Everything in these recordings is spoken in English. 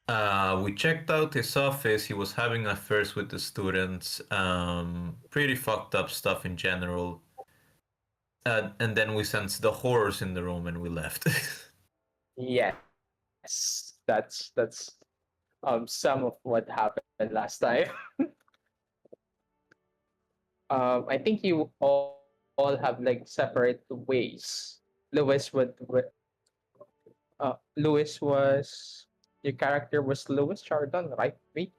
We checked out his office. He was having affairs with the students. Pretty fucked up stuff in general. And then we sensed the horrors in the room and we left. Yes, that's some of what happened last time. I think you all have like separate ways. Louis was your character was Louis Chardon, right? Wait,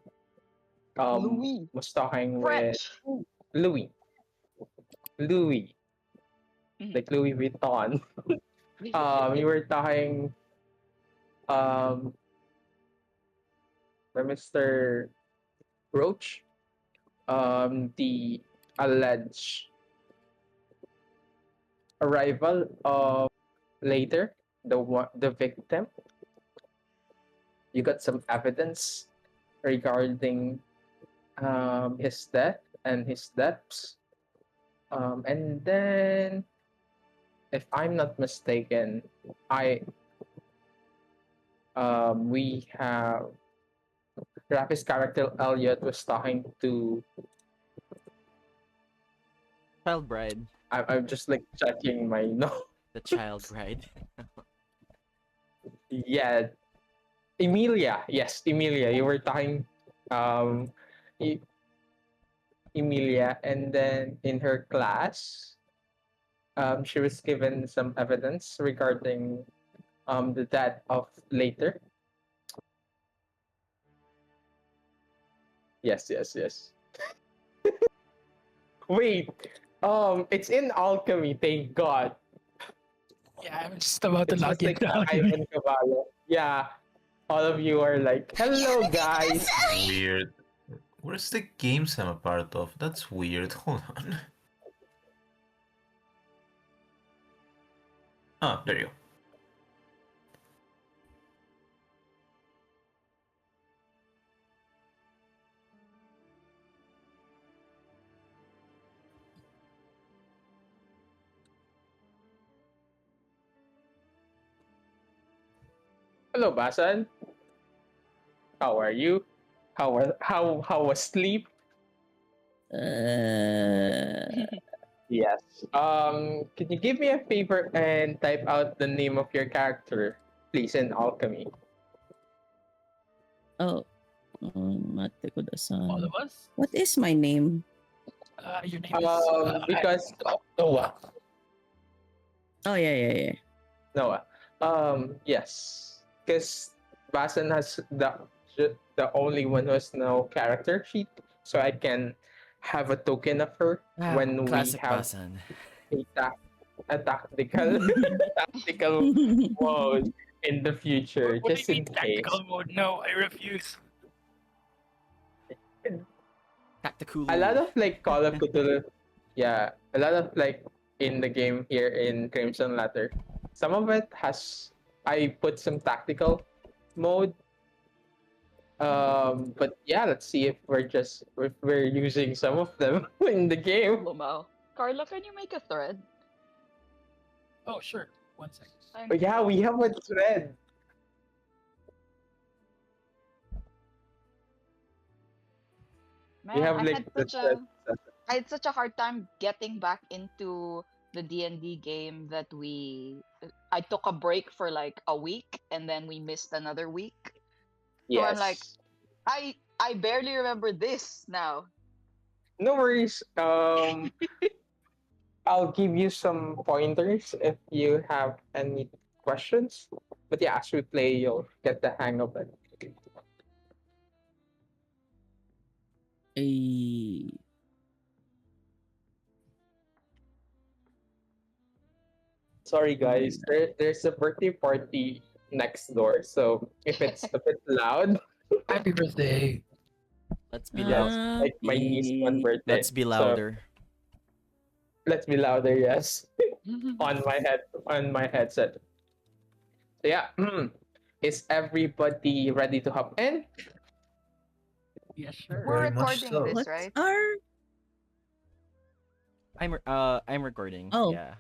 Louis. was talking with French. Louis, Louis, Mhm. like Louis Vuitton. You were talking um by Mr. Roach, the alleged arrival of later the victim. You got some evidence regarding his death and his debts. And then, if I'm not mistaken, I we have Rappi's character Eliot was talking to. Child bride. I'm just like checking my notes. The child bride. Yeah, Emilia. Yes, Emilia. You were talking, um, E- Emilia, and then in her class, she was given some evidence regarding the death of later. Yes, yes, yes. Wait, it's in alchemy. Thank God. Yeah, I'm just about to It's log just like into alchemy. Ivan Carvallo. Yeah, all of you are like, hello, guys. Weird. Where's the games I'm a part of? That's weird. Hold on. Ah, there you go. Hello, Basan. How are you? How was sleep? Uh, Yes. Can you give me a favor and type out the name of your character, please, in alchemy? oh, Mate All Kudasan. of us. What is my name? Your name is Because Noah. Oh, yeah. Noah. Yes, because Basan has the only one who has no character sheet, so I can have a token of her when we Classic have Basan. a, a tactical tactical mode in the future, What do you just mean in case. tactical mode? No, I refuse. A lot Cthulhu. of like Call of Cthulhu, yeah, a lot of like in the game here in Crimson Ladder. Some of it has I put some tactical mode. But yeah, let's see if we're using some of them in the game. Carlomao. Carla, can you make a thread? Oh, sure. 1 second. But Thank yeah, you. we have a thread. We Man, have like the thread. I had such a hard time getting back into the D&D game that I took a break for like a week and then we missed another week. So I'm like, Yes. I barely remember this now. No worries. I'll give you some pointers if you have any questions. But yeah, as we play, you'll get the hang of it. Eh, Sorry, guys. There's a birthday party next door, so if it's a bit loud, Happy birthday. Let's be yes, loud. like my niece one Happy birthday. Let's be So louder. let's be louder, yes, on my headset. So yeah, is everybody ready to hop in? Yes, sure. We're Very much recording so. this, What's right? our? I'm recording. Oh, Yeah.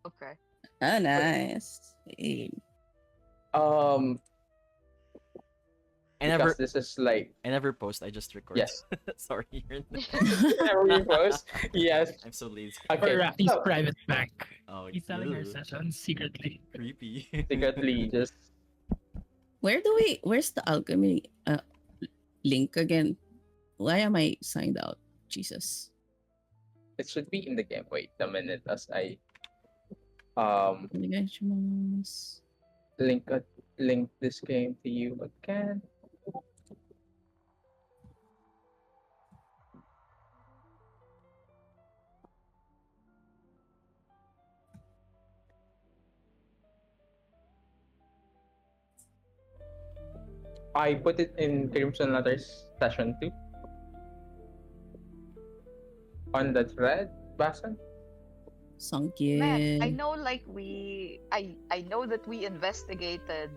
Okay. oh, nice. Eh, Um, I never because this is like I never post. I just record. yes, Sorry, Yearn. every post. Yes. I'm so lazy. Okay. Or Rafi's So private bank. Oh, He's selling our ew. sessions secretly. Creepy. secretly just Where's the alchemy link again? Why am I signed out? Jesus. it should be in the game. Wait a minute as I Obligations. link this game to you again. I put it in Crimson Letters session 2 on the thread, Basan. Sunk Man, I in. know like I know that we investigated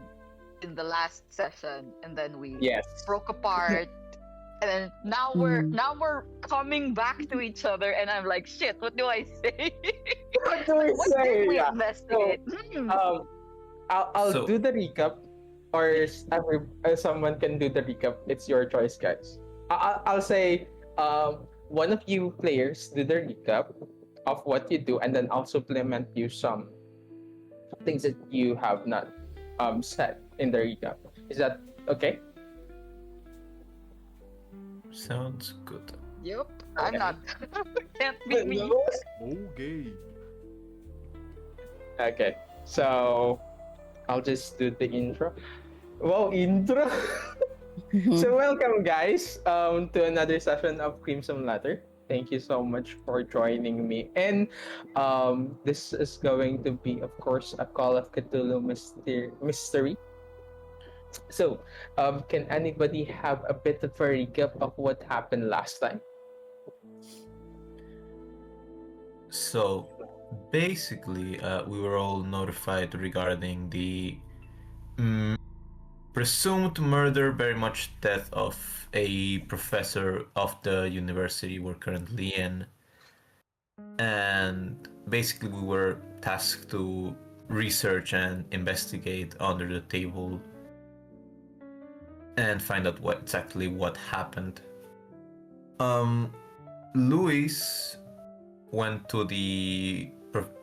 in the last session and then we Yes. broke apart and then now we're coming back to each other and I'm like shit, what do I say? What do we What say? did we Yeah. investigate? I'll So- do the recap, or someone can do the recap. It's your choice, guys. I'll say one of you players do the recap of what you do, and then I'll supplement you some things that you have not said in the recap. Is that okay? Sounds good. Yep. I'm Okay. not can't be me. Okay. Okay, so I'll just do the intro. Wow, intro. So welcome guys to another session of Crimson Ladder. Thank you so much for joining me. And this is going to be, of course, a Call of Cthulhu mystery. So, can anybody have a bit of a recap of what happened last time? So basically, we were all notified regarding the presumed murder, very much death of a professor of the university we're currently in. And basically, we were tasked to research and investigate under the table and find out exactly what happened. Louis went to the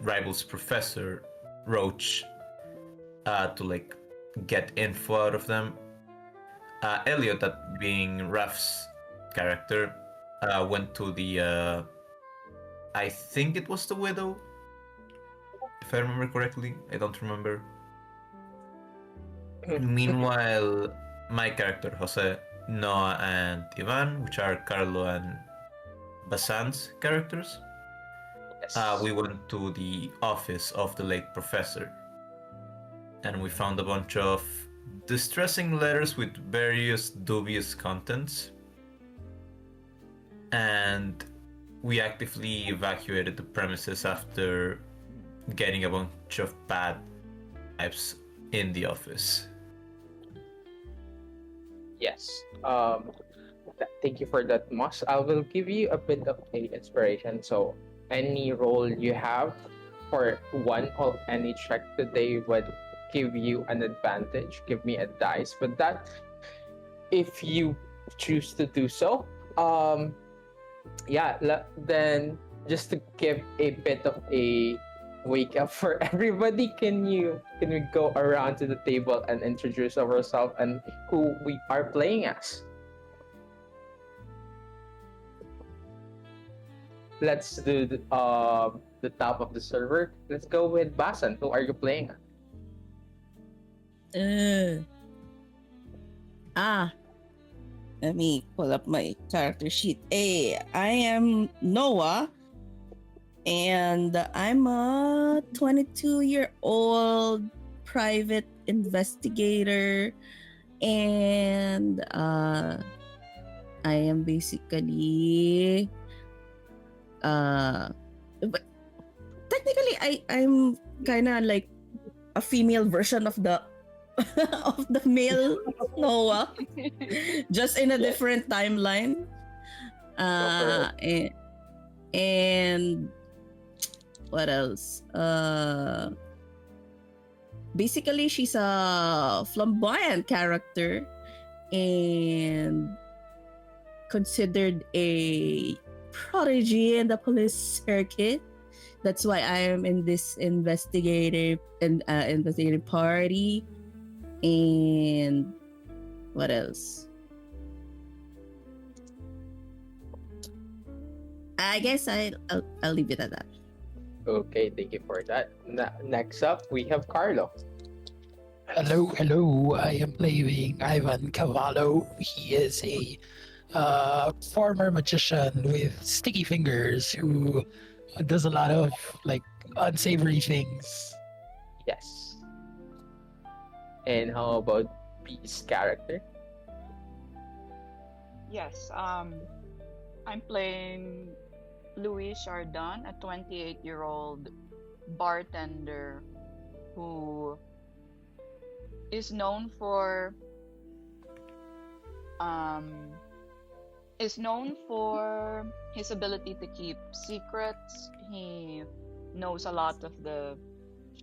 rival's professor, Roach, to like get info out of them. Eliot, that being Raf's character, went to the I think it was the widow, if I remember correctly. I don't remember. Meanwhile, my character Jose, Noah, and Ivan, which are Carlo and Basan's characters, Yes. we went to the office of the late professor, and we found a bunch of distressing letters with various dubious contents, and we actively evacuated the premises after getting a bunch of bad vibes in the office. Yes. Thank you for that, Moss. I will give you a bit of a inspiration. So, any role you have for one or any check today would give you an advantage. Give me a dice with that. If you choose to do so, then just to give a bit of a wake up for everybody, can we go around to the table and introduce ourselves and who we are playing as? Let's do the top of the server. Let's go with Basan. Who are you playing as? Let me pull up my character sheet. Hey, I am Noah, and I'm a 22-year-old private investigator, and I am basically but technically I'm kind of like a female version of the of the male Noah, just in a different timeline. And what else? Basically, she's a flamboyant character, and considered a prodigy in the police circuit. That's why I am in this investigative party. And what else? I guess I'll leave it at that. Okay, thank you for that. Next up, we have Carlo. Hello. I am playing Ivan Carvallo. He is a former magician with sticky fingers who does a lot of like unsavory things. Yes. And how about B's character? Yes, I'm playing Louis Chardon, a 28-year-old bartender who is known for his ability to keep secrets. He knows a lot of the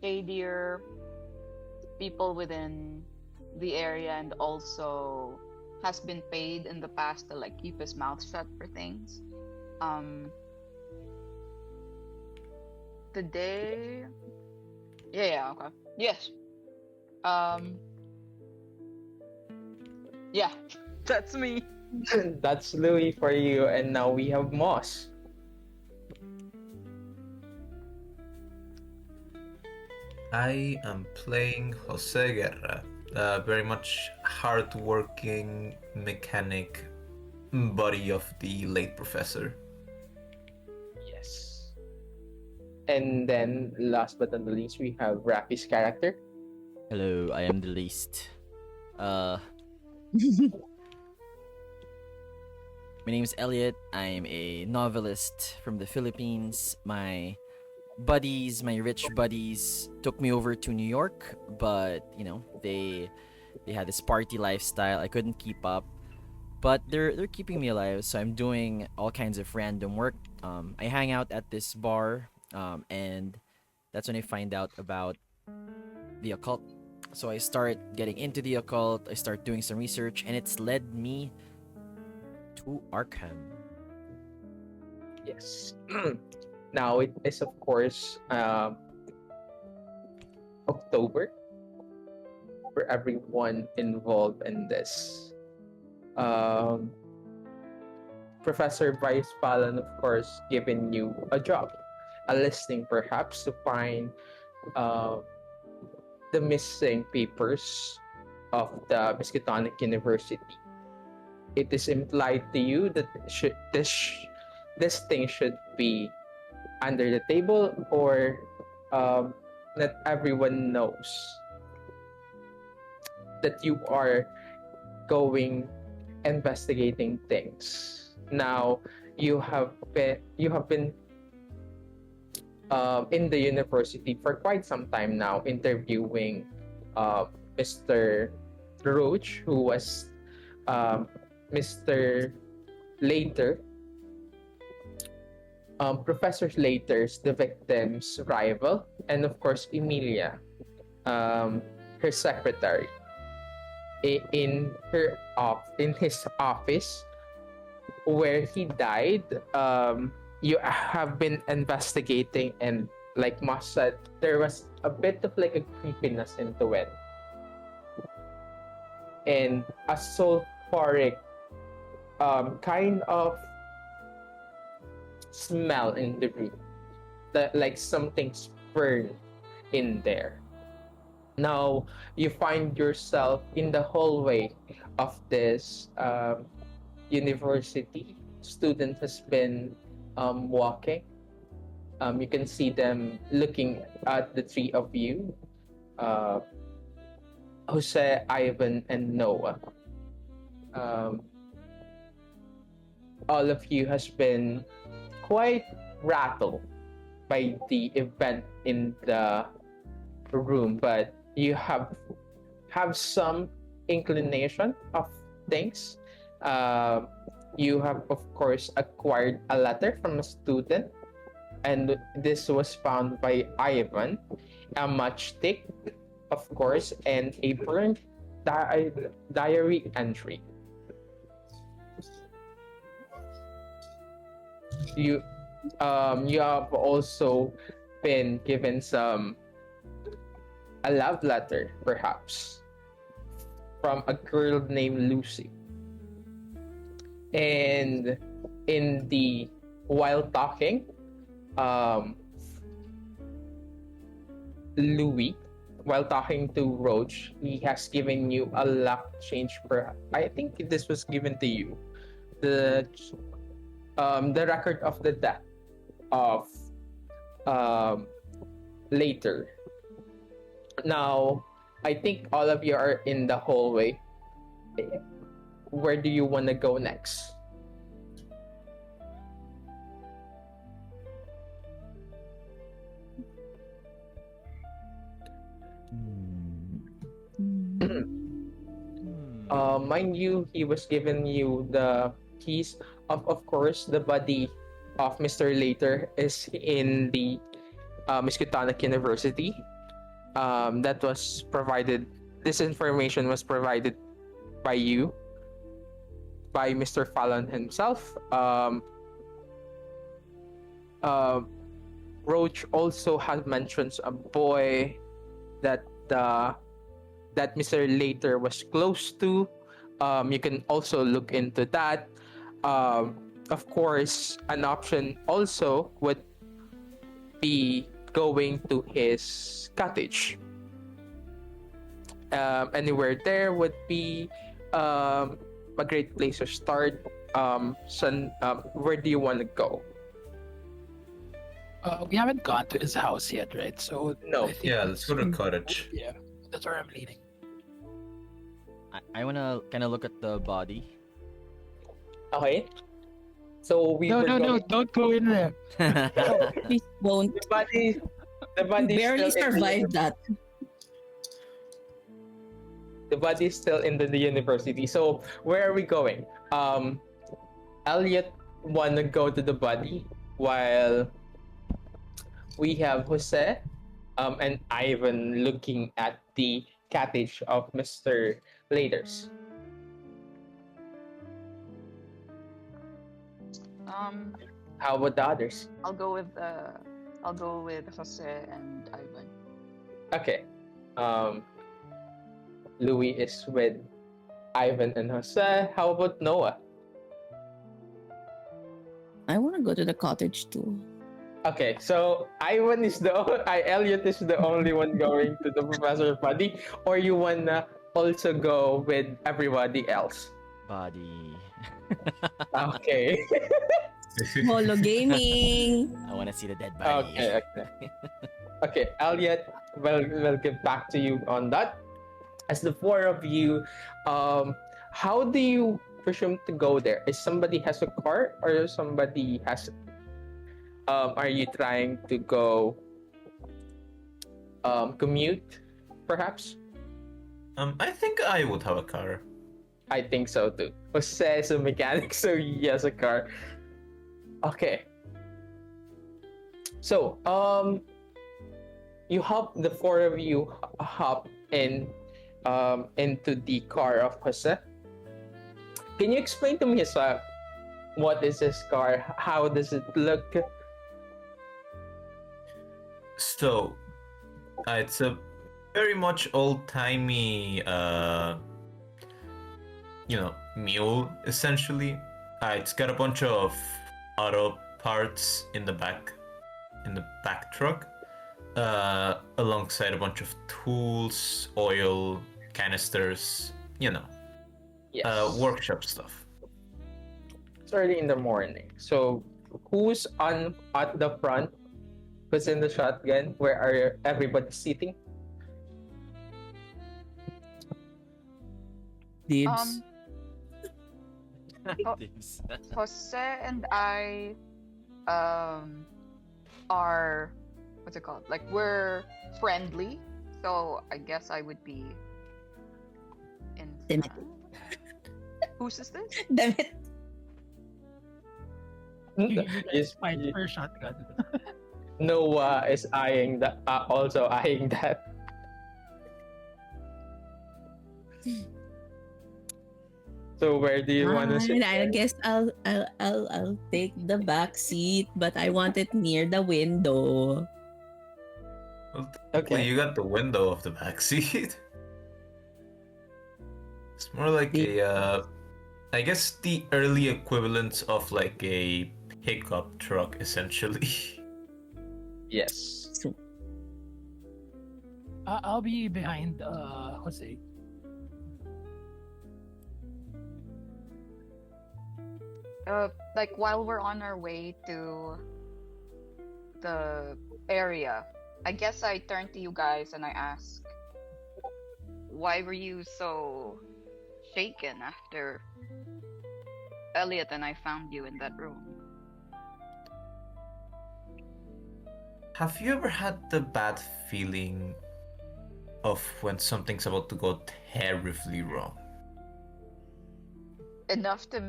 shadier people within the area, and also has been paid in the past to like keep his mouth shut for things. Today, okay, yes, yeah, that's me. That's Louis for you, and now we have Moss. I am playing Jose Guerra, very much hardworking mechanic buddy of the late professor. Yes. And then, last but not the least, we have Rafi's character. Hello, I am the least. My name is Eliot. I'm a novelist from the Philippines. My rich buddies, took me over to New York, but they had this party lifestyle. I couldn't keep up, but they're keeping me alive. So I'm doing all kinds of random work. I hang out at this bar, and that's when I find out about the occult. So I start getting into the occult. I start doing some research, and it's led me to Arkham. Yes. Now it is, of course, October for everyone involved in this. Professor Vice Palan, of course, given you a job, a listing perhaps to find the missing papers of the Miskatonic University. It is implied to you that this thing should be under the table, or that everyone knows that you are going investigating things. Now you have been in the university for quite some time now, interviewing Mr. Roach, who was Mr. Later, Professor Later's, the victim's rival, and of course Emilia, her secretary. In his office where he died, you have been investigating, and like Moss said, there was a bit of like a creepiness into it, and a sulfuric kind of smell in the room, that like something's burned in there. Now you find yourself in the hallway of this university. Student has been walking. You can see them looking at the three of you, Jose, Ivan, and Noah. All of you has been quite rattled by the event in the room, but you have some inclination of things. You have, of course, acquired a letter from a student, and this was found by Ivan, a matchstick, of course, and a burnt diary entry. You you have also been given a love letter, perhaps, from a girl named Lucy. And in the while talking, um, Louis, while talking to Roach, he has given you a luck change per. I think this was given to you. The the record of the death of um later. Now, I think all of you are in the hallway. Where do you want to go next? Mind you, he was giving you the keys. Of course, the body of Mr. Later is in the Miskatonic University. That was provided. This information was provided by you, by Mr. Fallon himself. Roach also had mentioned a boy that that Mr. Later was close to. You can also look into that. Of course, an option also would be going to his cottage. Anywhere there would be a great place to start. Where do you want to go? We haven't gone to his house yet, right? So No. I think Yeah, let's go to the cottage. Yeah, that's where I'm leading. I wanna kind of look at the body. Okay. So we No, were no, no! going- Don't go in there. Please won't. The body Barely still in survived that. the body is still in the university. So where are we going? Eliot wanna go to the body while we have Jose and Ivan looking at the cottage of Mr. Laters. How about the others? I'll go with Jose and Ivan. Okay. Louis is with Ivan and Jose. How about Noah? I want to go to the cottage too. Okay, so Ivan is Elliot is the only one going to the professor's body, or you wanna also go with everybody else? Body. Okay. Holo gaming. I wanna see the dead body. Okay. Okay, Elliot, we'll get back to you on that. As the four of you, how do you presume to go there? Is somebody has a car or somebody has? Are you trying to go commute, perhaps? I think I would have a car. I think so too. Jose is a mechanic, so he has a car. Okay. So, the four of you hop into the car of Jose. Can you explain to me, Jose, what is this car? How does it look? So, it's a very much old-timey, mule, essentially. It's got a bunch of auto parts in the back truck, alongside a bunch of tools, oil, canisters, Yes. workshop stuff. It's early in the morning. So, who's at the front? Who's in the shotgun? Where are everybody sitting? Dibs. Dibs. Jose and I are what's it called? Like we're friendly, so I guess I would be in Damn it. front. Whose is this? Damn it. Yes, Fight for a shotgun. Noah is eyeing that. Also eyeing that. So where do you want to sit? Fine, I guess I'll take the back seat, but I want it near the window. Well, Okay. you got the window of the back seat. It's more like I guess the early equivalent of like a pickup truck, essentially. Yes. So, I'll be behind Jose. Like while we're on our way to the area, I guess I turn to you guys and I ask, why were you so shaken after Eliot and I found you in that room? Have you ever had the bad feeling of when something's about to go terribly wrong? Enough to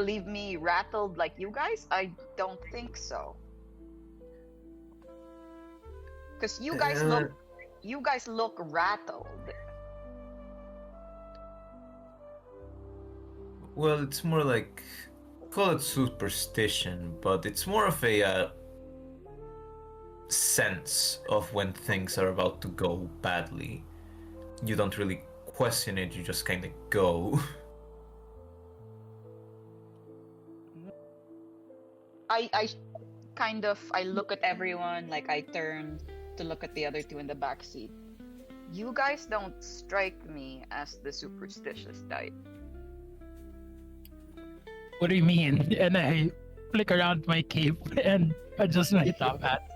leave me rattled like you guys? I don't think so. Because you guys look rattled. Well, it's more like, call it superstition, but it's more of a sense of when things are about to go badly. You don't really question it, you just kind of go. I look at everyone, like I turn to look at the other two in the back seat. You guys don't strike me as the superstitious type. What do you mean? And I flick around my cape and adjust my top hat.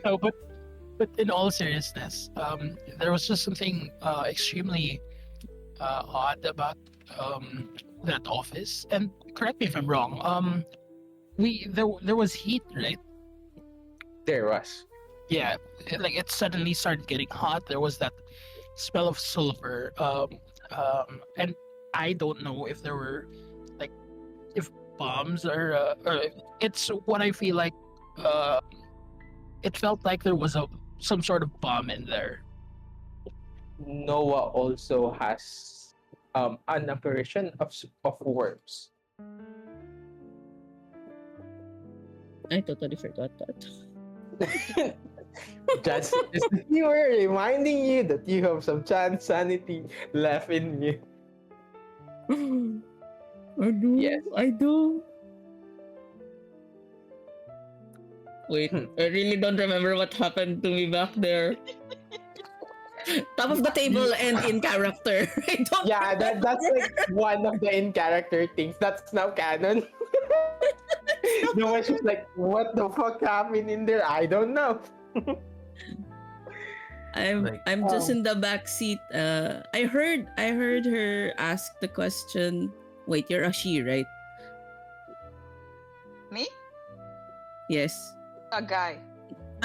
No, but in all seriousness, there was just something extremely odd about that office. And correct me if I'm wrong. There was heat, right? There was. Yeah, like it suddenly started getting hot. There was that smell of sulfur. And I don't know if there were like if bombs or it's what I feel like. It felt like there was some sort of bomb in there. Noah also has an apparition of worms. I totally forgot that. Just you were reminding you that you have some chance sanity left in you. I do. Yes. I do. Wait, I really don't remember what happened to me back there. Top of the table and in character. I don't. Yeah, that's like one of the in character things. That's now canon. No one's just like, what the fuck happened in there? I don't know. I'm just in the back seat. I heard her ask the question. Wait, you're a she, right? Me? Yes. A guy.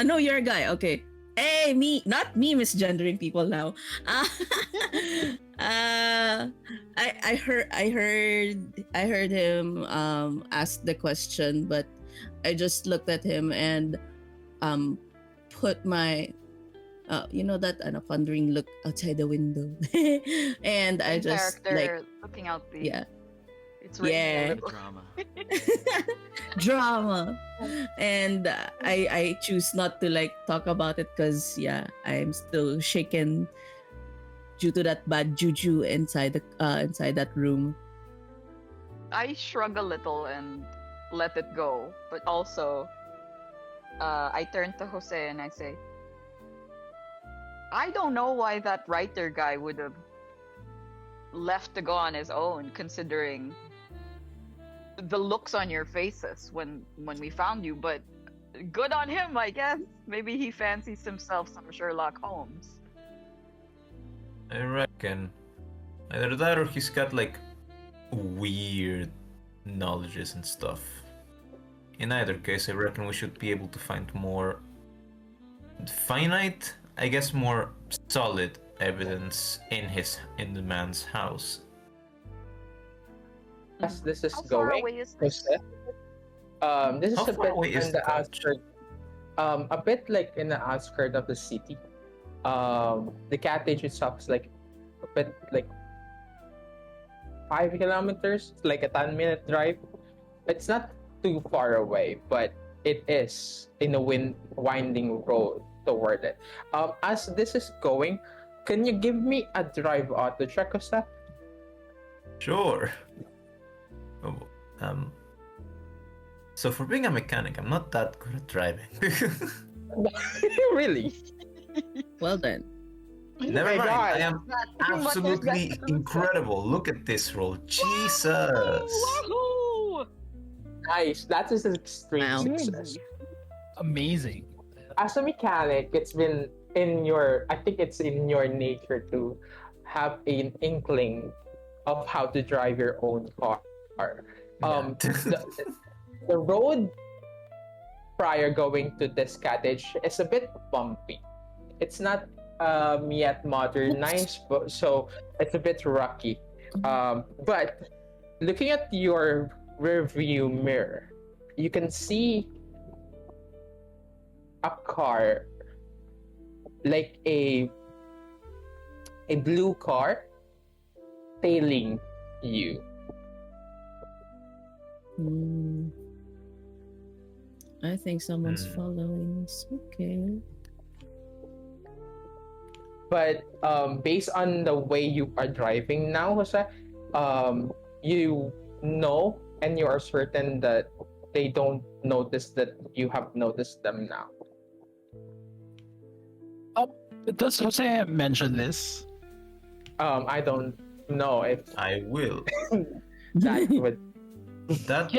No, you're a guy. Okay. Hey, me, not me misgendering people now. I heard him ask the question, but I just looked at him and put my you know that pondering look outside the window. And I just character looking out the yeah. It's raining a little. Drama. Drama. And I choose not to talk about it because I'm still shaken due to that bad juju inside that room. I shrug a little and let it go, but also I turn to Jose and I say, I don't know why that writer guy would have left to go on his own, considering the looks on your faces when we found you, but good on him, I guess. Maybe he fancies himself some Sherlock Holmes. I reckon either that or he's got weird knowledges and stuff. In either case, I reckon we should be able to find more finite, I guess more solid evidence in the man's house. As this is How far going, away is this? Jose, this is How a far bit away is in the that? outskirt, a bit in the outskirt of the city. The cottage itself is bit like 5 kilometers, like a 10-minute drive. It's not too far away, but it is in a winding road toward it. As this is going, can you give me a drive auto check, Jose? Sure. Oh, so for being a mechanic, I'm not that good at driving. Really? Well then. Never my mind. God. I am Not much absolutely better. incredible. Look at this roll. Jesus. Wahoo! Nice. That is an extreme Wow. success. Amazing. As a mechanic, it's been in your, I think it's in your nature to have an inkling of how to drive your own car. The road prior going to this cottage is a bit bumpy. It's not yet modernized, so it's a bit rocky. But looking at your rearview mirror, you can see a car, like a blue car, tailing you. Hmm. I think someone's Hmm. following us. Okay. But based on the way you are driving now, Jose, you know and you are certain that they don't notice that you have noticed them now. Does Jose mention this? I don't know if I will. that would. That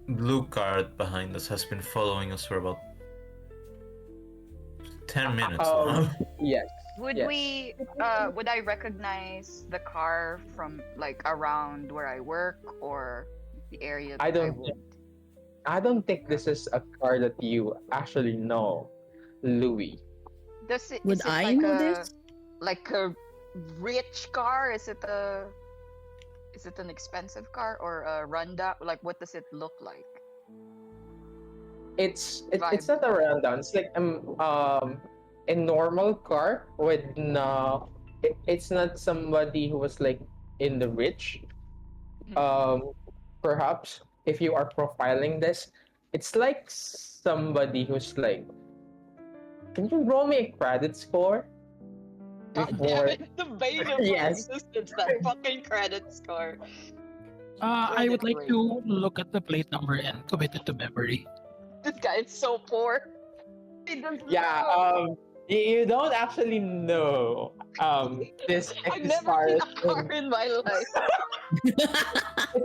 blue card behind us has been following us for about 10 minutes now. Yes. Would Yes. we would I recognize the car from like around where I work or the area that I don't would? I don't think this is a car that you actually know, Louis. Does it, Would is it I like know a this? like a rich car? Is it an expensive car or a rundown? Like what does it look like? It's Vibe. not a rundown. It's like a normal car with no. It's not somebody who was like in the rich. Perhaps if you are profiling this, it's like somebody who's like. Can you roll me a credit score? God Before- damn it, the bane of my Yes. existence, that fucking credit score. I would Credit like rate. to look at the plate number and commit it to memory. This guy is so poor. He doesn't Yeah. know. You don't actually know. This I've this never car seen is a car in my life.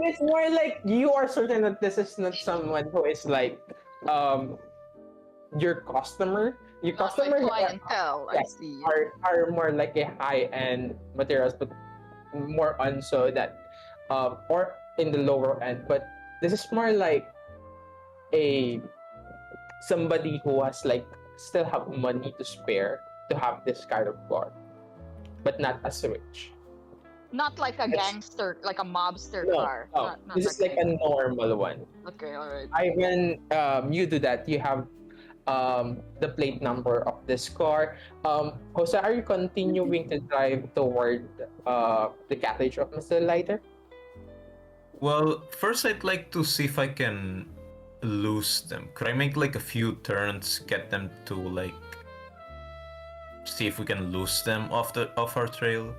it's more like you are certain that this is not someone who is like your customer. Your Not my customer clientele. I yes, see. are more like a high end materials, but more on so that or in the lower end. But this is more like a somebody who has like still have money to spare to have this kind of car, but not as rich. Not like a It's- gangster, like a mobster No, car. no, Not this is that like a kind. normal one. Okay, alright. Ivan, you do that. You have the plate number of this car. Jose, are you continuing to drive toward the cottage of Mr. Lighter? Well, first I'd like to see if I can lose them. Could I make like a few turns, get them to like see if we can lose them off our trail?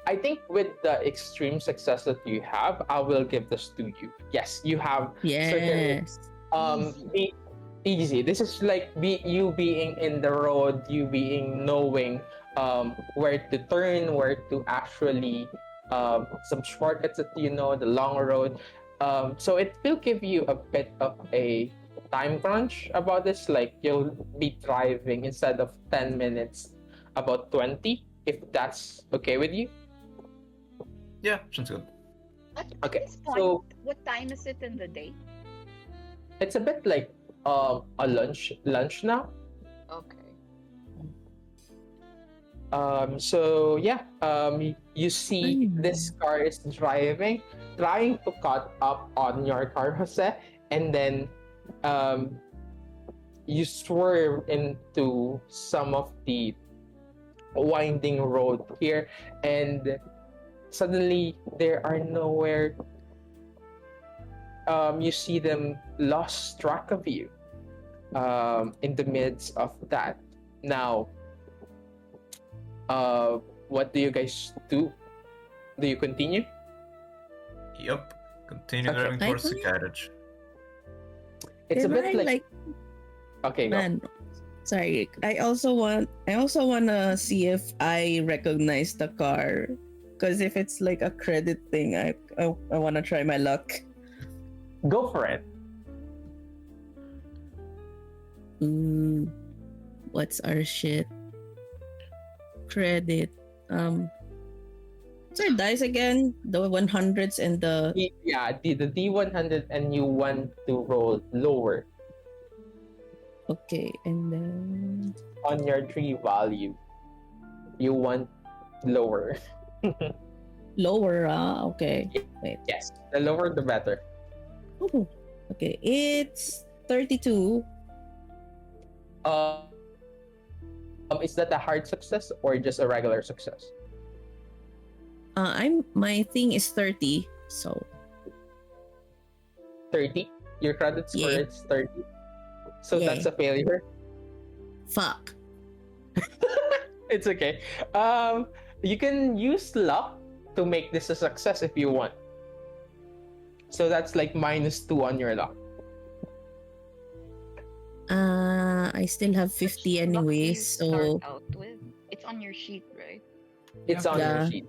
I think with the extreme success that you have, I will give this to you. Yes, you have certain Yes. easy. This is like you being in the road, you being knowing where to turn, where to actually some shortcuts that you know, the long road. So it will give you a bit of a time crunch about this. Like you'll be driving instead of 10 minutes, about 20, if that's okay with you. Yeah, sounds good. At Okay, this point, so what time is it in the day? it's a bit like a lunch now. Okay. So yeah, you see this car is driving, trying to cut up on your car, Jose, and then you swerve into some of the winding road here, and suddenly there are nowhere. You see them lost track of you in the midst of that. Now, what do you guys do? Do you continue? Yep. Continue Okay. driving towards the I- carriage. It's a Am bit I, like okay, go. man. Sorry, I also wanna see if I recognize the car, because if it's like a credit thing, I wanna try my luck. Go for it. What's our shit? Credit. What's our dice again? The 100s and the Yeah, the D100, and you want to roll lower okay, and then on your tree value. You want lower. lower. Okay. Wait. Yes, the lower the better. Ooh, okay, it's 32. Is that a hard success or just a regular success? My thing is 30, so 30. Your credit score Yeah. is 30. So Yeah. that's a failure. fuck. It's okay. You can use luck to make this a success if you want. So that's like -2 on your luck. I still have 50 What do you anyways, so start out with? It's on your sheet, right? It's on your Yeah. sheet.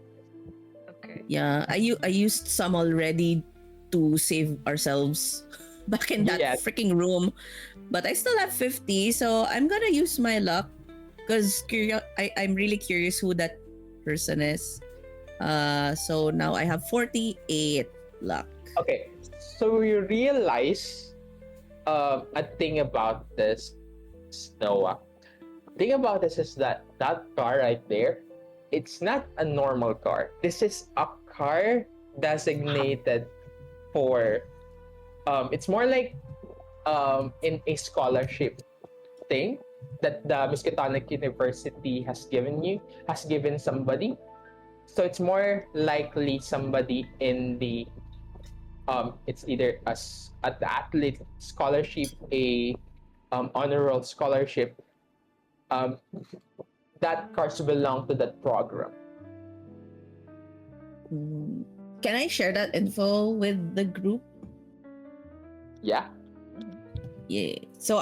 Okay. yeah, I used some already to save ourselves back in that Yes. freaking room, but I still have 50, so I'm gonna use my luck because I'm really curious who that person is. So now I have 48 luck. Okay. So you realize a thing about this, Noah. Thing about this is that car right there, it's not a normal car. This is a car designated for it's more like in a scholarship thing that the Miskatonic University has given somebody. So it's more likely somebody in the it's either at the athlete scholarship, a honor roll scholarship. That cars belong to that program. Can I share that info with the group? Yeah. Yeah. So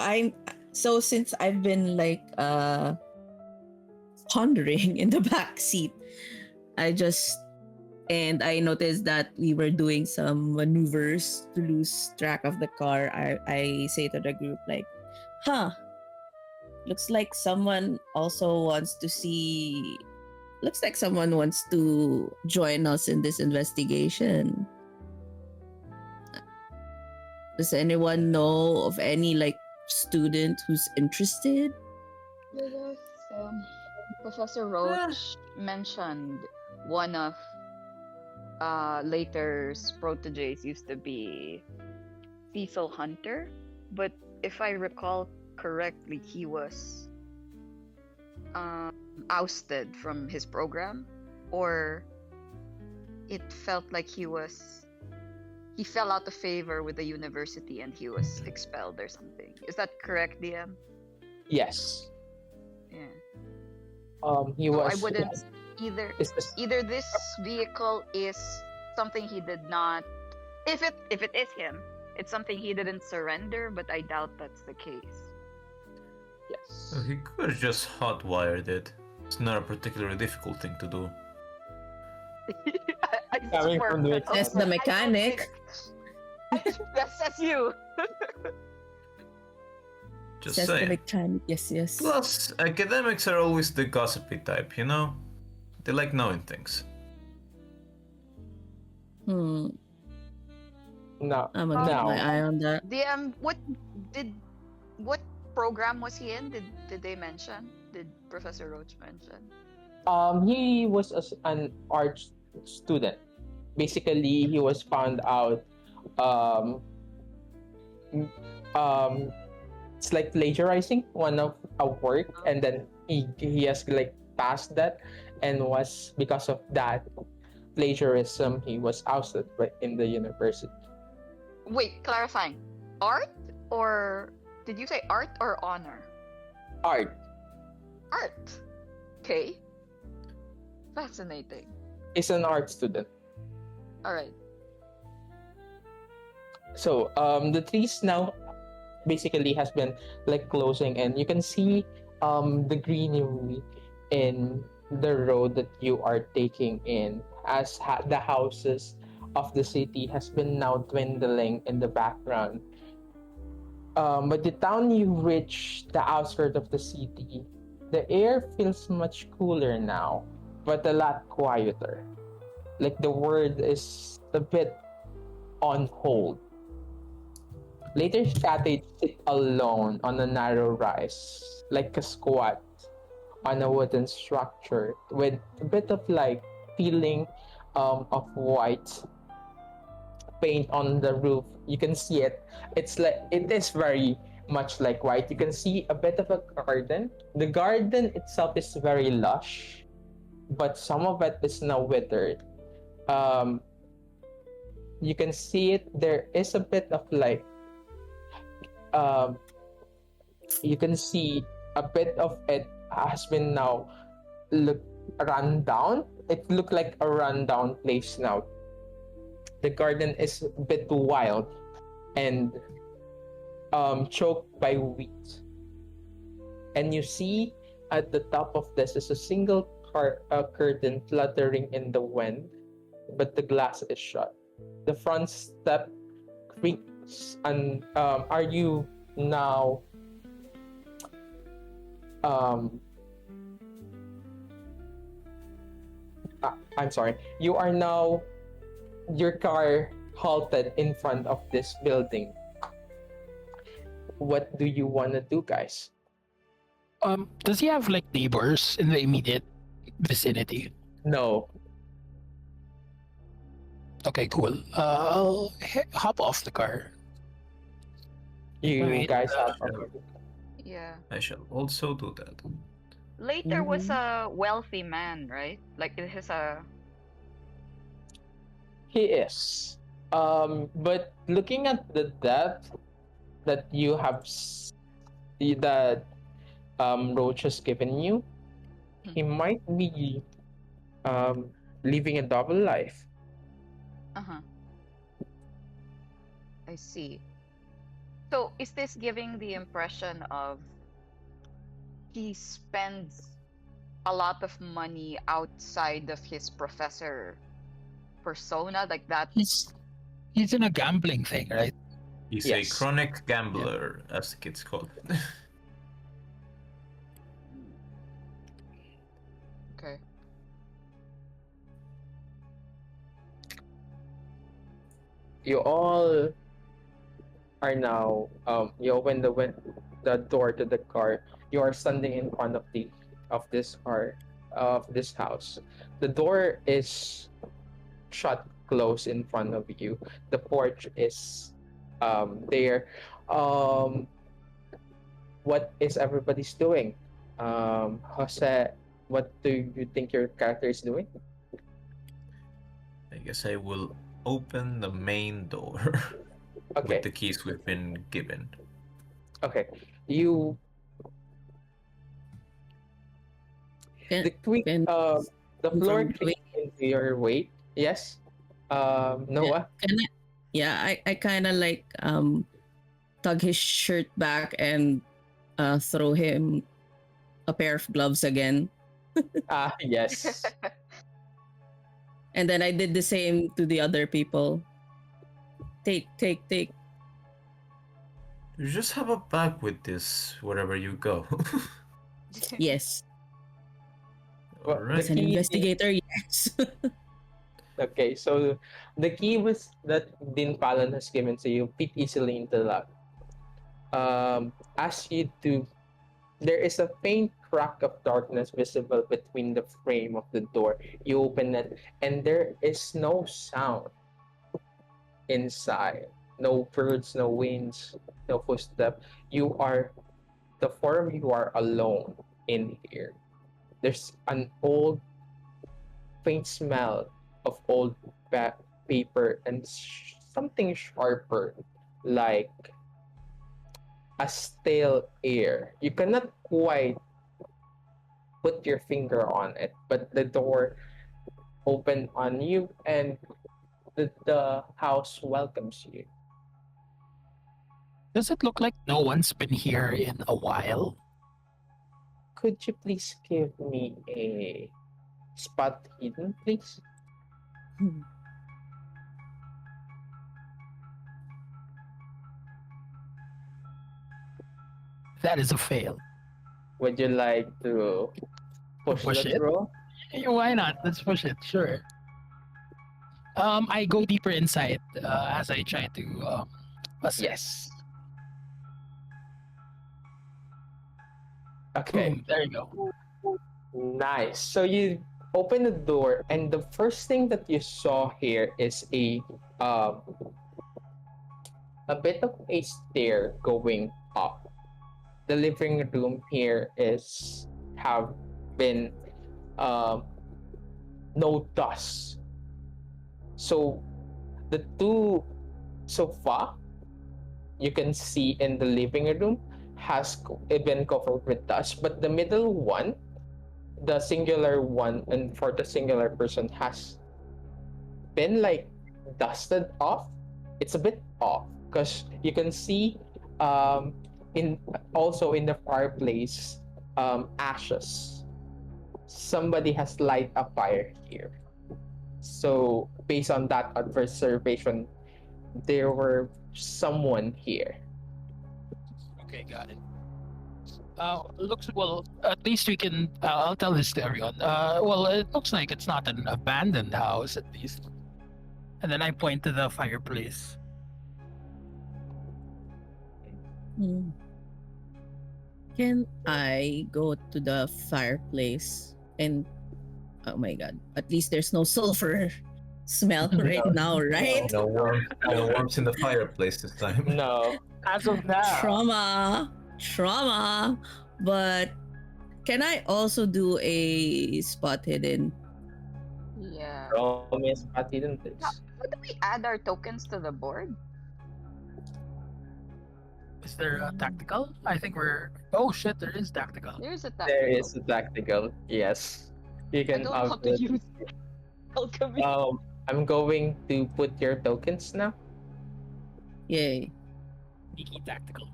since I've been like pondering in the back seat, I noticed that we were doing some maneuvers to lose track of the car. I say to the group like, looks like someone also wants to see looks like someone wants to join us in this investigation. Does anyone know of any like student who's interested? Yes, Professor Roach mentioned one of later's proteges used to be Cecil Hunter, but if I recall correctly, he was ousted from his program, or it felt like he fell out of favor with the university and he was expelled or something. Is that correct, DM? Yes. Yeah. He So was. I wouldn't either this vehicle is something he did not. If it is him, it's something he didn't surrender, but I doubt that's the case. Yes. He could have just hotwired it. It's not a particularly difficult thing to do. I Coming swear, from the- That's the mechanic. That's you. Just Says the saying. mechanic. Yes. Plus, academics are always the gossipy type, you know? They like knowing things. No. I'm gonna keep No. my eye on that. DM, what program was he in? Did they mention? Did Professor Roach mention? He was an art student. Basically, he was found out. It's like plagiarizing one of a work, and then he has like passed that, and was because of that plagiarism he was ousted in the university. Wait, clarifying. Art or did you say art or honor? Art. Art. Okay. Fascinating. Is an art student. All right. So the trees now basically has been like closing, and you can see the greenery in the road that you are taking in, as the houses of the city has been now dwindling in the background. By the time you reach the outskirts of the city, the air feels much cooler now, but a lot quieter. Like the world is a bit on hold. Later, Shattered sit alone on a narrow rise, like a squat on a wooden structure with a bit of like feeling of white paint on the roof. You can see it. It's like it is very much like white. You can see a bit of a garden. The garden itself is very lush, but some of it is now withered. You can see it. There is a bit of like you can see a bit of it has been now look run down. It looked like a rundown place now. The garden is a bit wild and choked by weeds. And you see at the top of this is a single curtain fluttering in the wind, but the glass is shut. The front step creaks, and are you now I'm sorry. You are now your car halted in front of this building. What do you want to do, guys? Does he have like neighbors in the immediate vicinity? No. Okay, cool. I'll hop off the car. You Right. guys have Yeah. I shall also do that. Later was a wealthy man, right? Like it has a. He is. But looking at the depth that you have that Roach has given you, he might be living a double life. Uh-huh. I see. So is this giving the impression of he spends a lot of money outside of his professor persona, like that? He's in a gambling thing, right? He's Yes. a chronic gambler, as the kids call it. Okay. You all are now you open the door to the car. You are standing in front of this car of this house. The door is shut close in front of you. The porch is there. What is everybody's doing? Jose, what do you think your character is doing? I guess I will open the main door Okay. with the keys we've been given. Okay. You Can, the quick can the floor confirm- creaks into your weight. Yes. Noah. I kind of like tug his shirt back and throw him a pair of gloves again. Yes. And then I did the same to the other people. Take. You just have a bag with this wherever you go. Yes. Well, Alright. As an key- investigator, yes. Okay, so the key was that Din Palin has given to you fit easily into the lock. As you do, there is a faint crack of darkness visible between the frame of the door. You open it, and there is no sound inside. No birds, no winds, no footsteps. The four of you are alone in here. there's an old, faint smell of old paper and something sharper, like a stale air. You cannot quite put your finger on it, but the door opened on you and the house welcomes you. Does it look like no one's been here in a while? Could you please give me a spot hidden, please? Hmm. That is a fail. Would you like to push Push that it? roll? Why not? Let's push it. Sure. I go deeper inside as I try to assess. Yes. Okay. Boom. There you go. Nice. So you open the door, and the first thing that you saw here is a bit of a stair going up. The living room here is have been um, no dust. So the two sofa you can see in the living room has been covered with dust, but the middle one, the singular one, and for the singular person has been like dusted off. It's a bit off because you can see in also in the fireplace ashes. Somebody has light a fire here. So based on that observation, there were someone here. Okay, got it. Looks well. At least we can. I'll tell this to everyone. Well, it looks like it's not an abandoned house, at least. And then I point to the fireplace. Hmm. Can I go to the fireplace and oh my god, at least there's no sulfur smell right now, right? No warmth in the fireplace this time. No. As of now, Trauma. But can I also do a spot hidden? Yeah. Roll me a spot hidden, please. How do we add our tokens to the board? is there a tactical? I think we're. Oh shit! There is tactical. There's a tactical. There is a tactical. Yes, you I can. don't know how to use alchemy. I'm going to put your tokens now. Yay. Sneaky tactical.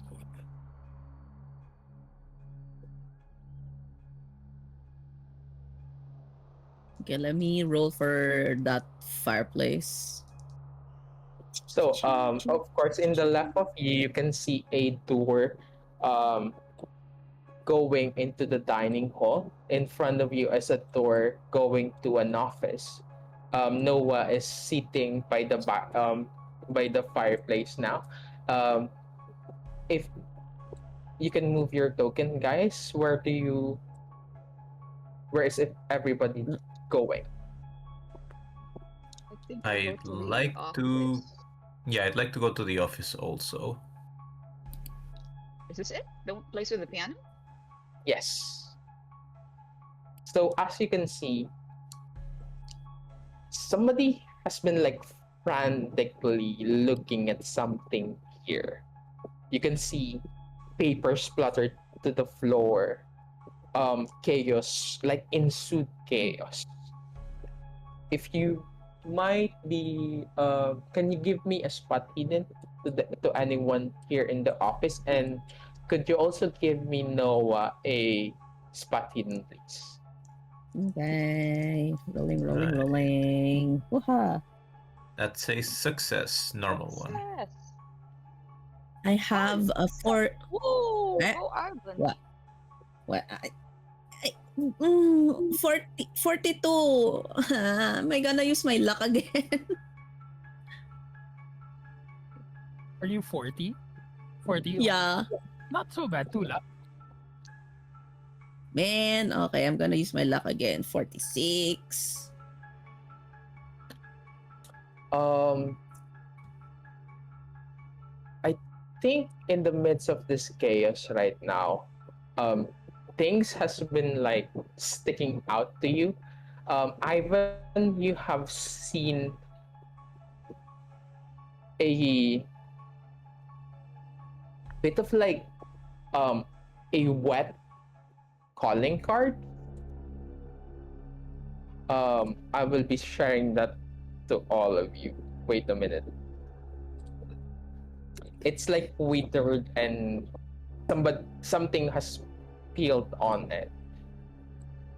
Okay, let me roll for that fireplace. So, of course, in the left of you, you can see a door, going into the dining hall. In front of you is a door going to an office. Noah is sitting by the fireplace now. If you can move your token, guys, where is it? Everybody going? I think I'd we'll go the like to- office. Yeah, I'd like to go to the office also. Is this it? The place with the piano? Yes. So as you can see, somebody has been like frantically looking at something here. You can see paper splattered to the floor. Chaos, like ensued chaos. If you might be, can you give me a spot hidden to anyone here in the office, and could you also give me Noah a spot hidden, please? Okay. Rolling. Right. Wooha. That's a success, normal one. Yes. I have a four. Woo! Eh? Go Ivan. What? 42. Am I gonna use my luck again? Are you 40? 40? Yeah. Not so bad. 2 luck. Man, okay, I'm gonna use my luck again. 46. I think in the midst of this chaos right now, things has been like sticking out to you. Ivan, you have seen a bit of like um a wet calling card. I will be sharing that to all of you. Wait a minute. It's like withered and something has peeled on it,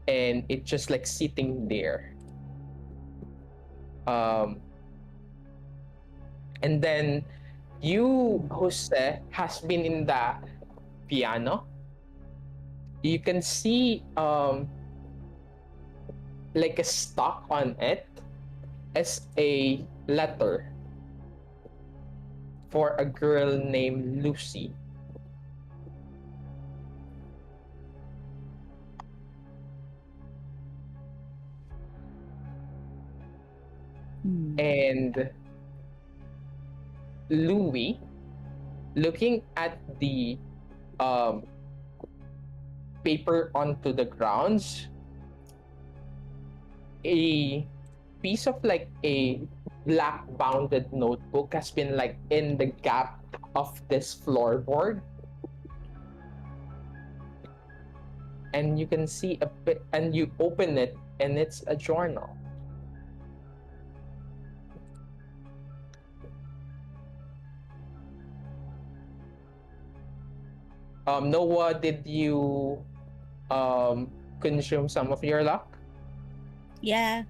and it's just like sitting there. Um, and then you, Jose, has been in the piano. You can see like a stock on it as a letter for a girl named Lucy. And Louis, looking at the um, paper onto the grounds, a piece of like a black bounded notebook has been like in the gap of this floorboard, and you can see a bit, and you open it and it's a journal. Noah, did you consume some of your luck? Yeah.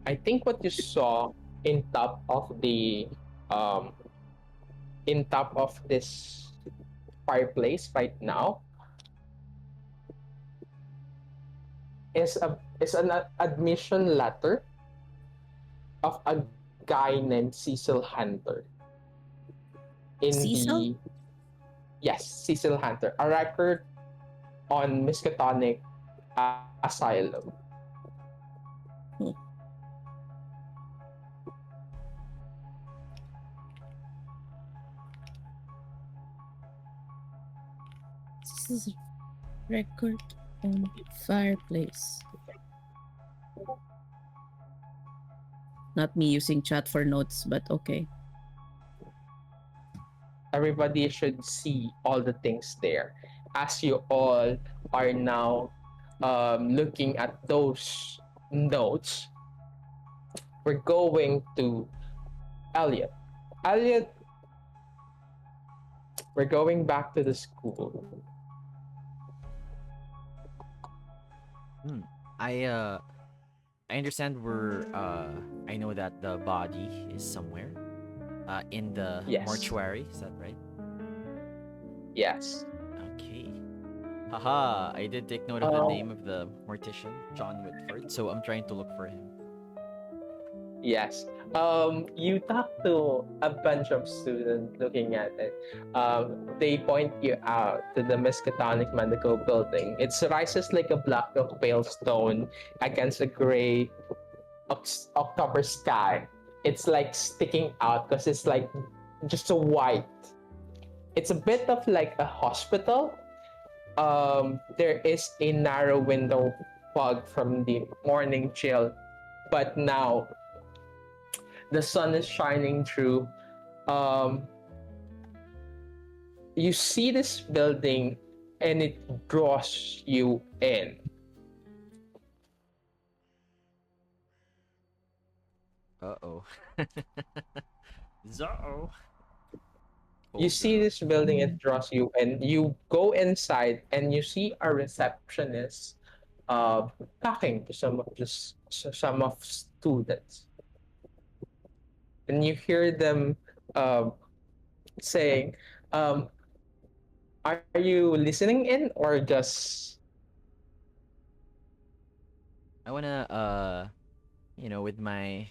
I think what you saw in top of the um in top of this fireplace right now is an admission letter of a guy named Cecil Hunter in Cecil? the yes, Cecil Hunter, a record on Miskatonic Asylum. This is record on fireplace. Not me using chat for notes, but okay. Everybody should see all the things there as you all are now looking at those notes. We're going to Eliot. Eliot, we're going back to the school. I understand I know that the body is somewhere in the Yes. mortuary, is that right? Yes. Okay. Haha, I did take note of the name of the mortician, John Whitford, so I'm trying to look for him. Yes. You talk to a bunch of students looking at it. They point you out to the Miskatonic Medical Building. It rises like a block of pale stone against a gray October sky. It's like sticking out because it's like just a white. It's a bit of like a hospital. There is a narrow window fog from the morning chill, but now the sun is shining through. You see this building and it draws you in. Uh-oh. Zo. You see this building, it draws you in. You go inside and you see a receptionist talking to some of students. And you hear them saying, are you listening in or just I wanna with my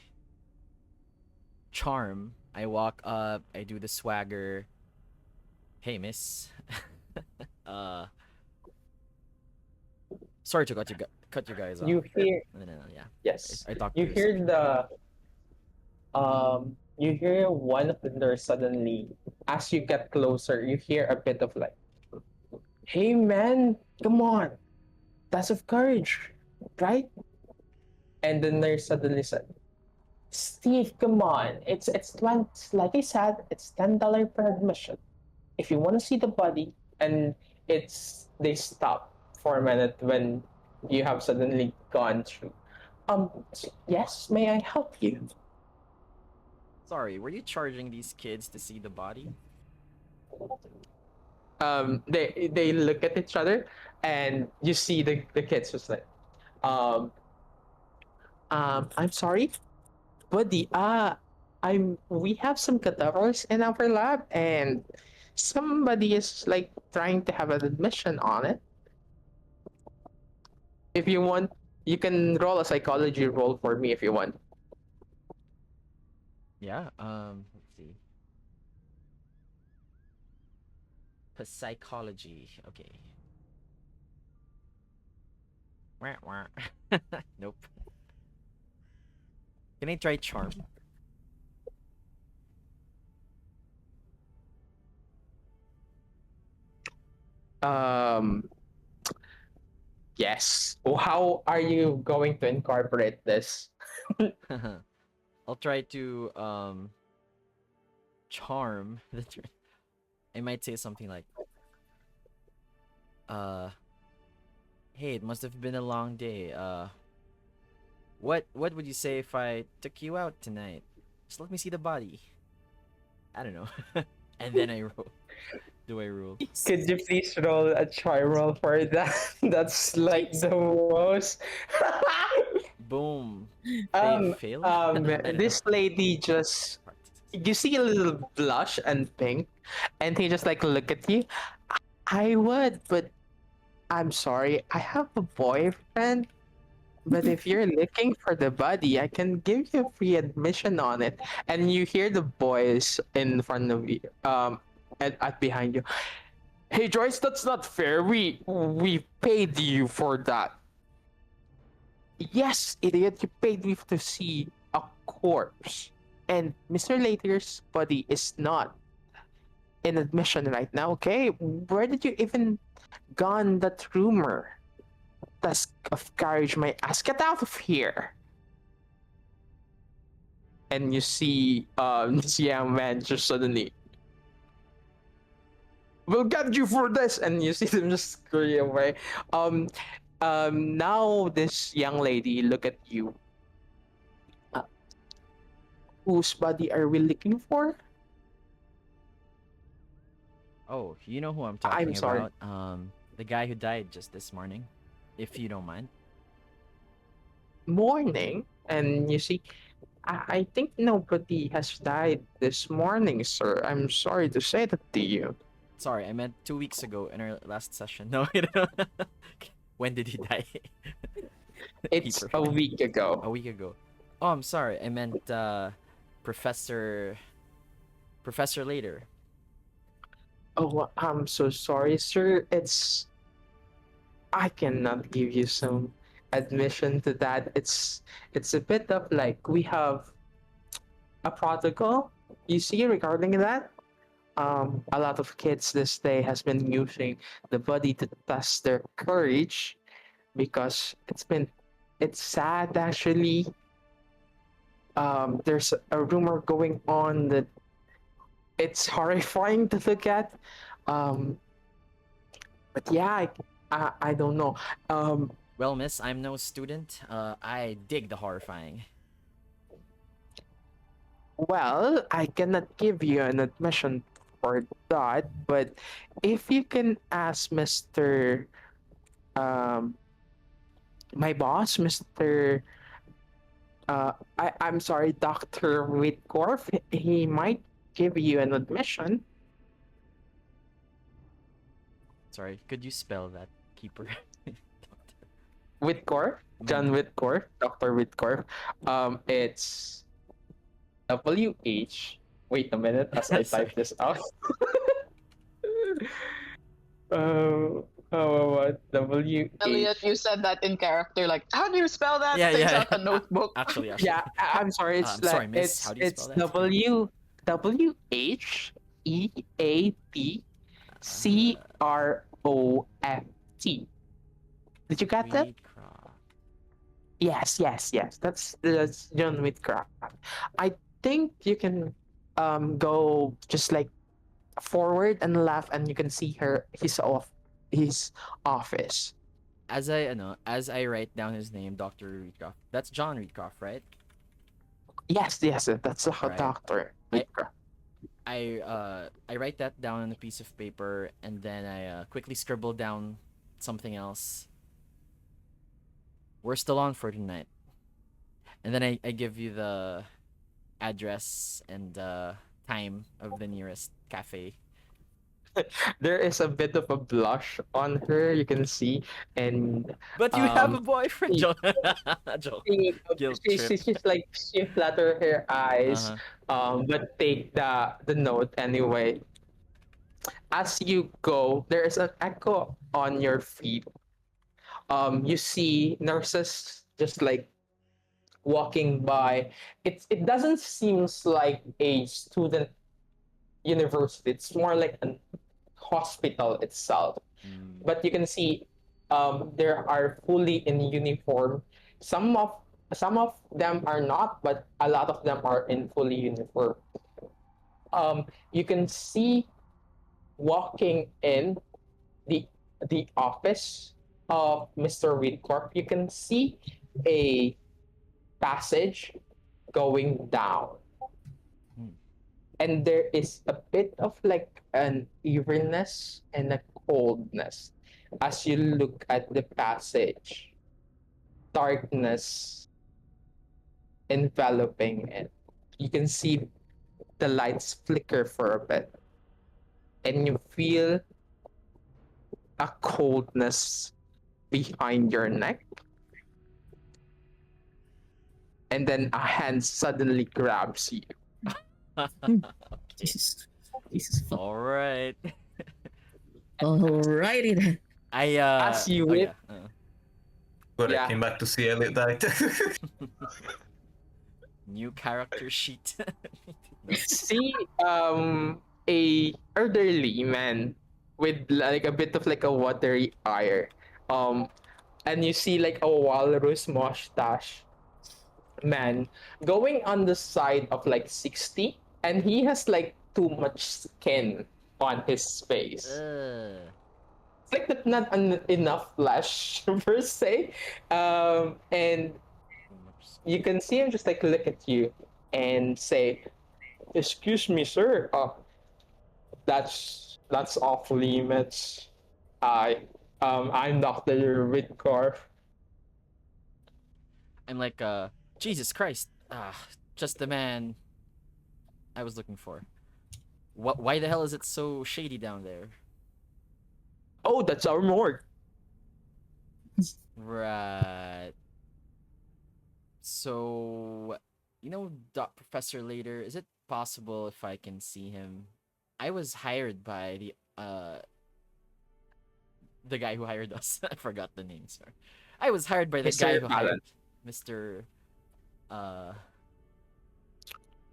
charm, I walk up, I do the swagger. Hey, miss. uh Sorry to cut you guys off. you hear No, yeah. yes I talked you to hear the you hear one of the doors suddenly, as you get closer, you hear a bit of like, "Hey man, come on, that's of courage, right?" And the nurse suddenly said, "Steve, come on, it's like I said, it's $10 per admission. If you want to see the body," and they stop for a minute when you have suddenly gone through. Yes, may I help you? Sorry, were you charging these kids to see the body? They look at each other, and you see the kids just like, um, I'm sorry, buddy. We have some cadavers in our lab, and somebody is like trying to have an admission on it. If you want, you can roll a psychology roll for me if you want. Yeah, let's see. Psychology. Okay. Wah, wah. Nope. Can I try charm? Um, yes. How are you going to incorporate this? I'll try to charm the I might say something like hey, it must have been a long day. What would you say if I took you out tonight? Just let me see the body. I don't know. And then I roll. Do I roll? Could you please roll a try roll for that? That's like the most. Boom. um, Fail? I don't know. this lady just, you see a little blush and pink, and he just like look at you. I would, but I'm sorry, I have a boyfriend. But if you're looking for the body, I can give you free admission on it. And you hear the boys in front of you, at behind you. Hey Joyce, that's not fair. We paid you for that. Yes, idiot, you paid me to see a corpse. And Mr. Later's body is not in admission right now, okay? Where did you even gone that rumor? Tusk of courage, my ass, get out of here! And you see this young man just suddenly, we'll get you for this, and you see them just scurry away. Now this young lady look at you. Uh, whose body are we looking for? Oh, you know who I'm I'm talking sorry. about? The guy who died just this morning, if you don't mind. Morning, and you see, I think nobody has died this morning, sir. I'm sorry to say that to you. Sorry, I meant 2 weeks ago in our last session. No, I don't know. When did he die? It's He a week ago. A week ago. Oh, I'm sorry. I meant Professor later. Oh, I'm so sorry, sir. I cannot give you some admission to that. It's a bit of like we have a protocol. You see, regarding that, a lot of kids this day has been using the body to test their courage because it's sad actually. There's a rumor going on that it's horrifying to look at. Um, but yeah, I don't know. Well, miss, I'm no student. I dig the horrifying. Well, I cannot give you an admission for that, but if you can ask Mr. Um, my boss, Mr. I'm sorry, Dr. Whitcorf, he might give you an admission. Sorry, could you spell that, keeper? Whitcorf, John Whitcorf, Dr. Whitcorf. It's WH. Wait a minute as I type this out. what? Elliot, you said that in character. Like, how do you spell that? Yeah, Takes yeah. out a notebook. Actually. Yeah, I'm sorry. It's I'm sorry, like miss. How do you spell it's that? WHEATCROFT. Did you get that? Reedcroft. Yes. That's John Whitcraft. I think you can go just like forward and left, and you can see his office. As I write down his name, Dr. Reedcroft. That's John Reedcroft, right? Yes, that's a All right. doctor. I Whitcraft. I write that down on a piece of paper, and then I quickly scribble down something else. We're still on for tonight. And then I give you the address and time of the nearest cafe. There is a bit of a blush on her, you can see, and But you have a um, boyfriend, she, Joke. Joke. Guilt trip. she's like she flutter her eyes, Uh-huh. but take the note anyway. As you go, there is an echo on your feet. You see nurses just like walking by. It doesn't seems like a student university. It's more like a hospital itself. Mm. But you can see there are fully in uniform. Some of some of them are not, but a lot of them are in fully uniform. You can see walking in the the office of Mr. Whitcorp. You can see a passage going down, Hmm. and there is a bit of like an eeriness and a coldness as you look at the passage. Darkness enveloping it. You can see the lights flicker for a bit, and you feel a coldness behind your neck. And then a hand suddenly grabs you. Jesus. Jesus. All right. Alrighty then. As you Oh whip, yeah. But I Yeah. came back to see Elliot die. New character sheet. see a elderly man with like a bit of like a watery eye. And you see like a walrus mustache man going on the side of like 60, and he has like too much skin on his face. It's like not enough flesh per se. And you can see him just like look at you and say, "Excuse me, sir. That's awfully much. I'm Doctor Whitcorp." I'm like, Jesus Christ. Just the man I was looking for. Why the hell is it so shady down there? Oh, that's our morgue. Right. So, Professor Later, is it possible if I can see him? I was hired by the guy who hired us. I forgot the name, sorry. I was hired by the Mr. guy who Fallon. hired Mr.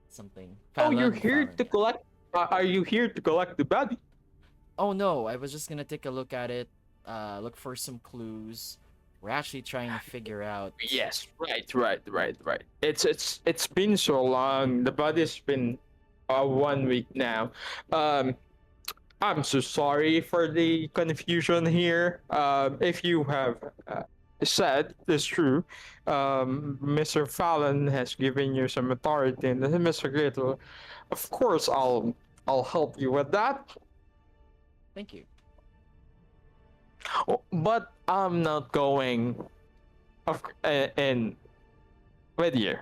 Something. Oh, you're Fallon, here Fallon, to yeah. collect. Are you here to collect the body? Oh no, I was just gonna take a look at it, look for some clues. We're actually trying to figure out. Yes, right. It's been so long. The body's been 1 week now. Um, I'm so sorry for the confusion here. If you have said is true, Mr. Fallon has given you some authority, and Mr. Little, of course, I'll help you with that. Thank you. Oh, but I'm not going in with you.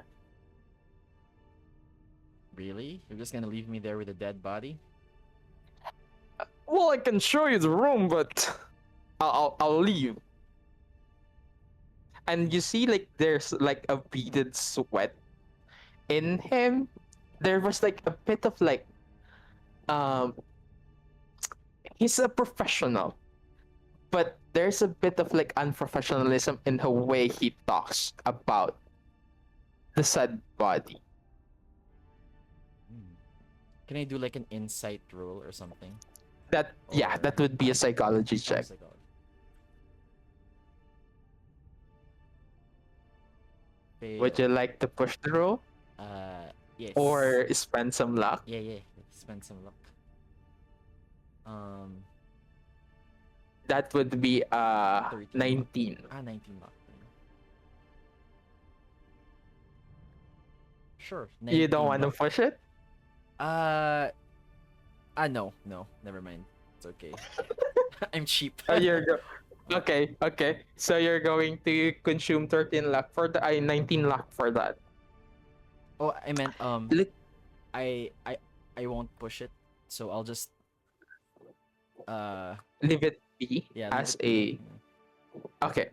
Really? You're just gonna leave me there with a dead body? Well, I can show you the room, but I'll leave. And you see, like there's like a beaded sweat in him. There was like a bit of um. He's a professional. but there's a bit of like unprofessionalism in the way he talks about the said body. Can I do like an insight roll or something? That Or- would be a psychology Oh, check. psychology. Would you Fail. like to push the roll Yes. or spend some luck? Yeah. Spend some luck. That would be 13 19. luck. 19 luck. Sure. You don't 19 want to luck. push it? No, never mind. It's okay. I'm cheap. Okay. So you're going to consume 13 luck for the 19 luck for that. Oh, I meant Look, I won't push it, so I'll just leave it be yeah. as leave it a okay.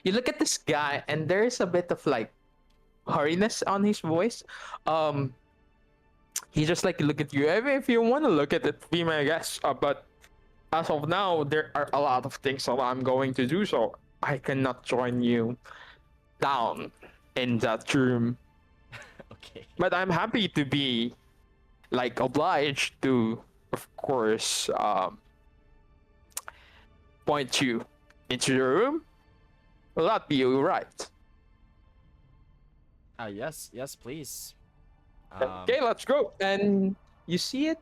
You look at this guy and there's a bit of like hurriness on his voice. He just like look at you. If you want to look at it, be my guest. But as of now, there are a lot of things that I'm going to do, so I cannot join you down in that room. Okay. But I'm happy to be like obliged to, of course, point you into your room. Will that be right? Yes, please. Okay, let's go. And you see it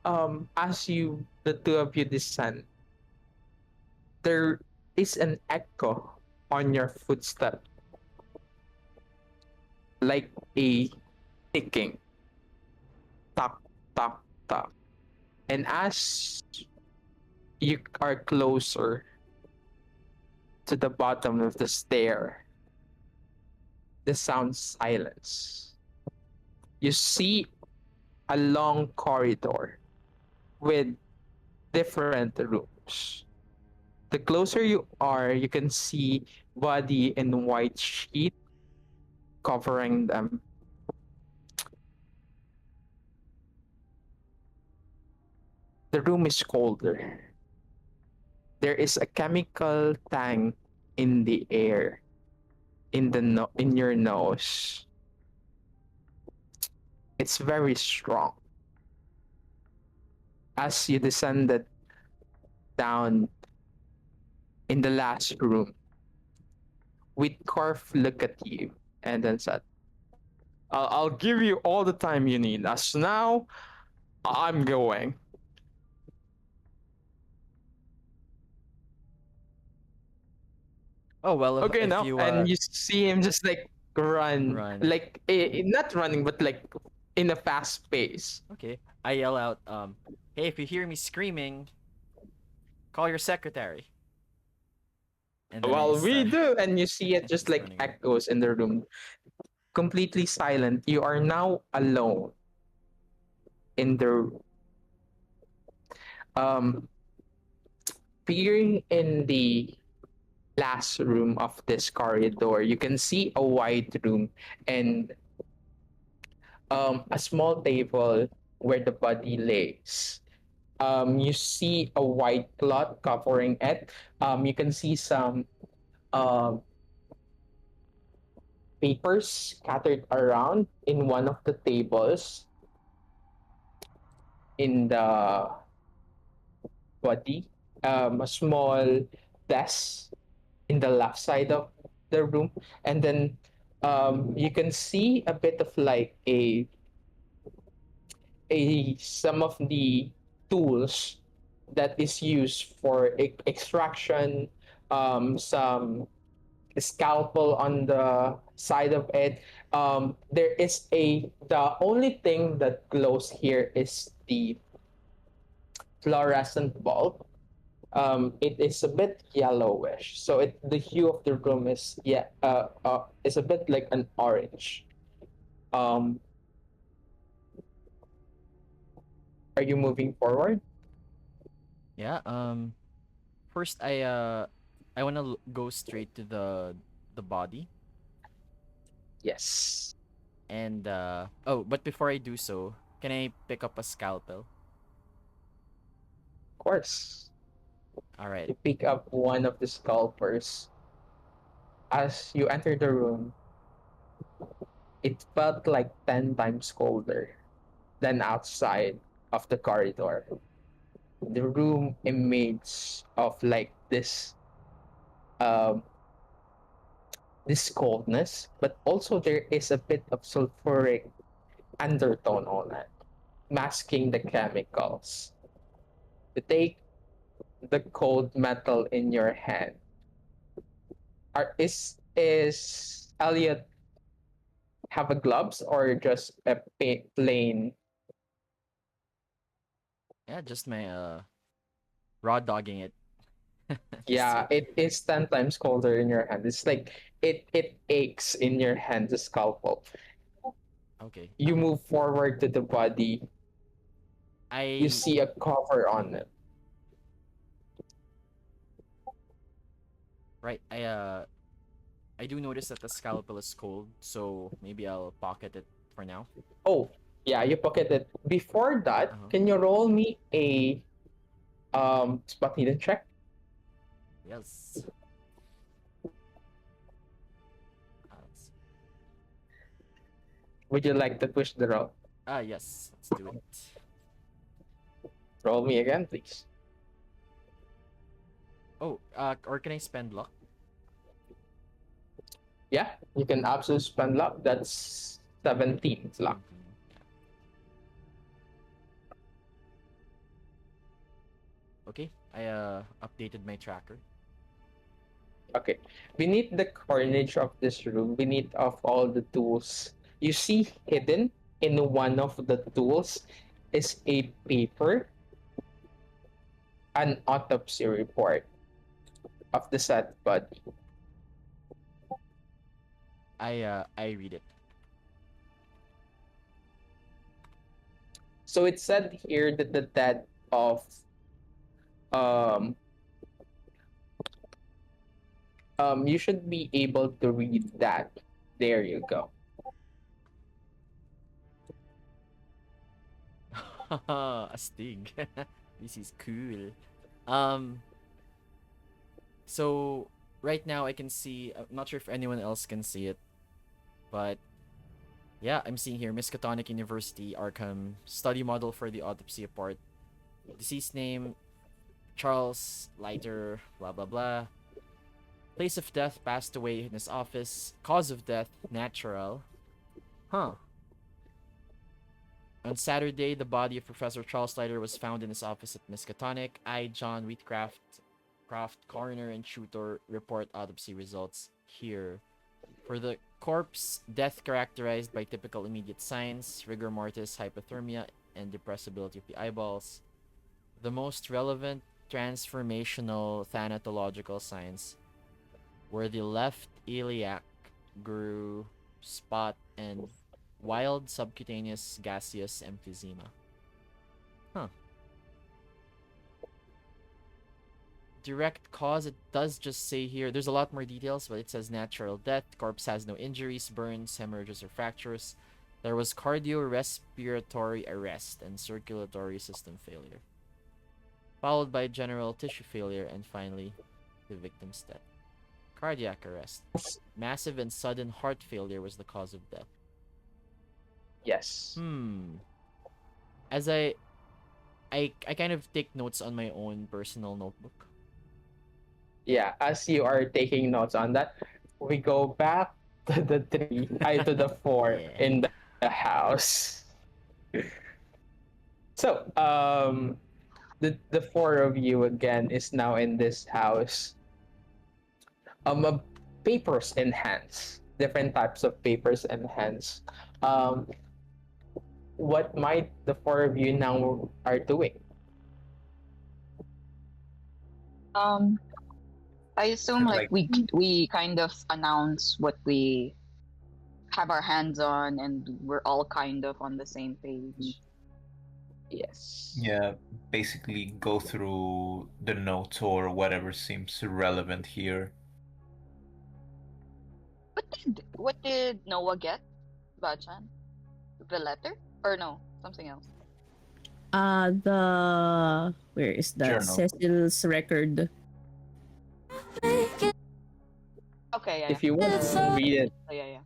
as the two of you descend. There is an echo on your footstep, like a ticking, tock, tock, tock. And as you are closer to the bottom of the stair, the sound silence. You see a long corridor with different rooms. The closer you are, you can see body in white sheet covering them. The room is colder. There is a chemical tang in the air, in your nose. It's very strong. As you descended down in the last room, Whitcorf looked at you and then said, I'll give you all the time you need. As now, I'm going. Oh well. Okay, If now, you and you see him just like run, like not running, but like in a fast pace. Okay. I yell out, hey, if you hear me screaming, call your secretary. And then Well, we start do, and you see it just like running. echoes in the room, completely silent. You are now alone in the room. Peering in the last room of this corridor, you can see a wide room and a small table where the body lays. You see a white cloth covering it. You can see some um, papers scattered around in one of the tables in the body. A small desk in the left side of the room, and then you can see a bit of like a some of the tools that is used for extraction, some scalpel on the side of it. There is the only thing that glows here is the fluorescent bulb. It is a bit yellowish, so the hue of the room is a bit like an orange. Um, are you moving forward? Yeah. First, I wanna go straight to the body, Yes, and oh, but before I do so, can I pick up a scalpel? of course. All right. You pick up one of the scalpers. As you enter the room, it felt like 10 times colder than outside of the corridor. The room emanates of like um this coldness, but also there is a bit of sulfuric undertone on it, masking the chemicals. You take the cold metal in your hand. Is Elliot have a gloves or just a plain? Yeah, just my raw dogging it. Just Yeah, it is 10 times colder in your hand. It's like it aches in your hand, the scalpel. okay. You move forward to the body. You I see a cover on it. right. I do notice that the scalpel is cold, so maybe I'll pocket it for now. Oh, yeah, you pocket it. Before that, Uh-huh. can you roll me a spot hidden check? Yes. Let's see. Would you like to push the roll? Yes. Let's do it. Roll me again, please. Oh, or can I spend luck? Yeah, you can absolutely spend luck. That's 17 luck. 17. Okay. I updated my tracker. Okay. Beneath the carnage of this room, beneath of all the tools, you see hidden in one of the tools is a paper, an autopsy report of the said body. I read it. So it said here that the death of um you should be able to read that. There you go. A stig. This is cool. Um. So right now I can see. I'm not sure if anyone else can see it, but yeah, I'm seeing here Miskatonic University Arkham study model for the autopsy report. Deceased name Charles Leiter. Blah blah blah. Place of death passed away in his office. Cause of death natural. Huh. On Saturday, the body of Professor Charles Leiter was found in his office at Miskatonic. I, John Wheatcraft, coroner and tutor report autopsy results here. For the corpse, death characterized by typical immediate signs, rigor mortis, hypothermia, and depressibility of the eyeballs. The most relevant transformational thanatological signs were the left iliac grew spot and wild subcutaneous gaseous emphysema. Huh. Direct cause, it does just say here, there's a lot more details, but it says natural death. Corpse has no injuries, burns, hemorrhages, or fractures. There was cardiorespiratory arrest and circulatory system failure, followed by general tissue failure, and finally, the victim's death. Cardiac arrest. Massive and sudden heart failure was the cause of death. Yes. As I kind of take notes on my own personal notebook. Yeah, as you are taking notes on that, we go back to the to the four Yeah. in the house. So, the four of you again is now in this house. Uh, papers in hands, different types of papers in hands. Um, what might the four of you now are doing? Um, I assume like Like, we kind of announce what we have our hands on, and we're all kind of on the same page. Yes. yeah, basically go through the notes or whatever seems relevant here. What did Noah get, Bachan? The letter or no something else? The where is that? Journal. Cecil's record. Okay, yeah. If you want to read it, Oh, yeah.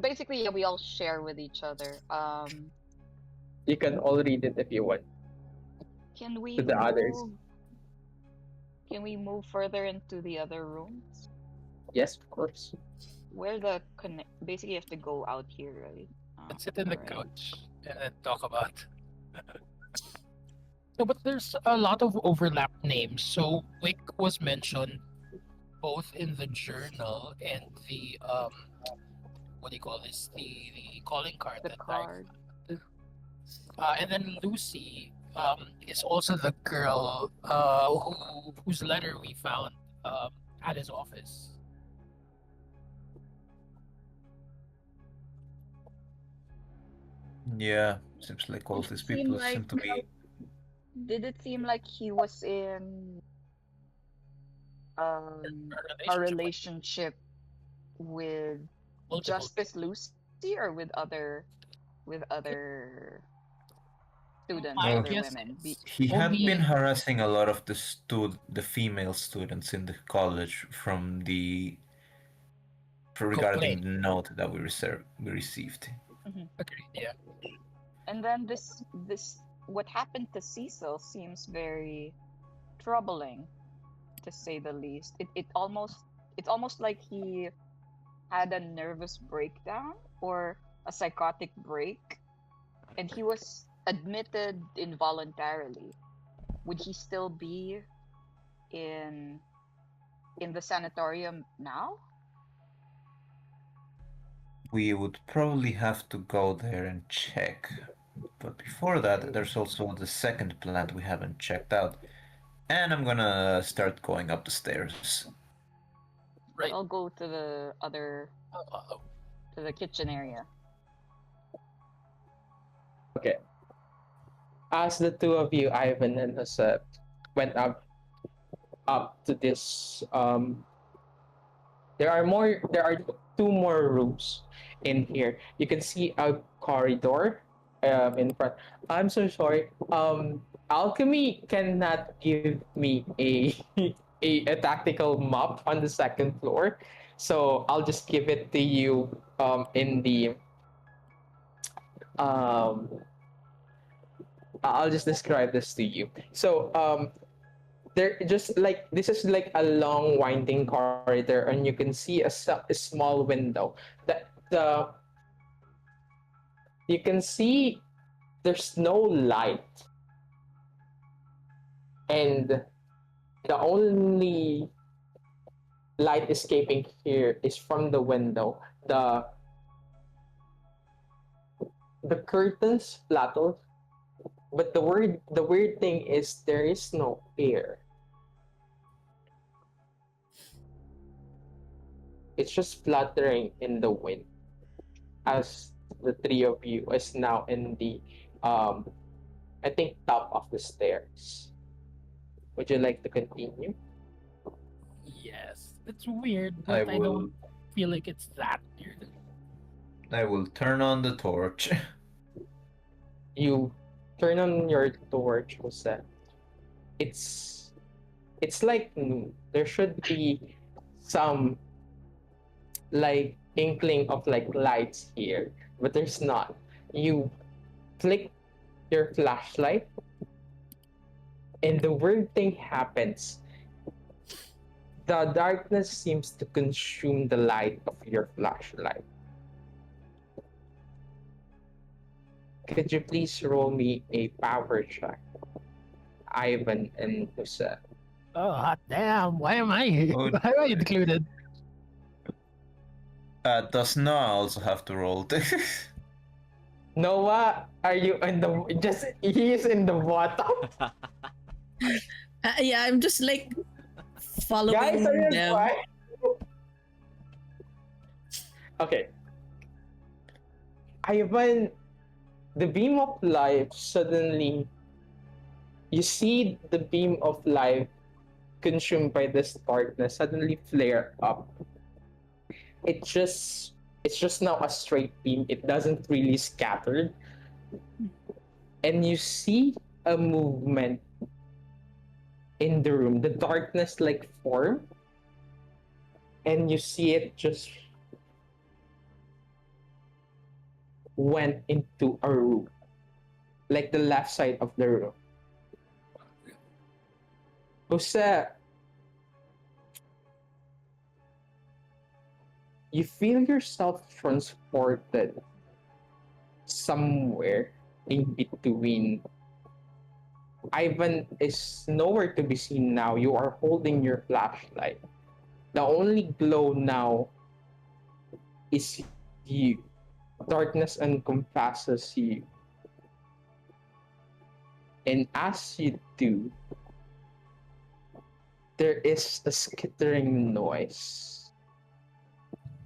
Basically, yeah, we all share with each other. you can all read it if you want Can we to the others. move? Can we move further into the other rooms? Yes, of course. Where the connect? Basically, you have to go out here, right? Let's sit in the Alright. couch and talk about. No, but there's a lot of overlap names. So Wick was mentioned both in the journal and the what do you call this? The calling card The that card. and then Lucy is also the girl whose letter we found at his office. Yeah, seems like all Did it these seem people seem to like- be. Did it seem like he was in a relationship with Multiple Justice Lucy or with other students, My other guess women? is He had only- been harassing a lot of the female students in the college regarding the note that we received. Agreed, yeah. And then this what happened to Cecil seems very troubling, to say the least. It's almost like he had a nervous breakdown or a psychotic break, and he was admitted involuntarily. Would he still be in the sanatorium now? We would probably have to go there and check. But before that, there's also the second plant we haven't checked out. And I'm gonna start going up the stairs. Right. I'll go to the other to the kitchen area. Okay. As the two of you, Ivan and Jose, went up to this, there are two more rooms in here. You can see a corridor in front. I'm so sorry. Alchemy cannot give me a tactical map on the second floor, so I'll just give it to you in the I'll just describe this to you. So there just like this is like a long winding corridor, and you can see a small window. The you can see there's no light, and the only light escaping here is from the window. The curtains flattened, but the weird thing is there is no air. It's just fluttering in the wind as the three of you is now in the I think top of the stairs. Would you like to continue? Yes. It's weird, I but I, will. don't feel like it's that weird. I will turn on the torch. You turn on your torch, Jose. It's like noon. There should be some like inkling of like lights here, but there's not. You flick your flashlight, and the weird thing happens. The darkness seems to consume the light of your flashlight. Could you please roll me a power check, Ivan and Jose? Oh, hot damn. Why am I here? Oh. Why am I included? Does Noah also have to roll? Noah, are you in the he is in the bottom? Yeah, I'm just like following Guys, are you them. quiet? Okay. Ivan, the beam of life suddenly, you see the beam of life consumed by this darkness suddenly flare up. It's just now a straight beam. It doesn't really scatter. and you see a movement in the room. The darkness like form, and you see it just went into a room, like the left side of the room. Jose, you feel yourself transported somewhere in between. Ivan is nowhere to be seen now. You are holding your flashlight. The only glow now is you. Darkness encompasses you. And as you do, there is a skittering noise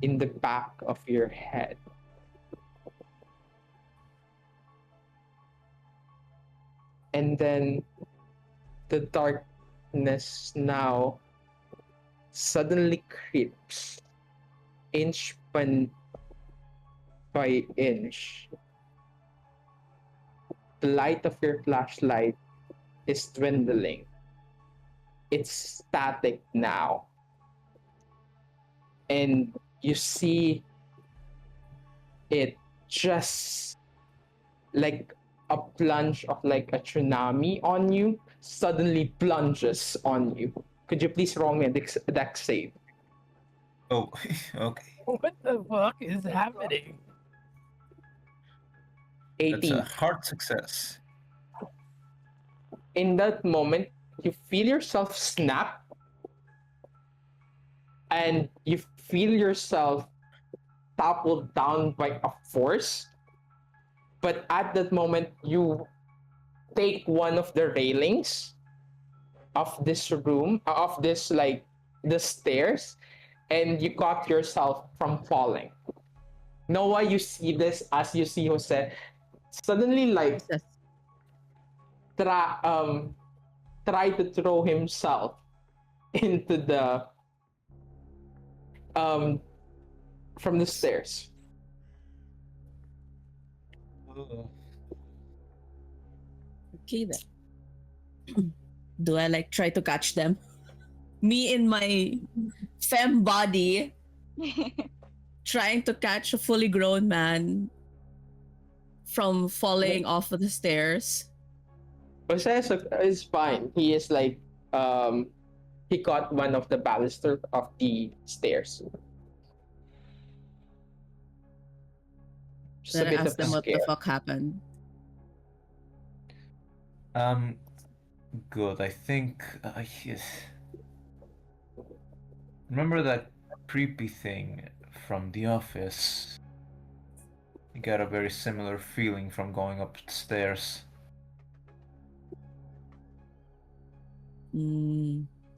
in the back of your head. And then the darkness now suddenly creeps inch by inch. The light of your flashlight is dwindling. It's static now. And you see it just like a plunge of like a tsunami on you suddenly plunges on you. Could you please roll me a dex save? Oh, okay. What the fuck is happening? 18. That's a hard success. In that moment, you feel yourself snap and you feel yourself toppled down by a force. But at that moment, you take one of the railings of this room, of this like the stairs, and you caught yourself from falling. Noah, you see this as you see Jose suddenly like Yes. try to throw himself into the from the stairs. Okay then. Do I like try to catch them? Me in my femme body trying to catch a fully grown man from falling off of the stairs. Jose is fine. He is like he caught one of the baluster of the stairs. Just a Then I bit asked of them what the scare. fuck happened. Good. I think yes. Remember that creepy thing from the office? I got a very similar feeling from going up the stairs.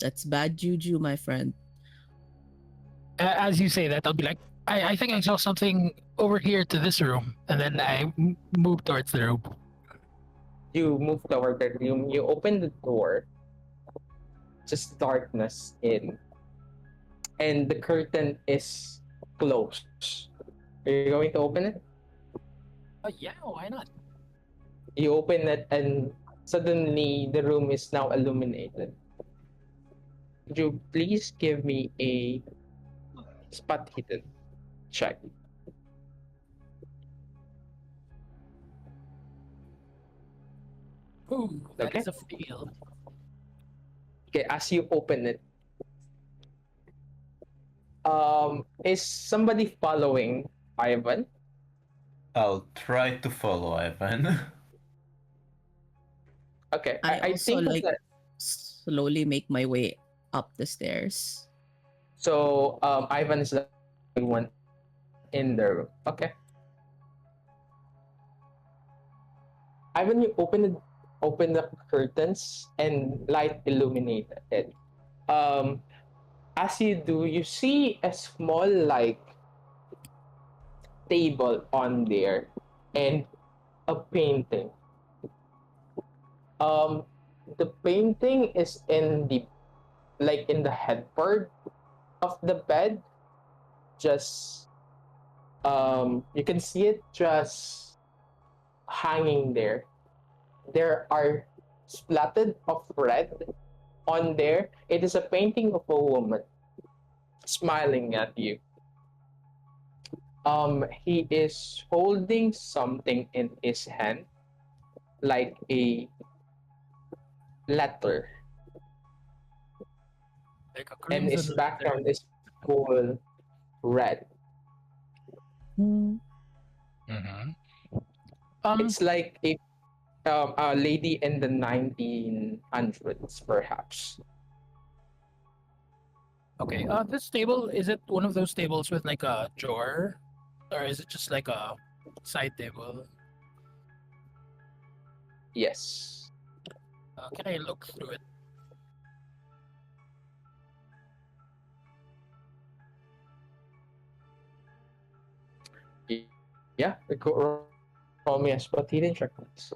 That's bad juju, my friend. As you say that, I'll be like, I think I saw something over here to this room, and then I move towards the room. You move toward the room. You open the door. Just darkness in, and the curtain is closed. Are you going to open it? Yeah, why not? You open it, and suddenly the room is now illuminated. Could you please give me a spot hidden check? Ooh, that Okay. is a fail. Okay, as you open it, is somebody following Ivan? I'll try to follow Ivan. Okay, I I also think like that slowly make my way up the stairs. so. Ivan is the only one in the room. Okay. Ivan, you open the curtains and light illuminated it. Um, as you do, you see a small like table on there and a painting. Um, the painting is in the like in the headboard of the bed. Just you can see it just hanging there. there are splattered of red on there. It is a painting of a woman smiling at you. He is holding something in his hand, like a letter, Like a and crimson his letter. background is full red. Hmm. Mm-hmm. It's like a lady in the 1900s, perhaps. Okay. This table, is it one of those tables with like a drawer, or is it just like a side table? Yes. Can I look through it? Yeah. Roll me a spot hidden check, please.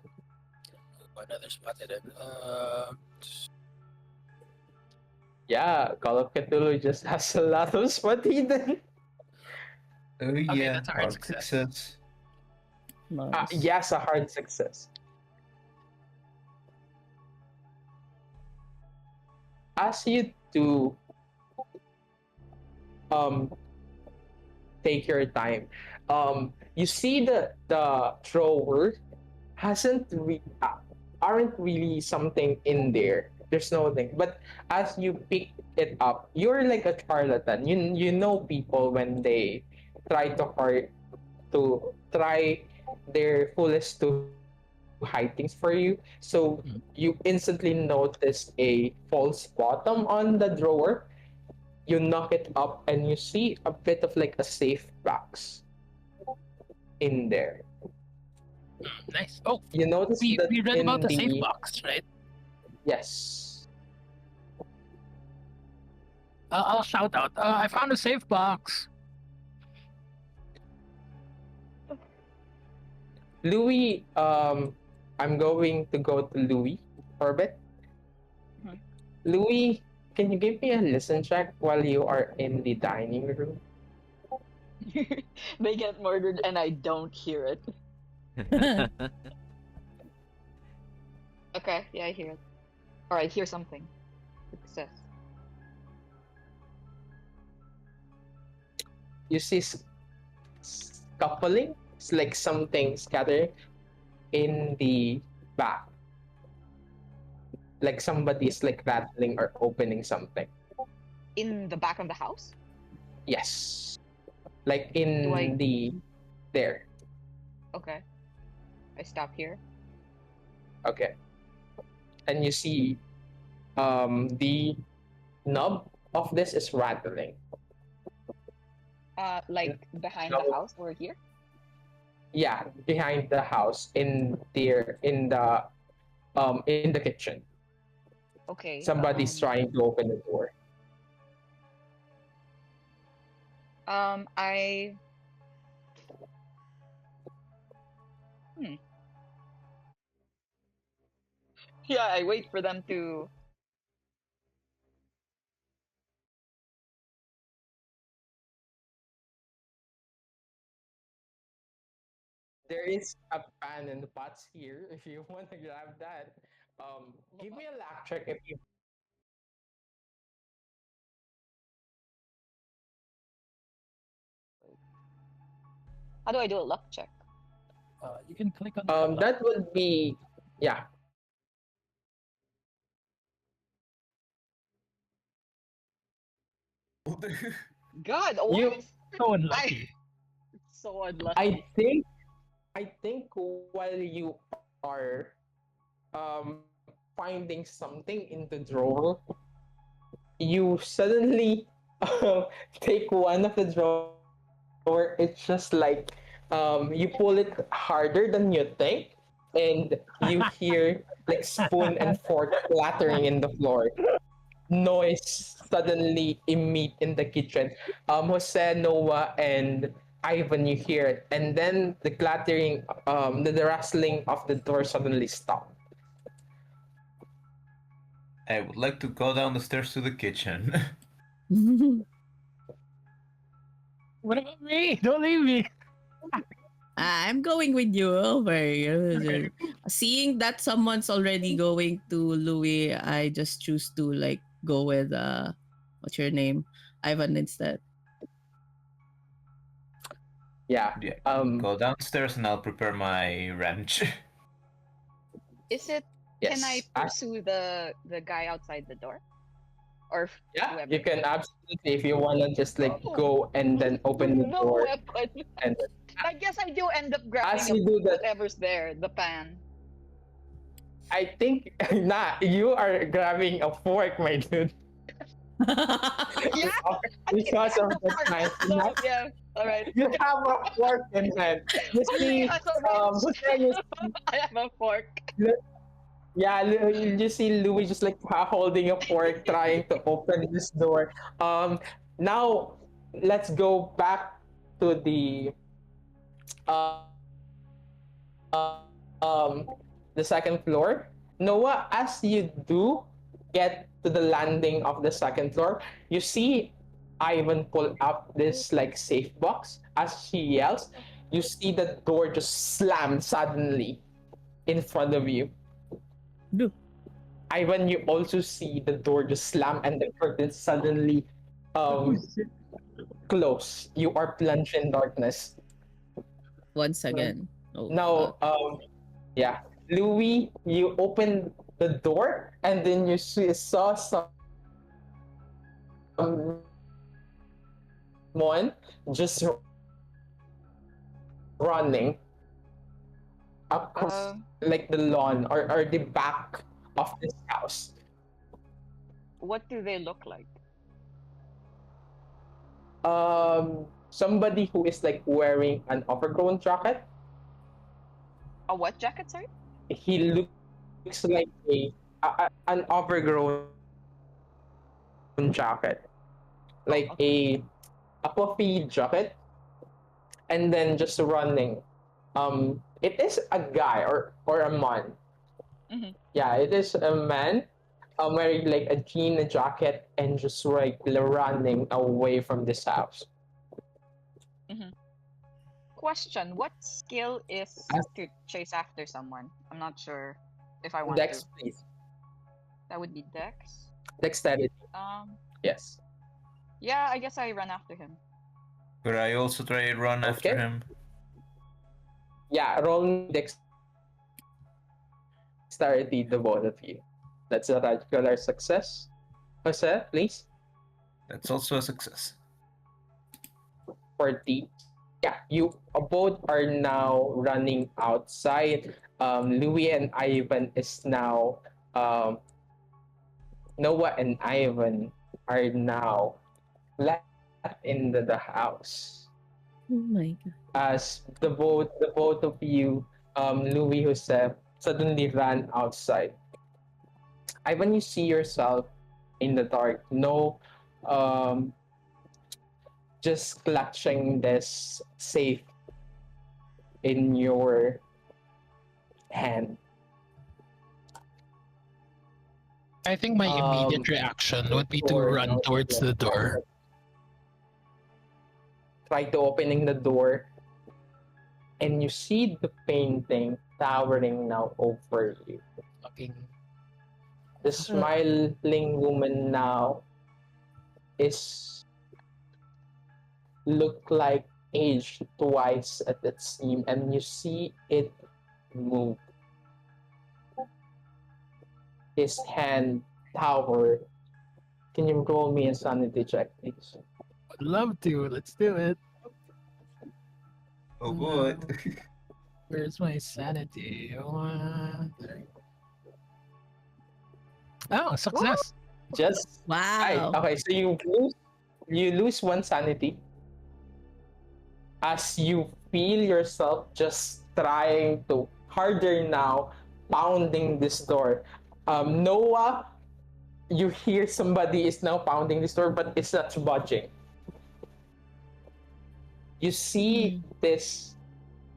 Another spot hidden. Yeah, Call of Cthulhu just has a lot of spot hidden. Oh Okay, yeah, that's a hard success. Nice. Yes, a hard success. As you two um take your time, you see the drawer aren't really something in there. There's nothing. But as you pick it up, you're like a charlatan. You know people when they try to try their fullest to hide things for you. So you instantly notice a false bottom on the drawer. You knock it up and you see a bit of like a safe box in there. Nice. Oh, You notice we that read about in the safe the box, right? yes. I'll shout out. I found a safe box. Louis, I'm going to go to Louis Orbit. Mhm. Louis, can you give me a listen check while you are in the dining room? They get murdered and I don't hear it. Okay, yeah, I hear it. Or I hear something. Success. You see scuffling. It's like something scattering in the back. Like somebody's like rattling or opening something. In the back of the house? Yes. Like Do I... in the there. Okay. I stop here. Okay. And you see the knob of this is rattling. Like behind the No. house or here? Yeah, behind the house in the kitchen. Okay. Somebody's trying to open the door. I... Yeah, I wait for them to... There is a pan and pots here if you want to grab that. Give me a luck check if you How do I do a luck check? You can click on the that would be yeah. God, what? You so unlucky. So unlucky. I think while you are finding something in the drawer, you suddenly take one of the drawer. It's just like you pull it harder than you think, and you hear like spoon and fork clattering in the floor. Noise suddenly emit in the kitchen. Jose, Noah, and Ivan, you hear it, and then the clattering, the rustling of the door suddenly stop. I would like to go down the stairs to the kitchen. What about me? Don't leave me. I'm going with you over. Seeing that someone's already going to Louis, I just choose to like go with what's your name? Ivan instead. Yeah. Yeah. Um. Go downstairs and I'll prepare my wrench. Is it? Can I Yes. pursue the guy outside the door, or Yeah. whoever? You can absolutely, if you wanna, just like Oh, go and then open the no door, weapon. and I guess I do end up as grabbing you do that, whatever's there, the pan. I think nah, you are grabbing a fork, my dude. Yeah, I think Because I of have a the fork. time. So yeah, all right. You have a fork in hand. You Okay, see, so wrench. you I have a fork. yeah, you see Louis just like holding a fork, trying to open this door. Now let's go back to the the second floor. Noah, as you do get to the landing of the second floor, you see Ivan pull up this like safe box. As she yells, you see the door just slam suddenly in front of you. No. Ivan, you also see the door just slam and the curtains suddenly um close. You are plunged in darkness. Once again. Oh Now, fuck. yeah, Louis, you open the door and then you saw someone just running across Uh, like the lawn or the back of this house. what do they look like? Somebody who is like wearing an overgrown jacket. A what jacket? Sorry. He looks like an overgrown jacket, like Oh, okay. a puffy jacket, and then just running. It is a guy or a man. Mm-hmm. Yeah, it is a man. Wearing like a jean, a jacket, and just like running away from this house. Mm-hmm. Question: what skill is As to chase after someone? I'm not sure if I want to. Dex, please. That would be Dex. Dexterity. Um. Yes. Yeah, I guess I run after him. Could I also try and run after Okay. him? Yeah, roll me dexterity, the both of you. That's a regular success. Jose, please. That's also a success. 40. Yeah, you both are now running outside. Louis and Ivan is now Noah and Ivan are now left in the house. Oh my god. As the both of you, Louis, Jose, suddenly ran outside. Ivan, you see yourself in the dark. No, um, just clutching this safe in your hand. I think my immediate Um, reaction would be to door run now. towards the door. Try to opening the door, and you see the painting towering now over you. Fucking The smiling woman now is look like aged twice at its seam, and you see it move. His hand tower. Can you roll me a sanity check, please? would love to. Let's do it. Oh boy. Where's my sanity? Oh, success. Just right. Wow. Okay, so you lose one sanity as you feel yourself just trying to harder now pounding this door. Noah, you hear somebody is now pounding this door, but it's not budging. You see this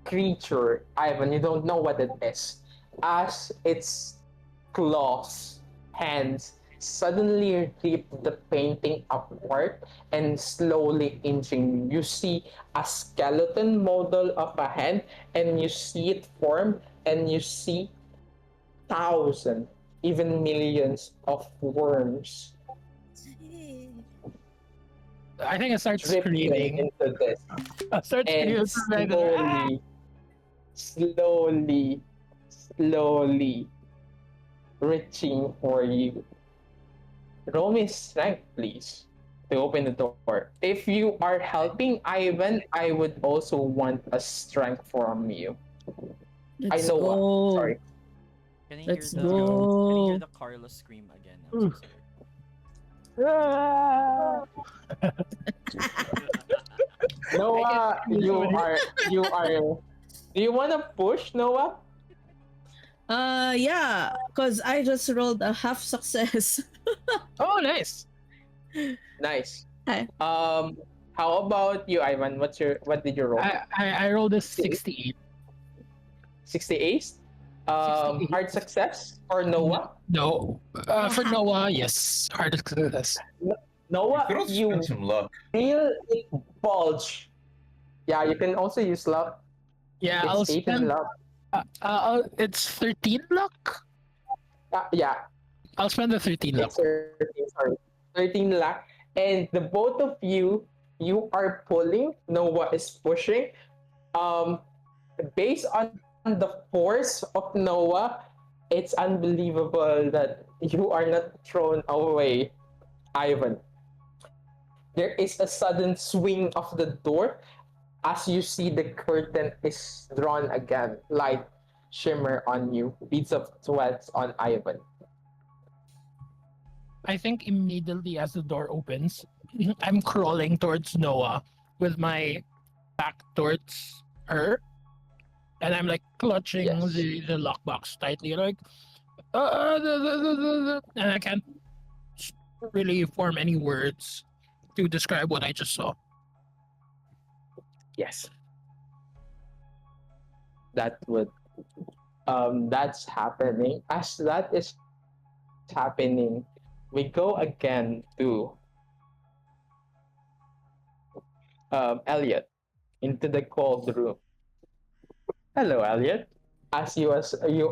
creature, Ivan, you don't know what it is, as its claws, hands suddenly rip the painting apart and slowly inching. You see a skeleton model of a hand, and you see it form, and you see thousands, even millions of worms I think I start drifting screaming. into this I start and screaming. slowly, slowly reaching for you. Roll me strength, please, to open the door. If you are helping Ivan, I would also want a strength from you. I Let's know what. go. Sorry. Can I hear Let's Let's go. can I hear go. the Carlos scream again? I'm so Ooh. sorry. I can Noah, hear somebody. Do you want to push, Noah? Yeah, cause I just rolled a half success. Oh, nice. Nice. Hi. How about you, Ivan? What did you roll? I rolled a 68. 68? 68. Hard success for Noah? No. For Noah, yes. Hard success. You could Noah, also spend you some luck. feel it bulge. Yeah, you can also use luck. Yeah, It's I'll 18 spend. luck. It's 13 luck. Yeah, I'll spend the 13 luck. it's 13, sorry. 13 luck. And the both of you are pulling. Noah is pushing. Um, Based on the force of Noah, it's unbelievable that you are not thrown away, Ivan. There is a sudden swing of the door as you see the curtain is drawn again, light shimmer on you, beads of sweat on Ivan. I think immediately as the door opens, I'm crawling towards Noah with my back towards her, and I'm like clutching Yes. the lockbox tightly, like, and I can't really form any words to describe what I just saw. Yes. That would that's happening. As that is happening, we go again to Elliot into the cold room. Hello, Elliot. As you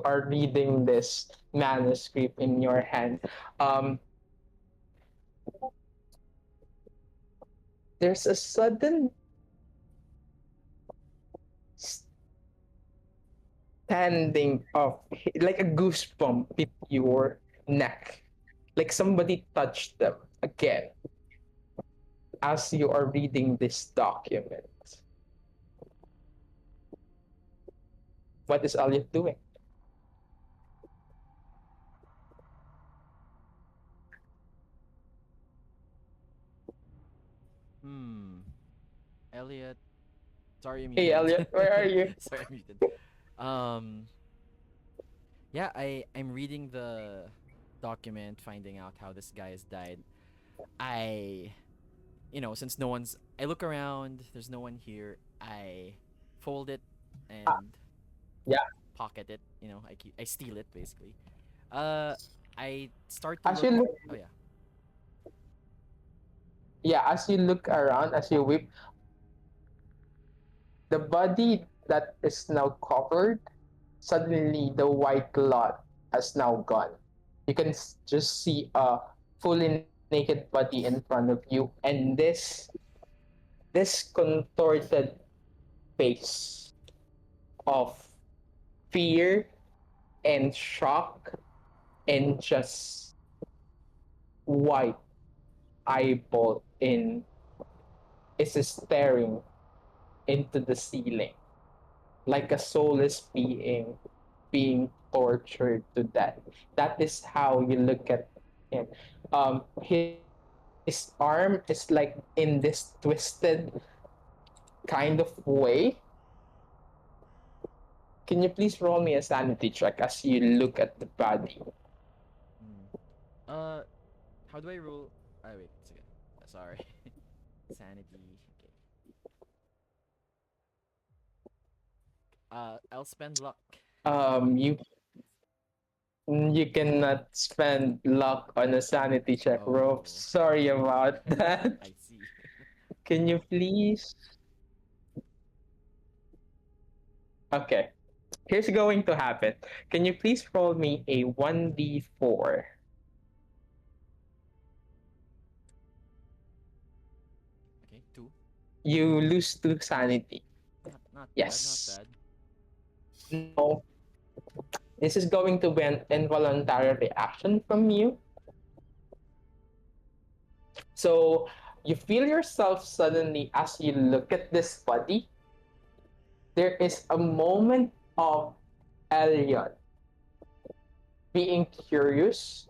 are reading this manuscript in your hand, um, there's a sudden standing of like a goosebump hit your neck, like somebody touched them again as you are reading this document. What is Elliot doing? Hmm. Elliot. Sorry, I'm Hey, muted. Elliot, where are you? Sorry, I'm muted. Um. Yeah, I'm reading the document, finding out how this guy has died. I, since I look around. There's no one here. I fold it Ah, and yeah. pocket it. I steal it basically. Uh, I start to As you look. look, Oh yeah. yeah, as you look around, as you whip, the body that is now covered, suddenly the white cloth has now gone. You can just see a fully naked body in front of you, and this contorted face of fear and shock and just white eyeball in is staring into the ceiling like a soulless being tortured to death. That is how you look at him. His arm is like in this twisted kind of way. Can you please roll me a sanity check as you look at the body? Hmm. Uh, how do I roll? Wait, second. Sorry. Sanity. Okay. I'll spend luck. You You cannot spend luck on a sanity check, bro. Oh. Sorry about that. I see. Can you please? Okay. Here's going to happen. Can you please roll me a 1d4? Okay, 2. You lose 2 sanity. Not bad, not Yes. bad. No. This is going to be an involuntary reaction from you. So you feel yourself suddenly as you look at this body. There is a moment of Eliot being curious,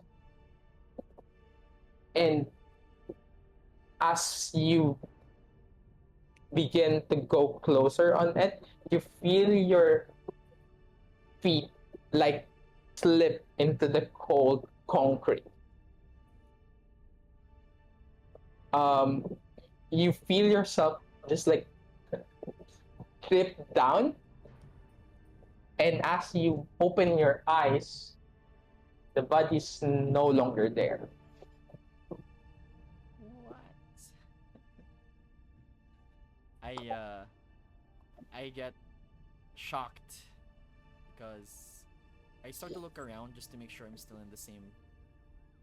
and as you begin to go closer on it, you feel your feet like slip into the cold concrete. Um, you feel yourself just like slip down, and as you open your eyes, the body's no longer there. What? I get shocked because I start to look around just to make sure I'm still in the same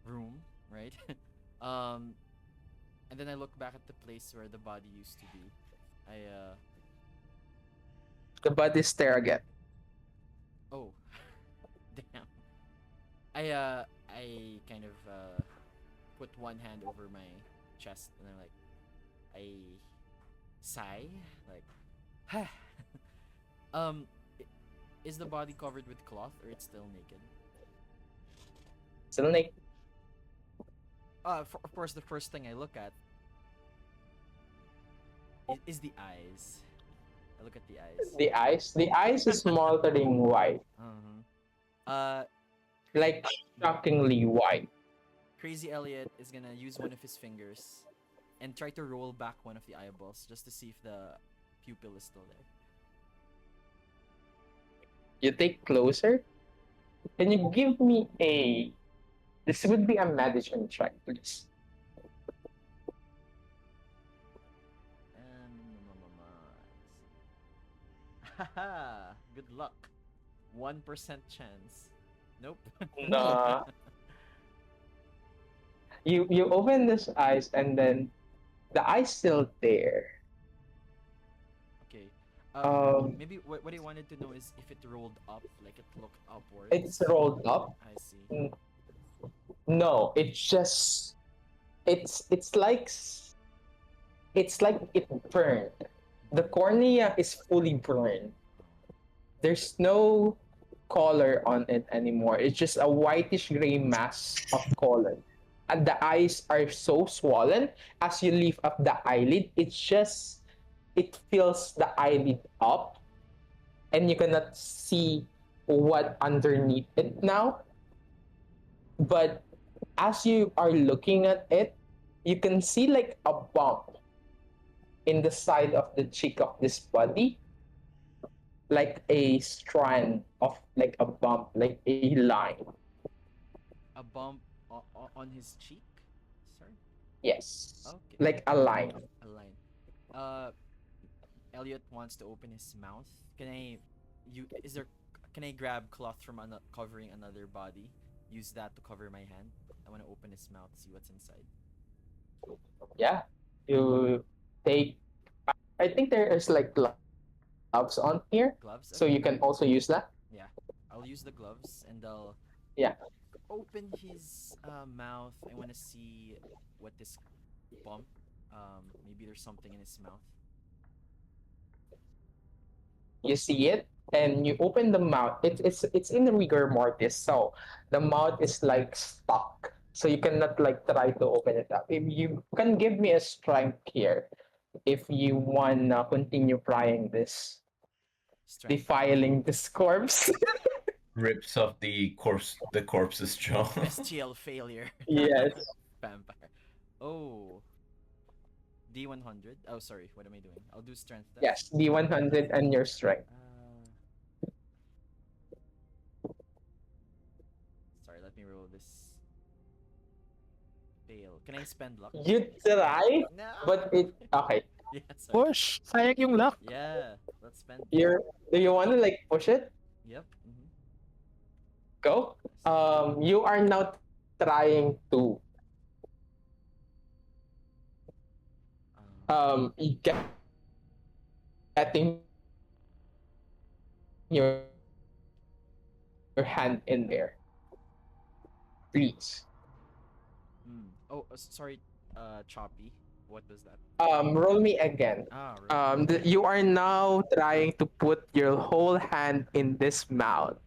room, right? um and then I look back at the place where the body used to be. I The body's there again. oh damn. I kind of put one hand over my chest and I'm like I sigh like um i- is the body covered with cloth or it's still naked? Still naked. Of course the first thing I look at is the eyes. I look at the eyes. The eyes is smoldering white, Uh-huh. Uh like shockingly white. Crazy Elliot is gonna use one of his fingers and try to roll back one of the eyeballs just to see if the pupil is still there. You take closer. Can you give me a? This would be a medicine check, please. Haha, good luck. 1% chance. Nope. Nah. You open this eyes and then the eye's still there. Okay. Um, Maybe what I wanted to know is if it rolled up, like it looked upwards. it's rolled up. I see. No, it's like it's like it burned. The cornea is fully burned. There's no color on it anymore. It's just a whitish gray mass of color. And the eyes are so swollen as you lift up the eyelid. It fills the eyelid up, and you cannot see what underneath it now. But as you are looking at it, you can see like a bump in the side of the cheek of this body, like a strand of like a bump, like a line. A bump on his cheek? Sorry? Yes, Okay. like a line. A line. Uh, Elliot wants to open his mouth. Can I grab cloth from covering another body? Use that to cover my hand. I want to open his mouth, see what's inside. Yeah, you take. I think there is like gloves on here, so you can Gloves? also Okay. use that. Yeah. I'll use the gloves and I'll Yeah, open his mouth. I want to see what this bump. Maybe there's something in his mouth. you see it, and you open the mouth. It's in the rigor mortis, so the mouth is like stuck. So you cannot like try to open it up. If you can give me a strength here, if you wanna continue prying this, Strength. defiling this corpse. Rips off the corpse's jaw. Bestial failure. Yes. Vampire. Oh. D100. Oh, sorry. What am I doing? I'll do strength test. Yes, D100 and your strength. me roll this. Fail. Can I spend luck? You try, No. but it okay. Yeah, sorry. Push. Sayang yung luck. Yeah, let's spend. Do you want to like push it? Yep. Mm-hmm. Go. You are now trying to getting your hand in there. Please. Oh, sorry. Choppy. What was that? Roll me again. Right. You are now trying to put your whole hand in this mouth.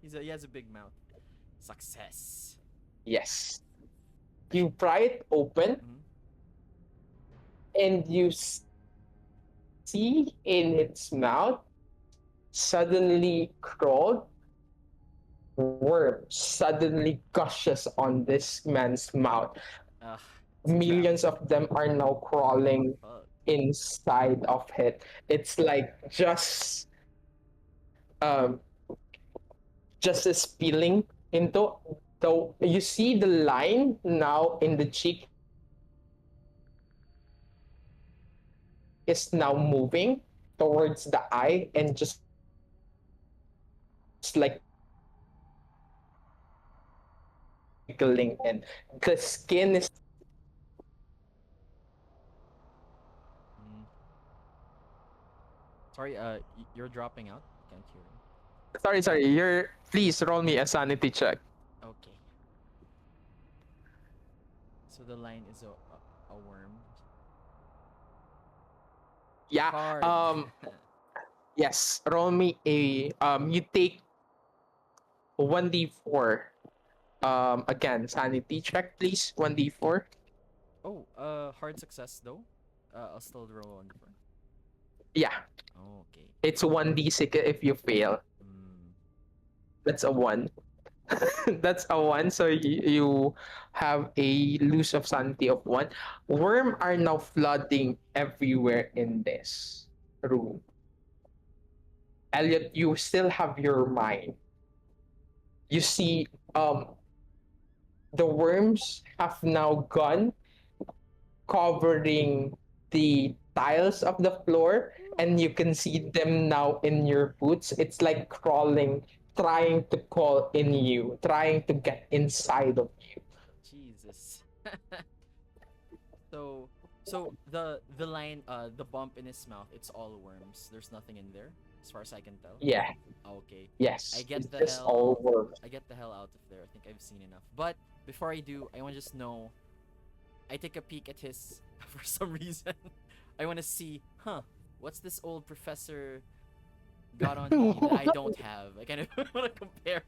He has a big mouth. Success. Yes. You pry it open, and you see in its mouth suddenly crawled worm suddenly gushes on this man's mouth. Millions of them are now crawling inside of it. It's like just is peeling into the you see the line now in the cheek is now moving towards the eye and just like wriggling and the skin is Sorry, you're dropping out. Can't hear you. sorry, please roll me a sanity check. Okay. So the line is a worm. Yeah. Hard. Yes. Roll me a you take 1d4. Again, sanity check, please. 1d4. Oh, hard success though. I'll still roll on the front. Yeah. Oh, okay. It's 1d6 if you fail. That's a 1. That's a 1, so you have a loss of sanity of 1. Worm are now flooding everywhere in this room. Eliot, you still have your mind. You see, the worms have now gone, covering the tiles of the floor, and you can see them now in your boots. It's like crawling, trying to crawl in you, trying to get inside of you. Jesus. So the line, the bump in his mouth, it's all worms. There's nothing in there, as far as I can tell. Yeah. Okay. Yes. I get it's the just hell. all worms. I get the hell out of there. I think I've seen enough. But before I do, I want to just know. I take a peek at his. For some reason, I want to see. What's this old professor got on me that I don't have? I kind of want to compare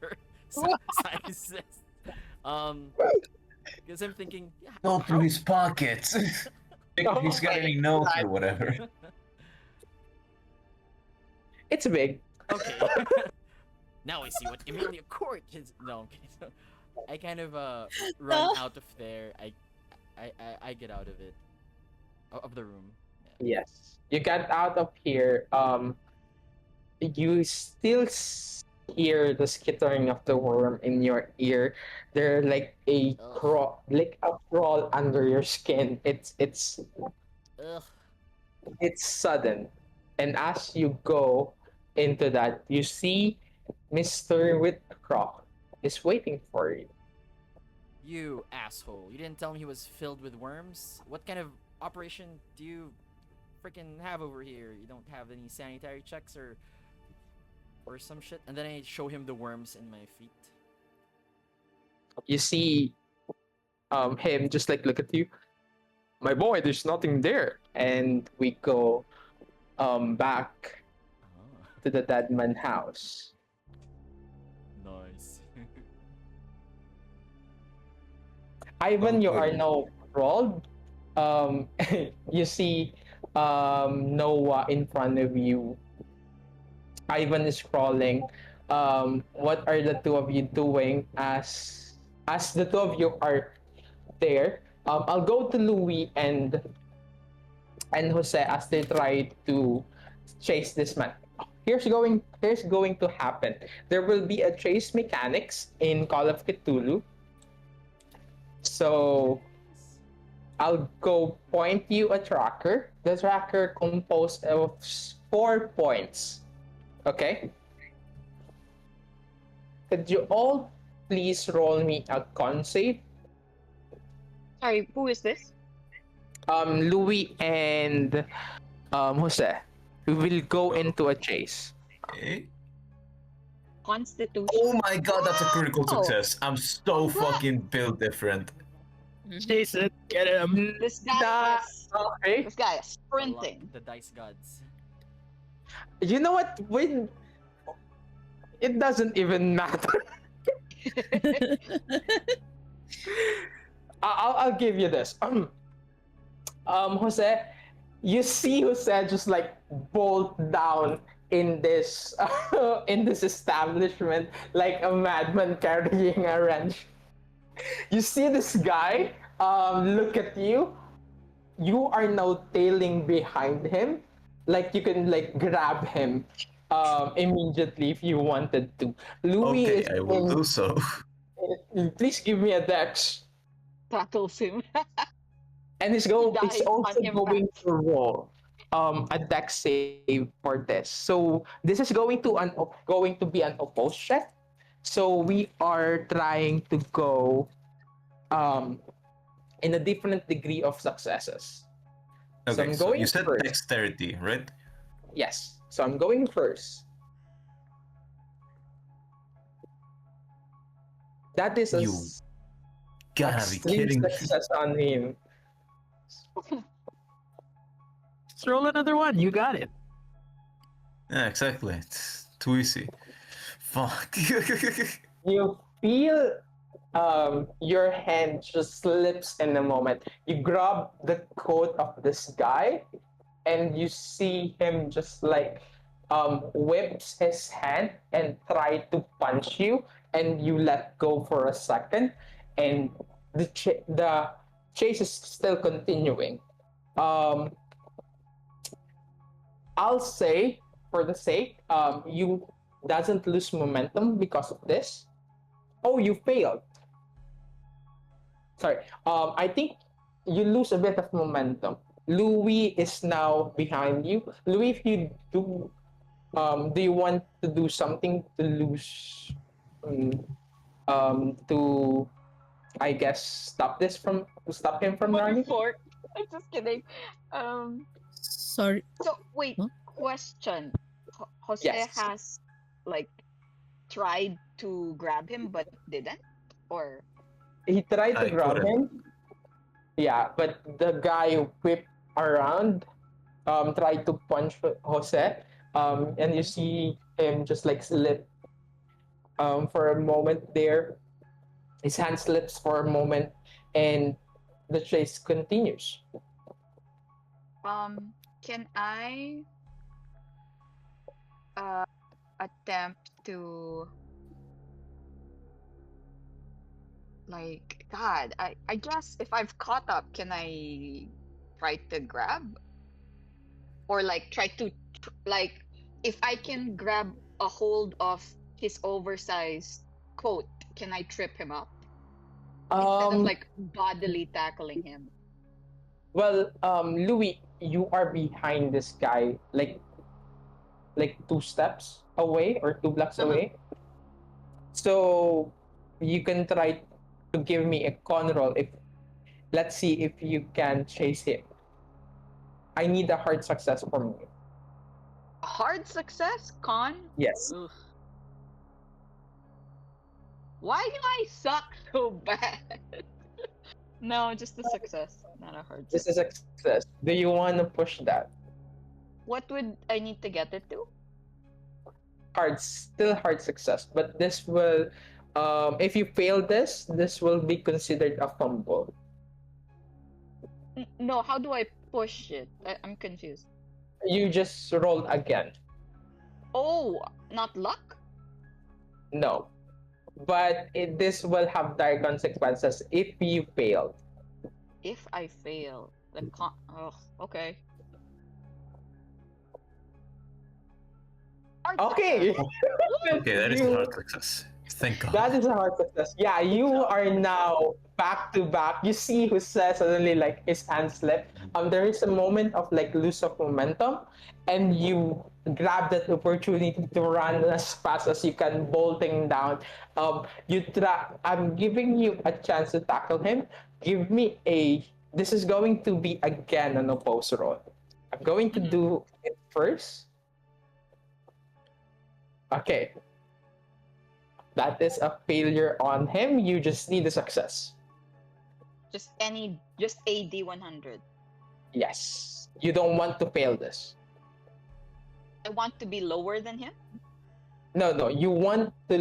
sizes. Because I'm thinking. Yeah, Go through his pockets. If he's got any notes or whatever. It's big. Okay. Now I see what Emilia Court is. No, okay. I kind of run out of there. I get out of it, of the room. Yeah. Yes, you get out of here. You still hear the skittering of the worm in your ear. They're like a crawl under your skin. Ugh. It's sudden, and as you go into that, you see Mr. Whitcroft is waiting for you. You asshole! You didn't tell me he was filled with worms. What kind of operation do you freaking have over here? You don't have any sanitary checks or some shit? And then I show him the worms in my feet. You see him just like look at you. My boy, there's nothing there. And we go back to the dead man house. Nice. Ivan, you are now crawled. You see Noah in front of you. Ivan is crawling. What are the two of you doing as the two of you are there? I'll go to Louis and Jose as they try to chase this man. here's going to happen. There will be a chase mechanics in Call of Cthulhu. So I'll go point you a tracker. The tracker composed of 4 points. Okay? Could you all please roll me a con save? Sorry, who is this? Louis and Jose. We will go Oh. into a chase. Okay. Constitution. Oh my god, that's a critical Wow. success. I'm so Congrats. fucking built different. Jason, get him. This guy Nah. is Okay. this guy is sprinting. The dice gods. You know what? When it doesn't even matter. I'll give you this. Jose, you see Jose just like bolt down in this in this establishment like a madman carrying a wrench. You see this guy look at you. You are now tailing behind him. Like you can like grab him immediately if you wanted to. Louis Okay, is I will do so. Please give me a dex. Tackles him. And he's dies also on impact. going to roll a dex save for this. So this is going to be an opposed check. So we are trying to go in a different degree of successes. So Okay, I'm so going you said first. dexterity, right? Yes. So I'm going first. That is a You Gotta be extreme kidding me. success on him. Let's roll another one. You got it. Yeah, exactly. It's too easy. Fuck. You feel your hand just slips in a moment. You grab the coat of this guy and you see him just like whips his hand and try to punch you, and you let go for a second, and the chase is still continuing. I'll say for the sake, you doesn't lose momentum because of this. Oh, you failed. Sorry. I think you lose a bit of momentum. Louis is now behind you. Louis, if you do you want to do something to lose, to, I guess, stop him from running? Fork. I'm just kidding. Sorry. So wait, Huh? question. Jose Yes. has like tried to grab him but didn't, or He tried to I grab couldn't. him. Yeah, but the guy whipped around, tried to punch Jose, and you see him just like slip for a moment there. His hand slips for a moment, and the chase continues. can I attempt to, like, God, I guess if I've caught up, can I try to grab, or like try to like, if I can grab a hold of his oversized coat, can I trip him up instead of like bodily tackling him? Well, Louis, you are behind this guy, like 2 steps away or 2 blocks Uh-huh. away. So you can try to give me a con roll. If let's see if you can chase him. I need a hard success from you. Hard success, con. Yes. Ugh. Why do I suck so bad? No, just a success, not a hard This success. is a success. Do you want to push that? What would I need to get it to? Still hard success, but this will, if you fail this will be considered a fumble. No, how do I push it? I'm confused. You just roll again. Oh, not luck? No, but this will have dire consequences if you fail. If I fail, the con. Oh, okay. Hard Okay. success. Okay, that is a You- hard success. Thank God. That is a hard success. Yeah, you are now back to back. You see who says suddenly like his hand slipped. There is a moment of like loss of momentum, and you grab that opportunity to run as fast as you can, bolting down. I'm giving you a chance to tackle him. Give me a. This is going to be again an opposed roll. I'm going to do it first. Okay, that is a failure on him. You just need a success. Just a D100. Yes. You don't want to fail this. I want to be lower than him. No. You want to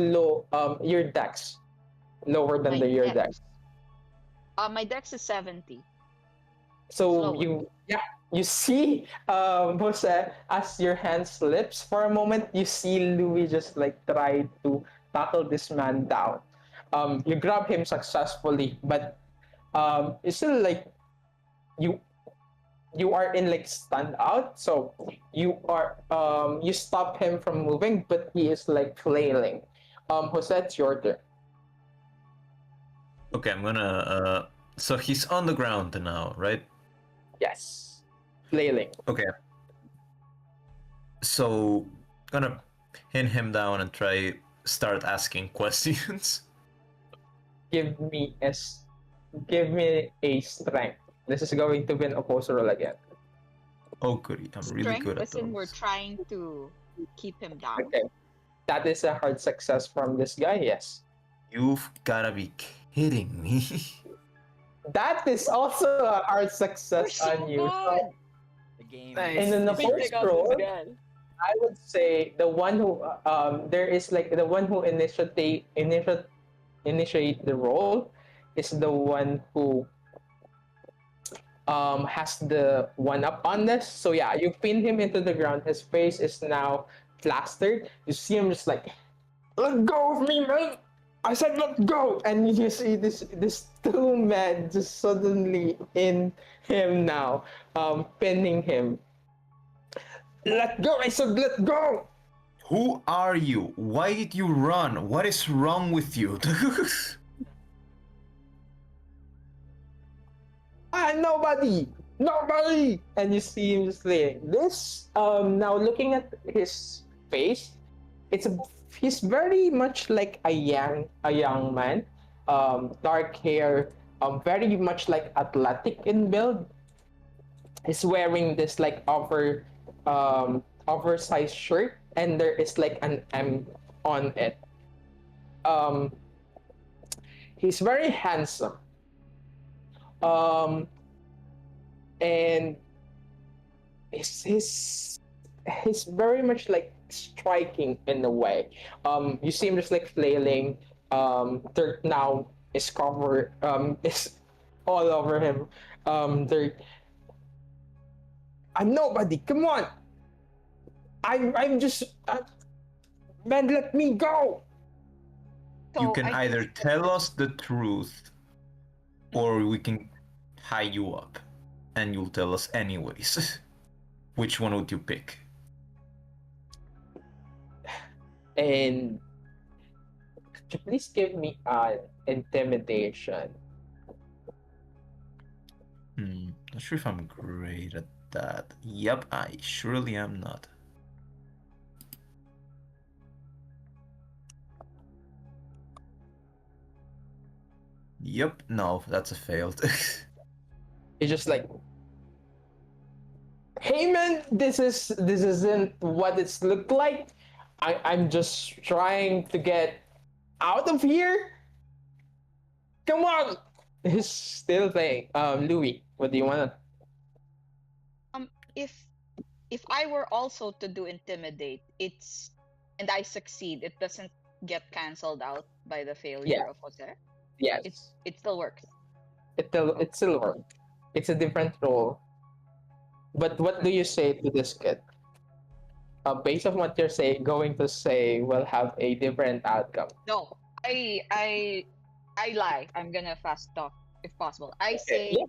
your dex lower than My your dex. dex. My dex is 70. So Lower. you see Jose, as your hand slips for a moment, you see Louis just like try to tackle this man down. You grab him successfully, but it's still like you you are in like stand out, so you stop him from moving, but he is like flailing. Jose, it's your turn. Okay, I'm gonna. So he's on the ground now, right? Yes, flailing. Okay. So, gonna pin him down and start asking questions. Give me give me a strength. This is going to be an opposed roll again. Oh, goody! I'm really Strength, good at as in we're those. trying to keep him down. Okay, that is a hard success from this guy. Yes, You've gotta be kidding me! that is also a hard success We're so on you. good. The game. And then the is first roll, I would say the one who there is like the one who initiate the roll is the one who has the one up on this. So yeah, you pin him into the ground. His face is now plastered. You see him just like, let go of me, man. I said let go. And you see this two men just suddenly in him now, pinning him. Let go! I said let go! Who are you? Why did you run? What is wrong with you? Nobody! Nobody! And you see him just saying this. Now looking at his face, he's very much like a young man. Dark hair, very much like athletic in build. He's wearing this like oversized shirt, and there is like an M on it. Um, he's very handsome. Um, and he's very much like striking in a way. You see him just like flailing. Dirt now is is all over him. Dirt. I'm nobody. Come on. I'm just man. Let me go. So You can I either think tell us the truth, or we can tie you up, and you'll tell us anyways. Which one would you pick? And could you please give me an intimidation? Not sure if I'm great at that. Yep, I surely am not. Yep, no, that's a failed. It's just like, hey man, this isn't what it's looked like. I'm just trying to get out of here. Come on. He's still saying, Louis, what do you want? if I were also to do intimidate, and I succeed, it doesn't get cancelled out by the failure of Jose. Yes, It still works. it still works. It's a different role. But what do you say to this kid? Based on what you're going to say, will have a different outcome. No, I lie. I'm gonna fast talk if possible. I say, Yeah.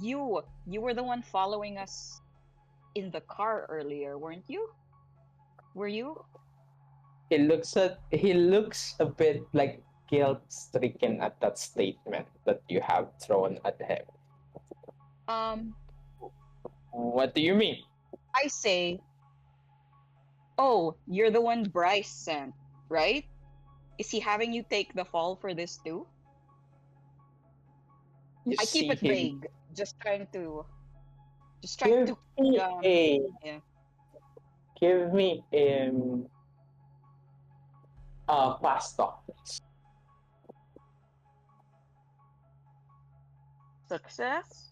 you were the one following us in the car earlier, weren't you? Were you? He looks a bit like guilt-stricken at that statement that you have thrown at him. Um, What do you mean? I say, oh, you're the one Bryce sent, right? Is he having you take the fall for this too? You I keep see it him. vague, just trying to Give me a yeah. give me pasta. Success?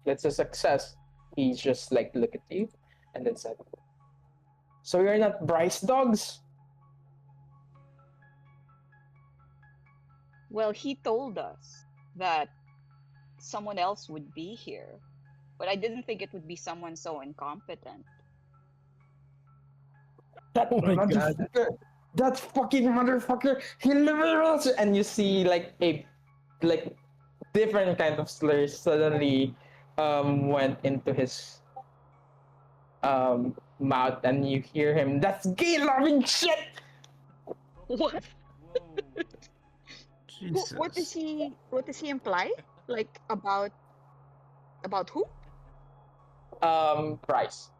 That's a success. He just like look at you and then said, "So you're not Bryce dogs?" Well, he told us that someone else would be here, but I didn't think it would be someone so incompetent. That Oh my god. motherfucker! That fucking motherfucker! He liberals, and you see like a like different kind of slurs suddenly went into his mouth, and you hear him. That's gay loving shit. What? Jesus. What does he imply? Like about who? Price.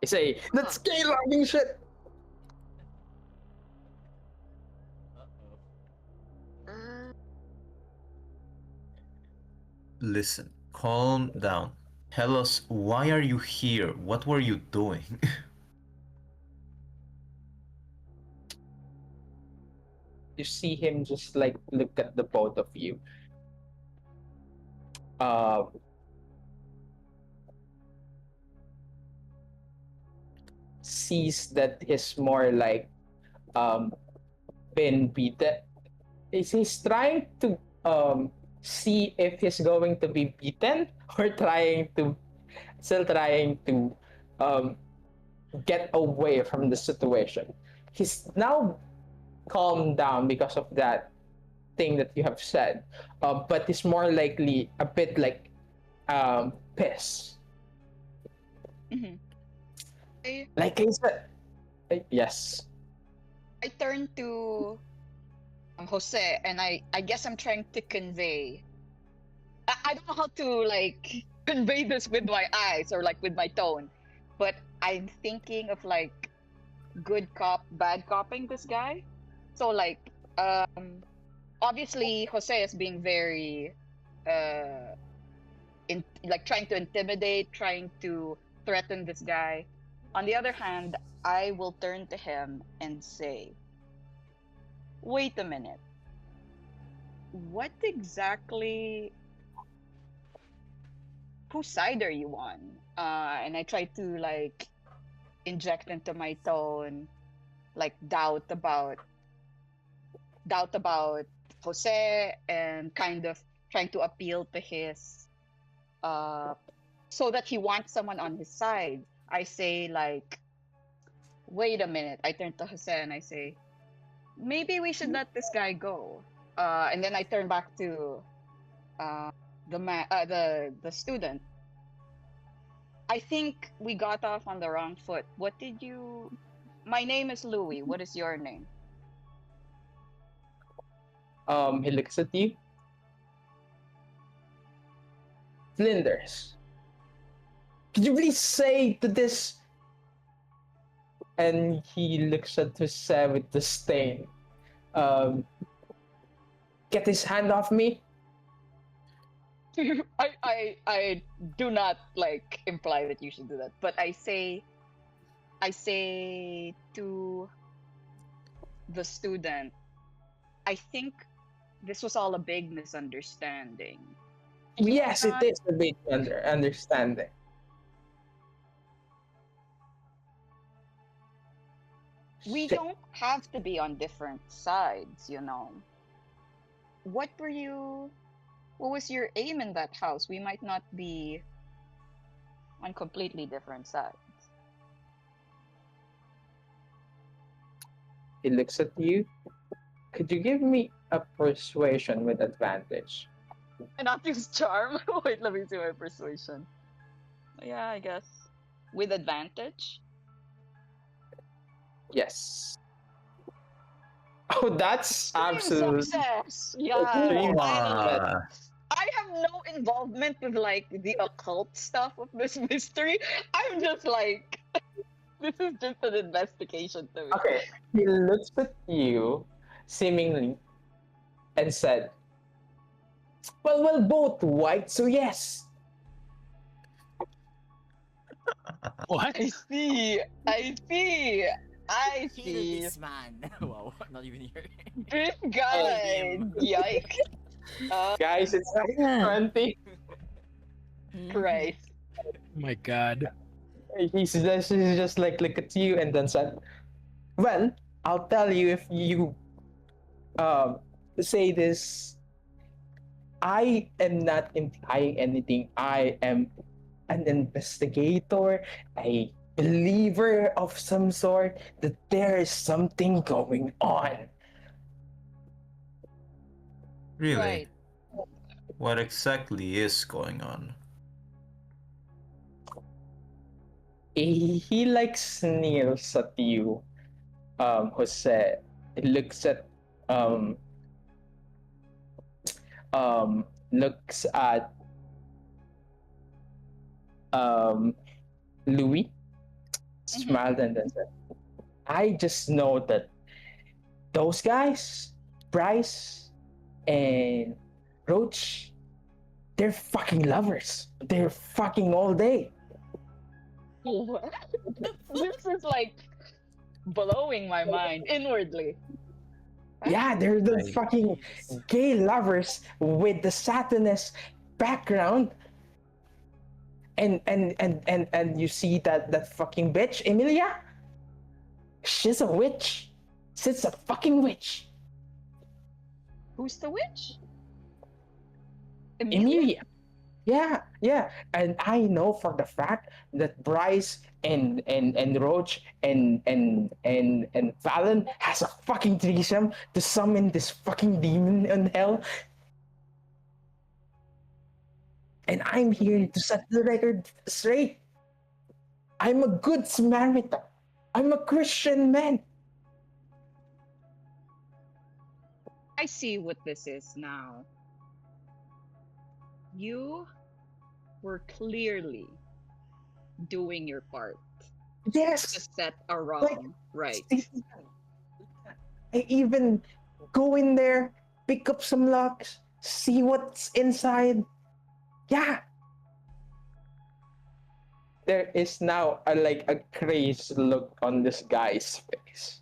I say that's gay loving shit. Uh, Listen, calm down. Tell us, why are you here? What were you doing? You see him just like look at the both of you. Uh, sees that he's more like been beaten. He's trying to see if he's going to be beaten or still trying to get away from the situation. He's now calmed down because of that thing that you have said, but he's more likely a bit like pissed. mhm. I, Like I said, yes. I turn to Jose, and I guess I'm trying to convey. I don't know how to like convey this with my eyes or like with my tone, but I'm thinking of like good cop, bad copping this guy. So like, obviously Jose is being very, like trying to intimidate, trying to threaten this guy. On the other hand, I will turn to him and say, "Wait a minute. What exactly? Whose side are you on?" And I try to like inject into my tone like doubt about Jose, and kind of trying to appeal to his so that he wants someone on his side. I say like, "Wait a minute." I turn to Jose and I say, "Maybe we should let this guy go." And then I turn back to the student. I think we got off on the wrong foot. What did you? My name is Louis. What is your name? He looks at you. Flinders. Could you please say to this? And he looks at Jose with disdain. Get his hand off me. I do not like imply that you should do that, but I say to the student, I think this was all a big misunderstanding. Yes, Not- it is a big understanding. We Shit. don't have to be on different sides, you know. What was your aim in that house? We might not be on completely different sides. He looks at you. Could you give me a persuasion with advantage? And not use charm. Wait, let me see my persuasion. Yeah, I guess. with advantage. Yes. Oh, that's Extreme absolute. success. Yeah, Extreme. finally. Ah, I have no involvement with like the occult stuff of this mystery. I'm just like, this is just an investigation to me. Okay. He looks at you, seemingly, and said, "Well, we're both white, so yes." What? I see. I see. I Hear see. this man. Wow, not even here. This guy. him. Yikes. Guys, it's Yeah. 20. Christ. Oh my god. He's just like look at you and then said, "Well, I'll tell you if you say this. I am not implying anything. I am an investigator, a believer of some sort that there is something going on." really? Right. What exactly is going on? He like sneers at you, Jose. He looks at um looks at Louis, smiled and then said, "I just know that those guys, Bryce and Roach, they're fucking lovers. They're fucking all day. What? This is like blowing my mind inwardly. Yeah, they're the I- fucking gay lovers with the Satanist background." And you see that fucking bitch, Emilia? She's a witch. She's a fucking witch. Who's the witch? Emilia. Yeah. And I know for the fact that Bryce and Roach and Fallon has a fucking threesome to summon this fucking demon in hell. And I'm here to set the record straight. I'm a good Samaritan. I'm a Christian man. I see what this is now. You were clearly doing your part to Yes. set a wrong right. I even go in there, pick up some locks, see what's inside. Yeah. There is now a crazed look on this guy's face.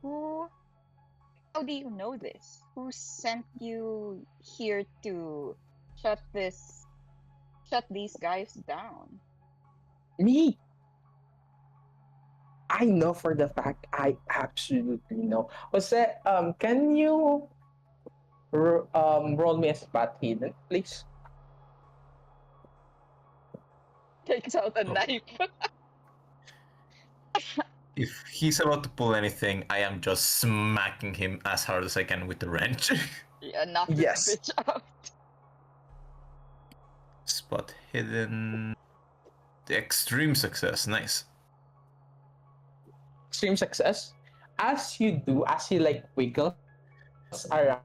Who? How do you know this? Who sent you here to shut these guys down? Me. I know for the fact. I absolutely know. Jose, can you roll me a spot hidden, please? Takes out a Oh. knife. If he's about to pull anything, I am just smacking him as hard as I can with the wrench. Yeah, knock Yes. this bitch out. Spot hidden. The extreme success, nice. Extreme success. As you do, as he like wiggles around,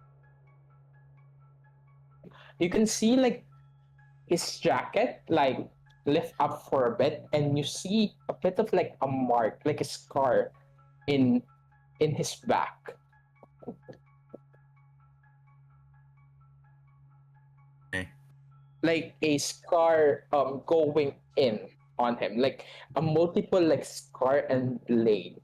you can see like his jacket like lift up for a bit, and you see a bit of like a mark, like a scar in his back. Okay. Like a scar going in on him, like a multiple like scar and blade.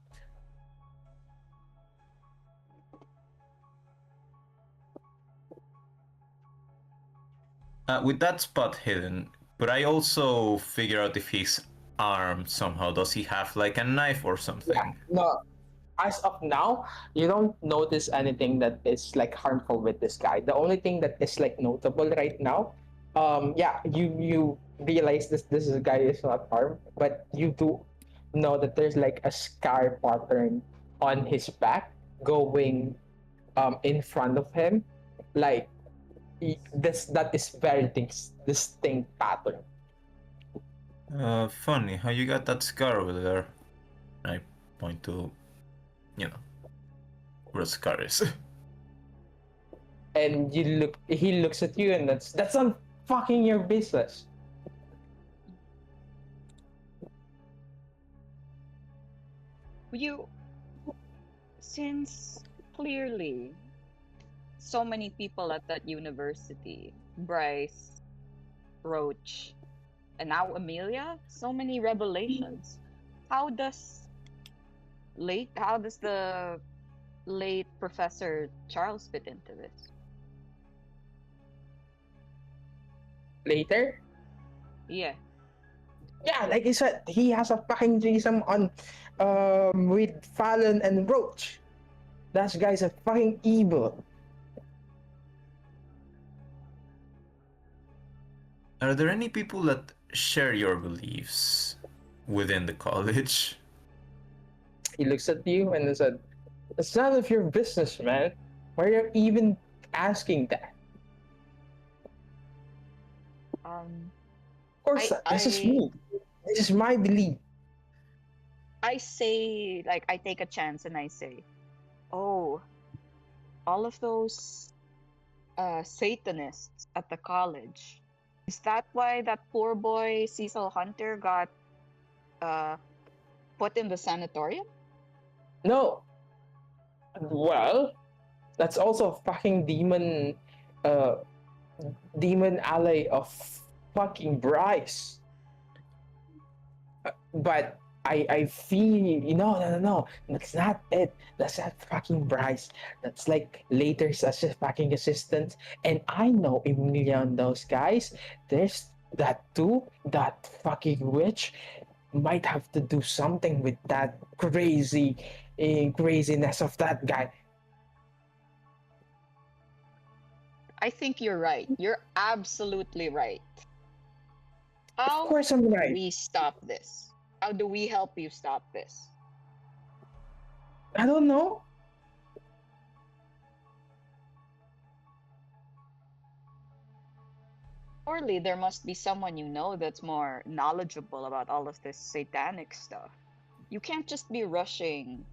With that spot hidden, but I also figure out if he's armed somehow. Does he have like a knife or something? Yeah, no. As of now, you don't notice anything that is like harmful with this guy. The only thing that is like notable right now, yeah, you realize this guy is not armed, but you do know that there's like a scar pattern on his back going in front of him, like that is very distinct pattern. Funny how you got that scar over there. I point to, where the scar is. And he looks at you, and that's not fucking your business. Since clearly so many people at that university, Bryce, Roach, and now Amelia, so many revelations. How does the late Professor Charles fit into this? Later, Yeah. yeah, like I said, he has a fucking threesome on, with Fallon and Roach. That guy's a fucking evil. Are there any people that share your beliefs within the college? He looks at you and said, "It's none of your business, man. Why are you even asking that?" Of course, this is me. This is my belief. I say, like, I take a chance and I say, oh, all of those Satanists at the college, is that why that poor boy Cecil Hunter got put in the sanatorium? No. Well, that's also a fucking demon ally of fucking Bryce. But I feel, no, that's not it. That's not fucking Bryce. That's like later fucking assistant. And I know Emilia and those guys. There's that too. That fucking witch might have to do something with that craziness of that guy. I think you're right. You're absolutely right. How Of course I'm right. do we stop this? How do we help you stop this? I don't know. Surely there must be someone you know that's more knowledgeable about all of this satanic stuff. You can't just be rushing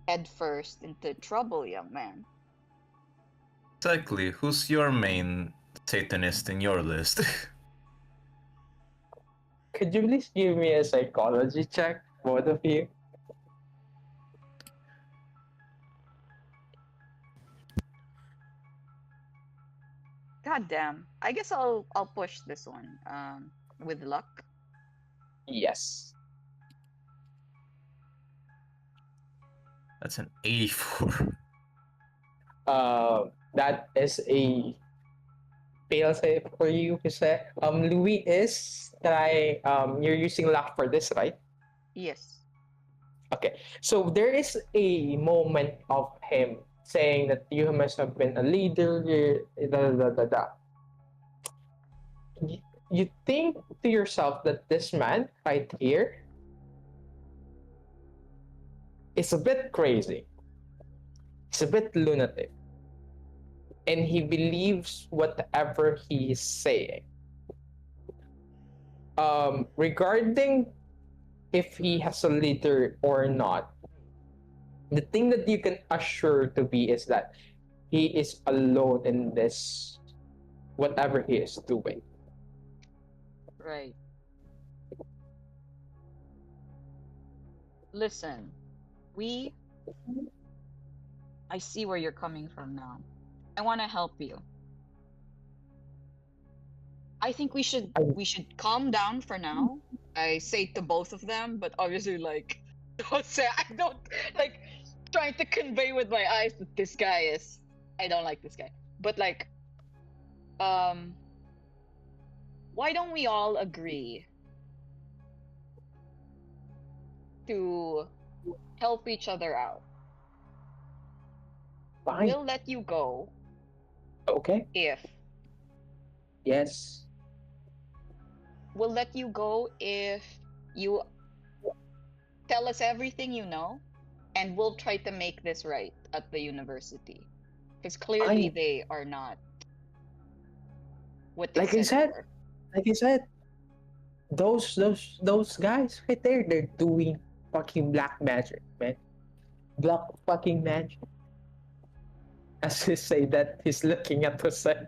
headfirst into trouble, young man. Exactly. Who's your main Satanist in your list? Could you please give me a psychology check, both of you? God damn. I guess I'll push this one. With luck. Yes. That's an 84. That is a fail safe for you, Jose. Louis you're using luck for this, right? Yes. Okay. So there is a moment of him saying that you must have been a leader. You think to yourself that this man right here is a bit crazy. He's a bit lunatic. And he believes whatever he is saying. Regarding if he has a leader or not, the thing that you can assure to be is that he is alone in this, whatever he is doing. Right. Listen, I see where you're coming from now. I want to help you. I think we should calm down for now. I say to both of them, but obviously, like, Jose, I don't like trying to convey with my eyes that this guy is. I don't like this guy, but like, why don't we all agree to help each other out? Fine. We'll let you go. Okay. Yes. We'll let you go if you tell us everything you know, and we'll try to make this right at the university. Because clearly they are not what they Like I said, those guys right there, they're doing fucking black magic, man. Black fucking magic. As he say that, he's looking at Jose.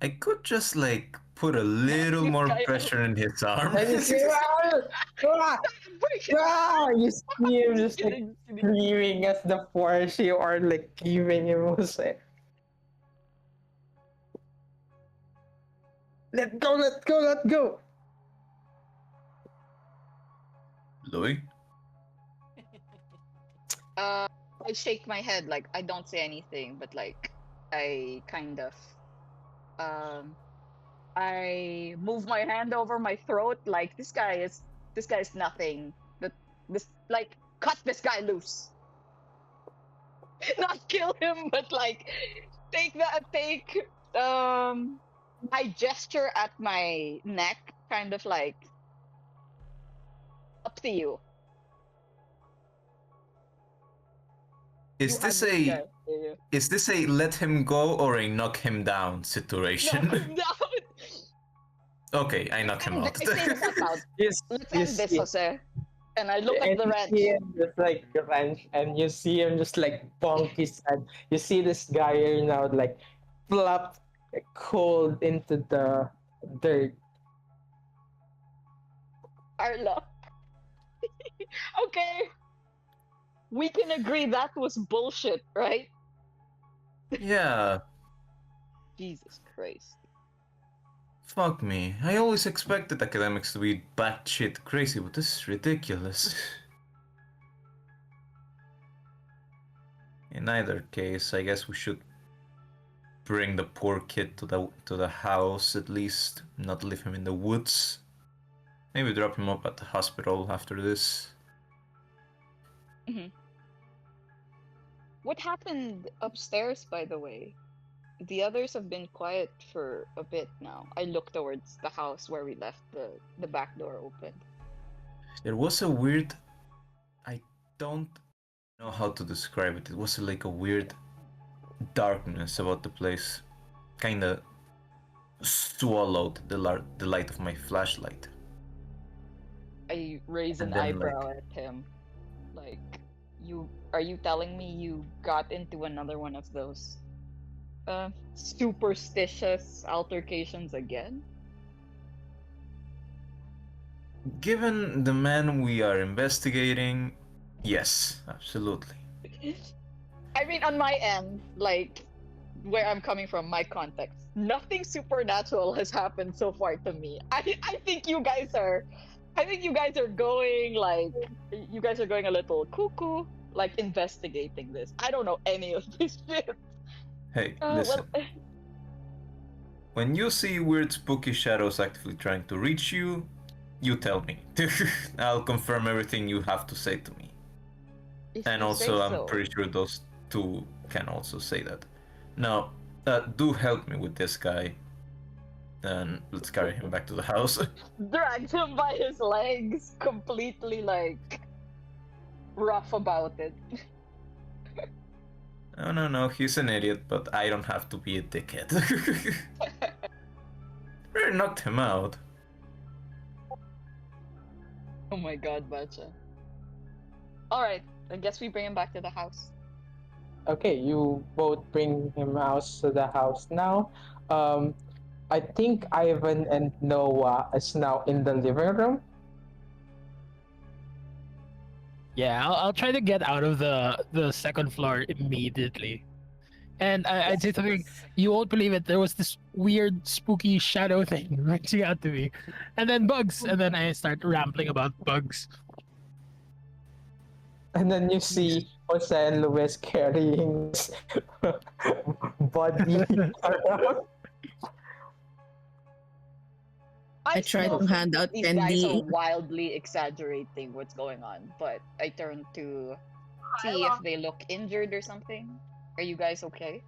I could just like put a little more pressure in his arm. And you see, you see him just like screaming as the force you are like giving him Jose. Let go, let go, let go. Louis? I shake my head, like I don't say anything, but like I kind of I move my hand over my throat, like this guy is nothing. This like cut this guy loose. Not kill him, but like take I gesture at my neck, kind of like up to you. Is this a let him go or a knock him down situation? Knock him down. Okay, I knock him out. Yes, Let's end this, Jose. And I look at the wrench. You see him just like wrench, and you see him just like bonk his head. You see this guy here now like flop cold into the dirt. Carla. Okay. We can agree that was bullshit, right? Yeah. Jesus Christ. Fuck me. I always expected academics to be batshit crazy, but this is ridiculous. In either case, I guess we should bring the poor kid to the house at least, not leave him in the woods. Maybe drop him up at the hospital after this. Mm-hmm. What happened upstairs, by the way? The others have been quiet for a bit now. I look towards the house where we left the back door open. There was a weird... I don't know how to describe it. It was like a weird darkness about the place. Kinda swallowed the light of my flashlight. I raise an And then, eyebrow at him. Like, are you telling me you got into another one of those superstitious altercations again? Given the man we are investigating, yes, absolutely. I mean, on my end, like, where I'm coming from, my context, nothing supernatural has happened so far to me. I think you guys are going, like, you guys are going a little cuckoo, like, investigating this. I don't know any of this shit. Hey, listen. Well, when you see weird spooky shadows actively trying to reach you, you tell me. I'll confirm everything you have to say to me. if And you also, say I'm so. pretty sure those two can also say that. Now, do help me with this guy. And let's carry him back to the house. Dragged him by his legs, completely, like, rough about it. No, he's an idiot, but I don't have to be a dickhead. We knocked him out. Oh my god, Bacha. Alright, I guess we bring him back to the house. Okay, you both bring him out to the house now. I think Ivan and Noah is now in the living room. Yeah, I'll try to get out of the second floor immediately. And I'd say something, you won't believe it, there was this weird spooky shadow thing reaching out to me. And then bugs, and then I start rambling about bugs. And then you see Jose and Luis carrying his body around. I try still to think hand out these guys are candy. wildly exaggerating what's going on, but I turn to see if they look injured or something. Are you guys okay?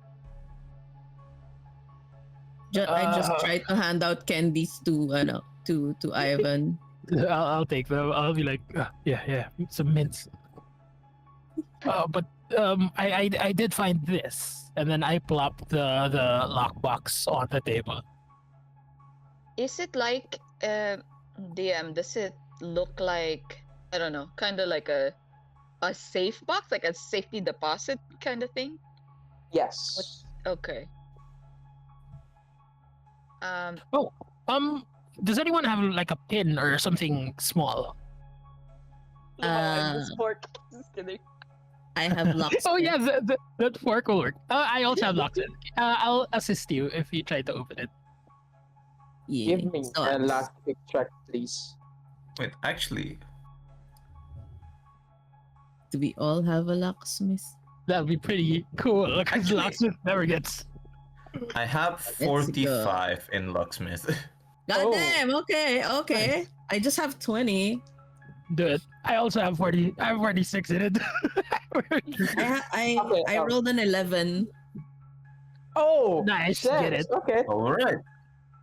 I just try to hand out candies to Ivan. I'll take them. I'll be like, yeah, some mints. But I did find this, and then I plopped the lockbox on the table. Is it like DM? Does it look like, I don't know, kind of like a safe box, like a safety deposit kind of thing? Yes. Okay. Does anyone have like a pin or something small? This fork. Just kidding. I have locksmith. Oh yeah, that fork will work. I also have locksmith. I'll assist you if you try to open it. Yeah. Give me So, a last quick check, please. Wait, actually, do we all have a locksmith? That'd be pretty cool because Actually- locksmith never gets. I have go. 45 in locksmith. God Oh. damn. Okay. Nice. I just have 20. Do it. I also have 40. I have 46 in it. I Okay, rolled an 11. Oh, Nice, shit. get it. Okay, All right.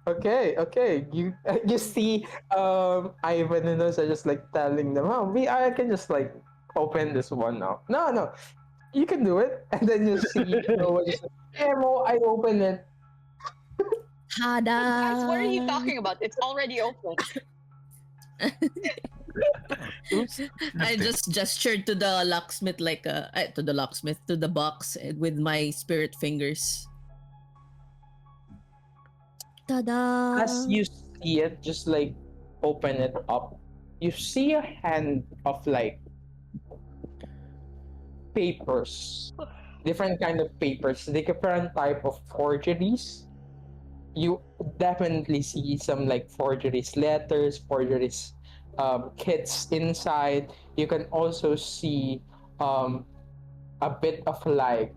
okay. You see, Ivan and us are just like telling them, "Oh, I can just like open this one now." No, you can do it, and then you see, Noah just like, "Yeah, Mo, I open it." Tada! Guys, what are you talking about? It's already open. Oops. I just gestured to the locksmith to the box with my spirit fingers. Tada! As you see it, just like open it up, you see a hand of like papers, different kind of papers, different type of forgeries. You definitely see some like forgeries, letters, forgeries, kits inside. You can also see a bit of like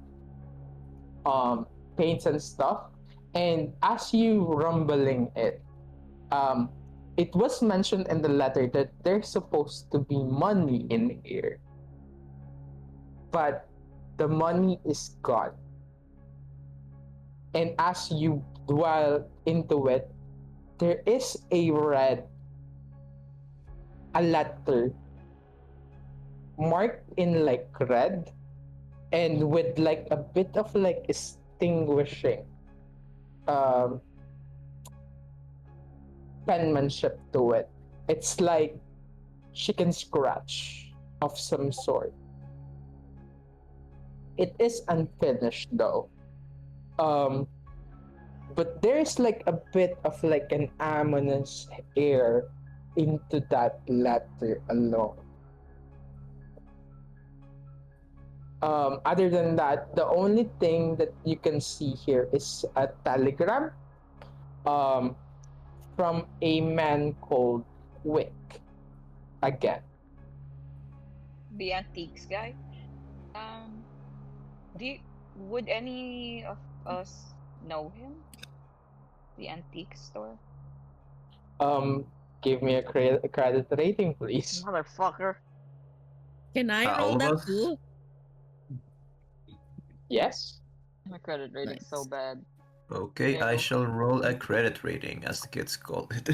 paints and stuff. And as you rumbling it, it was mentioned in the letter that there's supposed to be money in here, but the money is gone. And as you dwell into it, there is a letter marked in like red and with like a bit of like extinguishing penmanship to it. It's like chicken scratch of some sort. It is unfinished though. But there's like a bit of like an ominous air into that letter alone. Other than that, the only thing that you can see here is a telegram from a man called Wick. Again. The antiques guy. Would any of us know him? The antique store? Give me a credit rating, please. Motherfucker. Can I All roll of that us? too? Yes. My credit rating's so Nice. bad. Okay, I shall roll a credit rating, as the kids call it.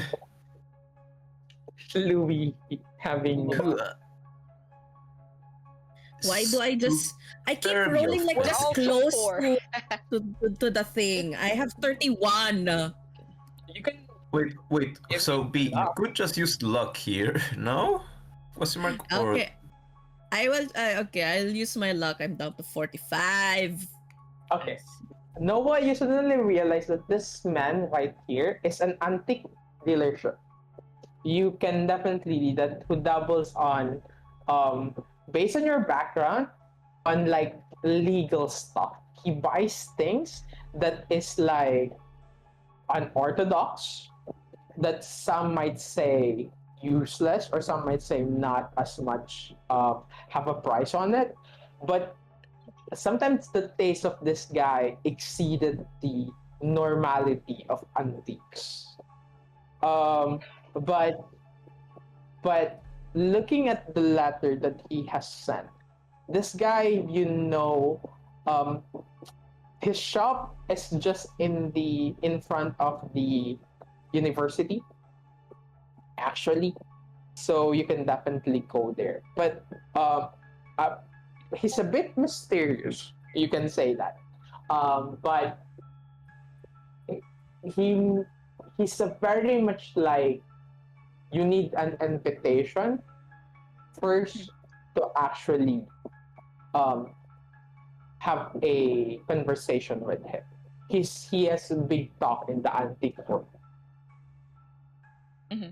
Louis having Why do I just... I keep Serve rolling your like We're just all close poor. to the thing. I have 31. you can Wait. If So you- B, you could just use luck here, no? Question mark or Okay. I will... okay, I'll use my luck. I'm down to 45. Okay. Noah, you suddenly realize that this man right here is an antique dealership. You can definitely read that who doubles on based on your background on like legal stuff. He buys things that is like unorthodox, that some might say useless or some might say not as much have a price on it, but sometimes the taste of this guy exceeded the normality of antiques. But looking at the letter that he has sent, this guy, his shop is just in front of the university, actually. So you can definitely go there. But he's a bit mysterious. You can say that, but he he's a very much like you need an invitation first to actually um have a conversation with him. He has a big talk in the antique world. Hmm.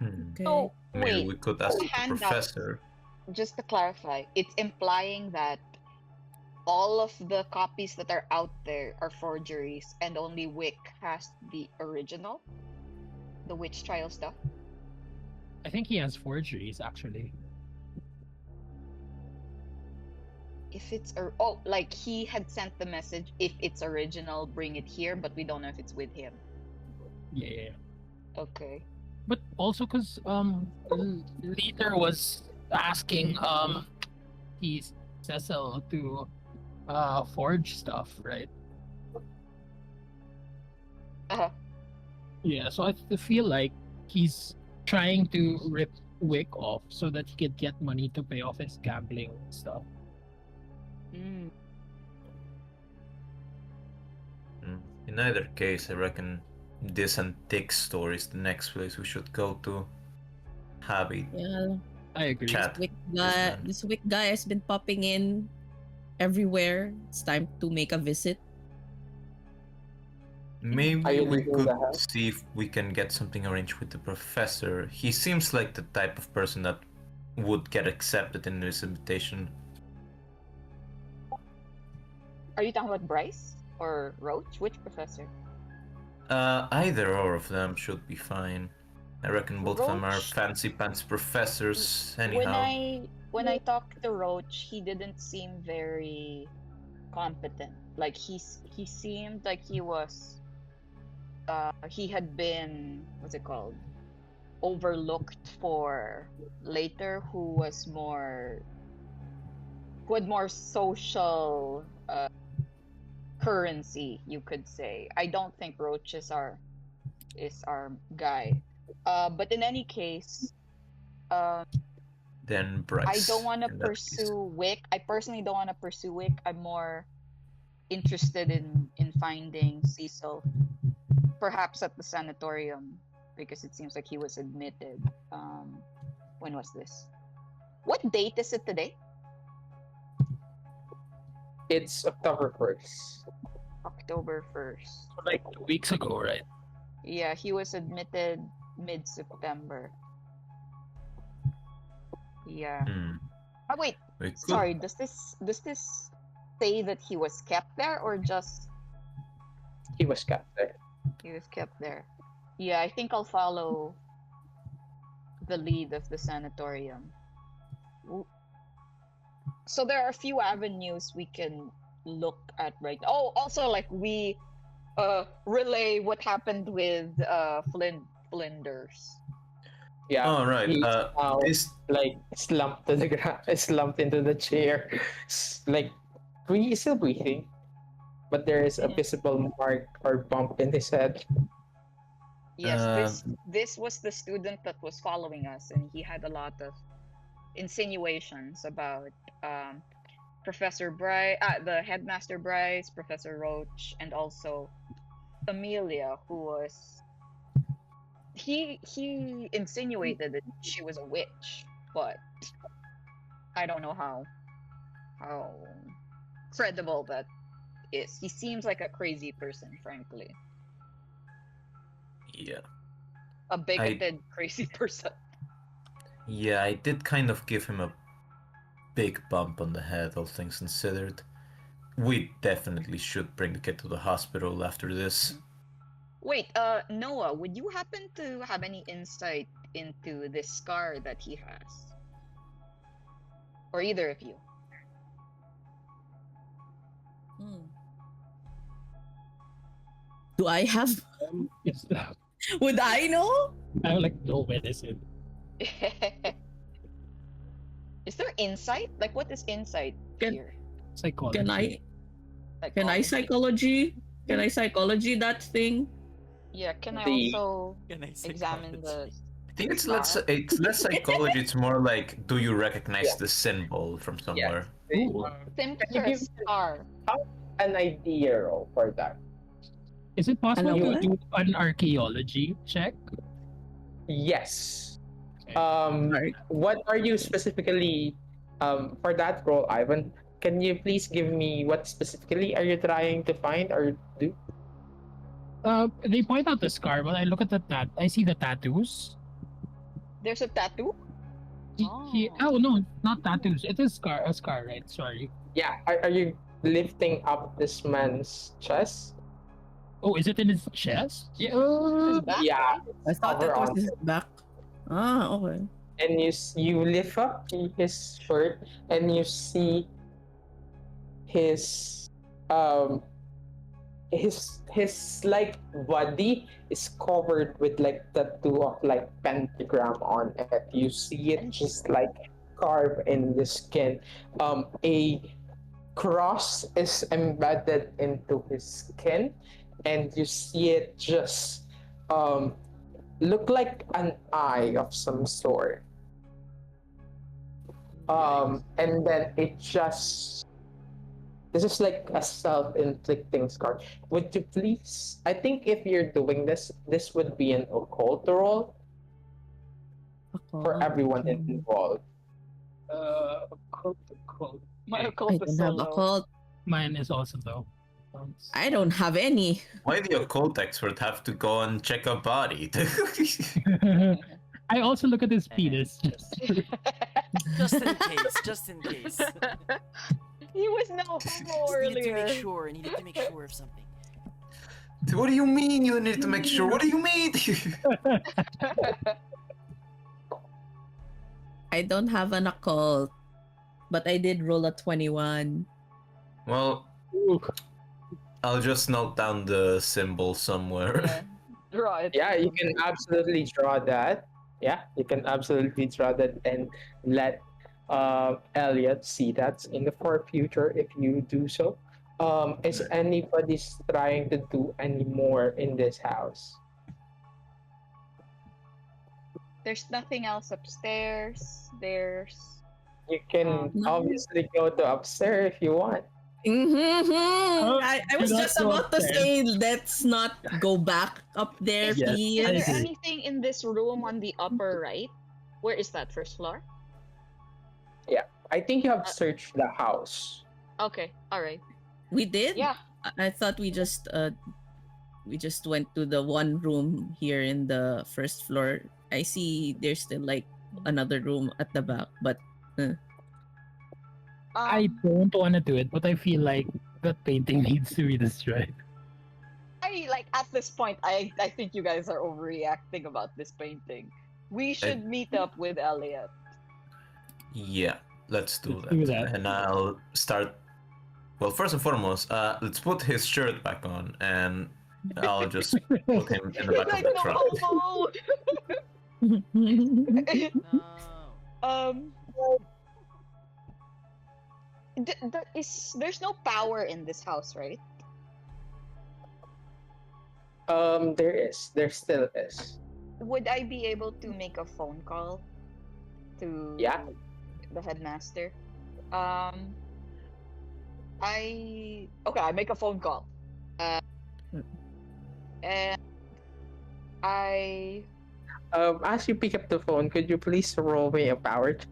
Okay. So Maybe wait, we could the ask the handout. professor. Just to clarify, it's implying that all of the copies that are out there are forgeries, and only Wick has the original, the witch trial stuff. I think he has forgeries actually. If it's like he had sent the message, if it's original, bring it here, but we don't know if it's with him. Yeah. Okay. But also because Leader was asking he's Cecil to forge stuff, right? Uh-huh. Yeah, so I feel like he's trying to rip Wick off so that he could get money to pay off his gambling stuff. Mm. In either case, I reckon this antique store is the next place we should go to. Have a Yeah. I agree. chat. This Wick guy has been popping in everywhere. It's time to make a visit. Are Maybe you we leaving could the house? see if we can get something arranged with the professor. He seems like the type of person that would get accepted in this invitation. Are you talking about Bryce or Roach? Which professor? Either or of them should be fine. I reckon both of them are Roach? fancy pants professors, anyhow. When I talked to Roach, he didn't seem very competent. Like he seemed like he was he had been, what's it called, overlooked for later, who had more social currency, you could say. I don't think Roach is our guy. But in any case, Then Bryce. I don't want to in that case. pursue Wick. I personally don't want to pursue Wick. I'm more interested in finding Cecil, perhaps at the sanatorium, because it seems like he was admitted. When was this? What date is it today? It's October 1st. October 1st. Like 2 weeks ago, right? Yeah, he was admitted mid-September. Yeah. Oh wait, We could- sorry. Does this say that he was kept there, or just He was kept there. he was kept there? Yeah, I think I'll follow the lead of the sanatorium. So there are a few avenues we can look at, right? Oh, also, like, we relay what happened with Flinders. Yeah. Oh, right. He's now This like slumped to the ground, slumped into the chair. Like he's still breathing, but there is a visible mark or bump in his head. Yes, this was the student that was following us, and he had a lot of insinuations about Professor Bryce, the headmaster Bryce, Professor Roach, and also Amelia, who was he insinuated that she was a witch, but I don't know how credible that is. He seems like a crazy person, frankly. yeah. A bigoted, crazy person. Yeah, I did kind of give him a big bump on the head, all things considered. We definitely should bring the kid to the hospital after this. Wait, Noah, would you happen to have any insight into this scar that he has? Or either of you? Do I have? Yes. Would I know? I have like no medicine. Is there insight? Like, what is insight here? Psychology. Can I psychology? Can I psychology that thing? Yeah, can I The- also Can I examine the think The scar. it's less psychology. It's more like, do you recognize Yeah. the symbol from somewhere? Ooh. Same Can you for a give scar. an idea roll for that? Is it possible Ano to ba? do an archaeology check? Yes. Okay. Alright. What are you specifically for that role, Ivan? Can you please give me what specifically are you trying to find or do? They point out the scar, but I look at I see the tattoos. There's a tattoo? Oh no, not tattoos. It is a scar, right? Sorry. Yeah, are you lifting up this man's chest? Oh, is it in his chest? Yeah. His back, Yeah, right? I thought that was Cover his back. Ah, okay. and you lift up his shirt and you see his um his like body is covered with like tattoo of like pentagram on it. You see it just like carved in the skin. A cross is embedded into his skin, and you see it just look like an eye of some sort. And then it just this is like a self-inflicting scar. Would you please? I think if you're doing this, this would be an occult roll for everyone involved. Occult. My Okay. occult I is don't so have low. occult. Mine is also low. I don't have any. Why the occult expert have to go and check a body? I also look at his penis. Just in case. Just in case. He was no homo Just needed to earlier. make sure. Needed to make sure of something. What do you mean you need to make sure? What do you mean? I don't have an occult, but I did roll a 21. Well, I'll just note down the symbol somewhere. Yeah. Draw it. Yeah, you can absolutely draw that. Yeah, you can absolutely draw that and let Elliot see that in the far future if you do so. Is anybody trying to do any more in this house? There's nothing else upstairs. There's You can No. obviously go to upstairs if you want. I was do not just go about to upstairs. say, let's not go back up there, Is Yes, please. there agree. anything in this room on the upper right? Where is that? First floor? I think you have searched the house. Okay, alright. We did? Yeah. I thought we just went to the one room here in the first floor. I see there's still like another room at the back, but I don't want to do it, but I feel like that painting needs to be destroyed. I like at this point I think you guys are overreacting about this painting. We should meet up with Eliot. Yeah, let's do Let's that. do that. And I'll start. Well, first and foremost, let's put his shirt back on, and I'll just put him in the He's back of like, the no truck. homo! No. um there's no power in this house, right? There still is. Would I be able to make a phone call to Yeah. the headmaster? I make a phone call. And I As you pick up the phone, could you please roll me a power check?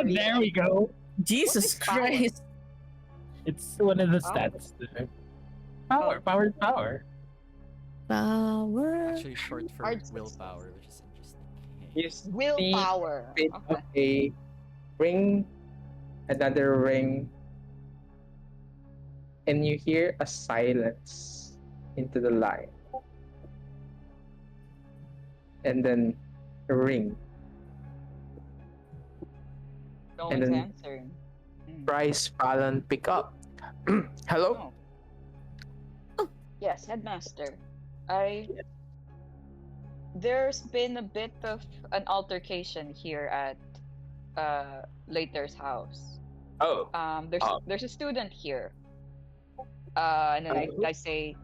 There we go. Jesus What is power? Christ. It's one of the Power. stats there. Power. Power. Power. Actually, short for Hard willpower, which is interesting. You see willpower. bit Okay. of a ring, another ring, and you hear a silence into the line. And then a ring. No And one's then- answering. Bryce Fallon pick up. Hello? Yes, headmaster. There's been a bit of an altercation here at Later's house. Oh. There's a student here. And then I say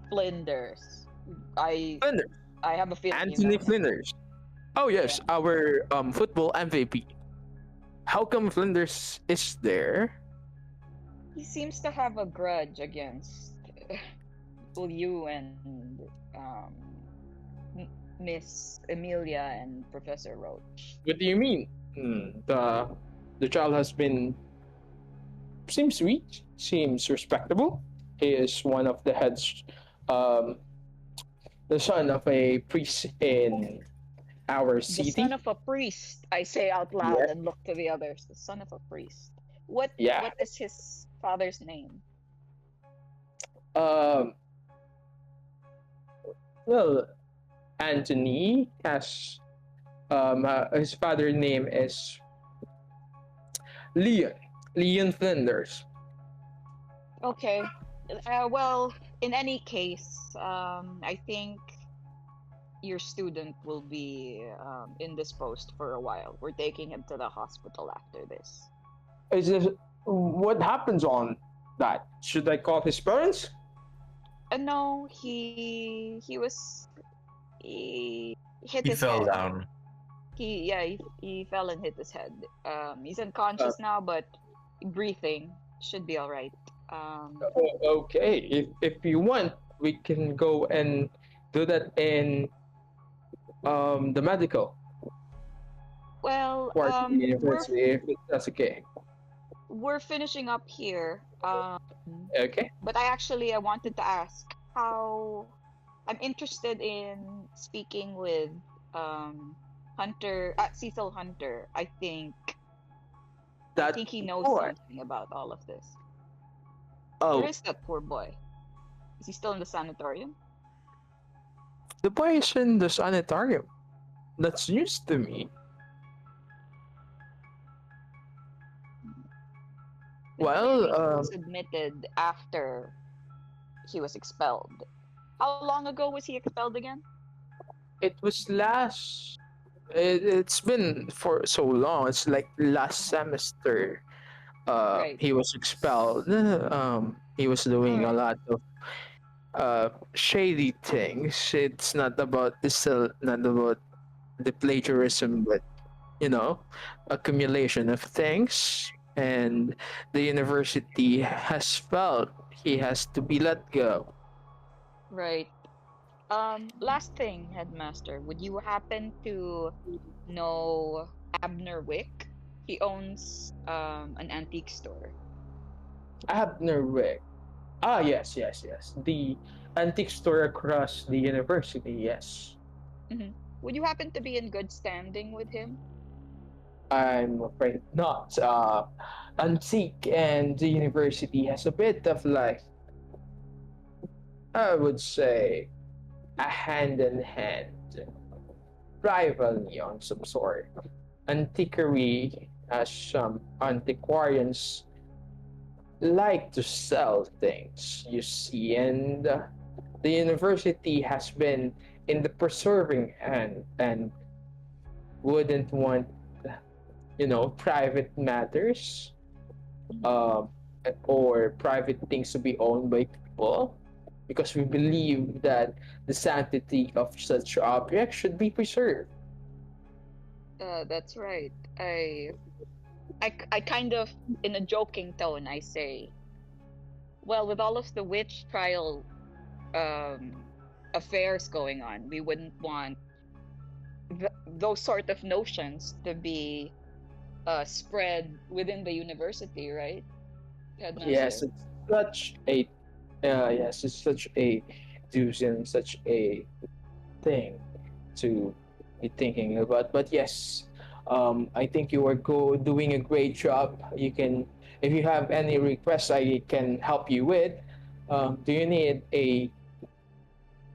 Flinders. Flinders. I have a feeling you Anthony know him. Flinders. Oh yes, our football MVP. How come Flinders is there? He seems to have a grudge against well, you and Miss Emilia and Professor Roach. What do you mean? The child has been seems sweet, seems respectable. He is one of the heads, um, the son of a priest in our The son city. of a priest, I say out loud Yes. and look to the others. The son of a priest. What Yeah. what is his father's name? Um. Well, Anthony has his father's name is Leon. Leon Flinders. Okay. Well, in any case, I think your student will be indisposed for a while. We're taking him to the hospital after this. Is this what happens on that? Should I call his parents? No, he hit He his fell head. down. He fell and hit his head. He's Uh, unconscious now, but breathing should be all right. okay, if you want, we can go and do that in the medical Well, part of the we're university, if that's okay. we're finishing up here. Okay. But I wanted to ask how I'm interested in speaking with Cecil Hunter. I That think he knows boy. something about all of this. Oh, Where is that poor boy? Is he still in the sanatorium? the boy is in the sanitarium. That's news to me. Well, Maybe he was admitted after he was expelled. How long ago was he expelled again? it was last. It's been for so long. It's like last semester. Right. He was expelled. He was doing a Alright. lot of shady things. It's still not about the plagiarism, but you know, accumulation of things. And the university has felt he has to be let go. Right. Last thing, Headmaster, would you happen to know Abner Wick? He owns an antique store. Abner Wick. Ah, yes. The antique store across the university. Yes, Would you happen to be in good standing with him? I'm afraid not. Antique and the university has a bit of like, I would say, a hand in hand rivalry on some sort. Antiquary, as some antiquarians like to sell things, you see, and the university has been in the preserving and wouldn't want, private matters, um, or private things to be owned by people, because we believe that the sanctity of such objects should be preserved. That's right. I kind of, in a joking tone, I say, well, with all of the witch trial affairs going on, we wouldn't want those sort of notions to be spread within the university, right, Headmaster? Yes, it's such a it's such a dues and such a thing to be thinking about. But yes, I think you are doing a great job. You can, if you have any requests, I can help you with. Do you need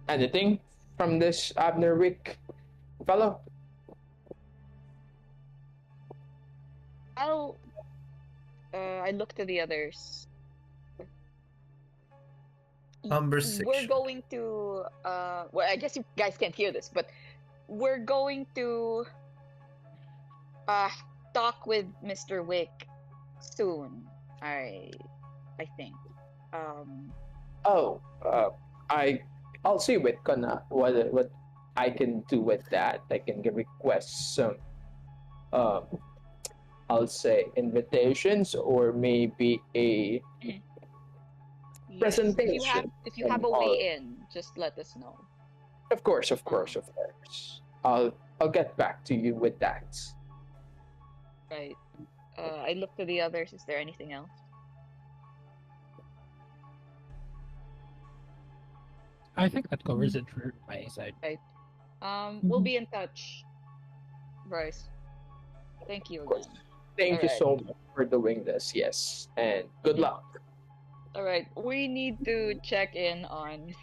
anything from this Abner Rick fellow? I look to the others. Conversation. We're going to well, I guess you guys can't hear this, but we're going to uh talk with Mr. Wick soon. I think. Um Oh, I'll see with Kana what I can do with that. I can request some, um, I'll say invitations or maybe a Yes, presentation if you have from a way all. in, just let us know. Of course, of course, Um, of course. I'll get back to you with that. right. I look to the others. Is there anything else? I think that covers it for my side. Right. We'll Mhm. be in touch, Bryce. Thank you Of course. again. All Thank you right. so much for doing this. Yes, and good luck. All right. We need to check in on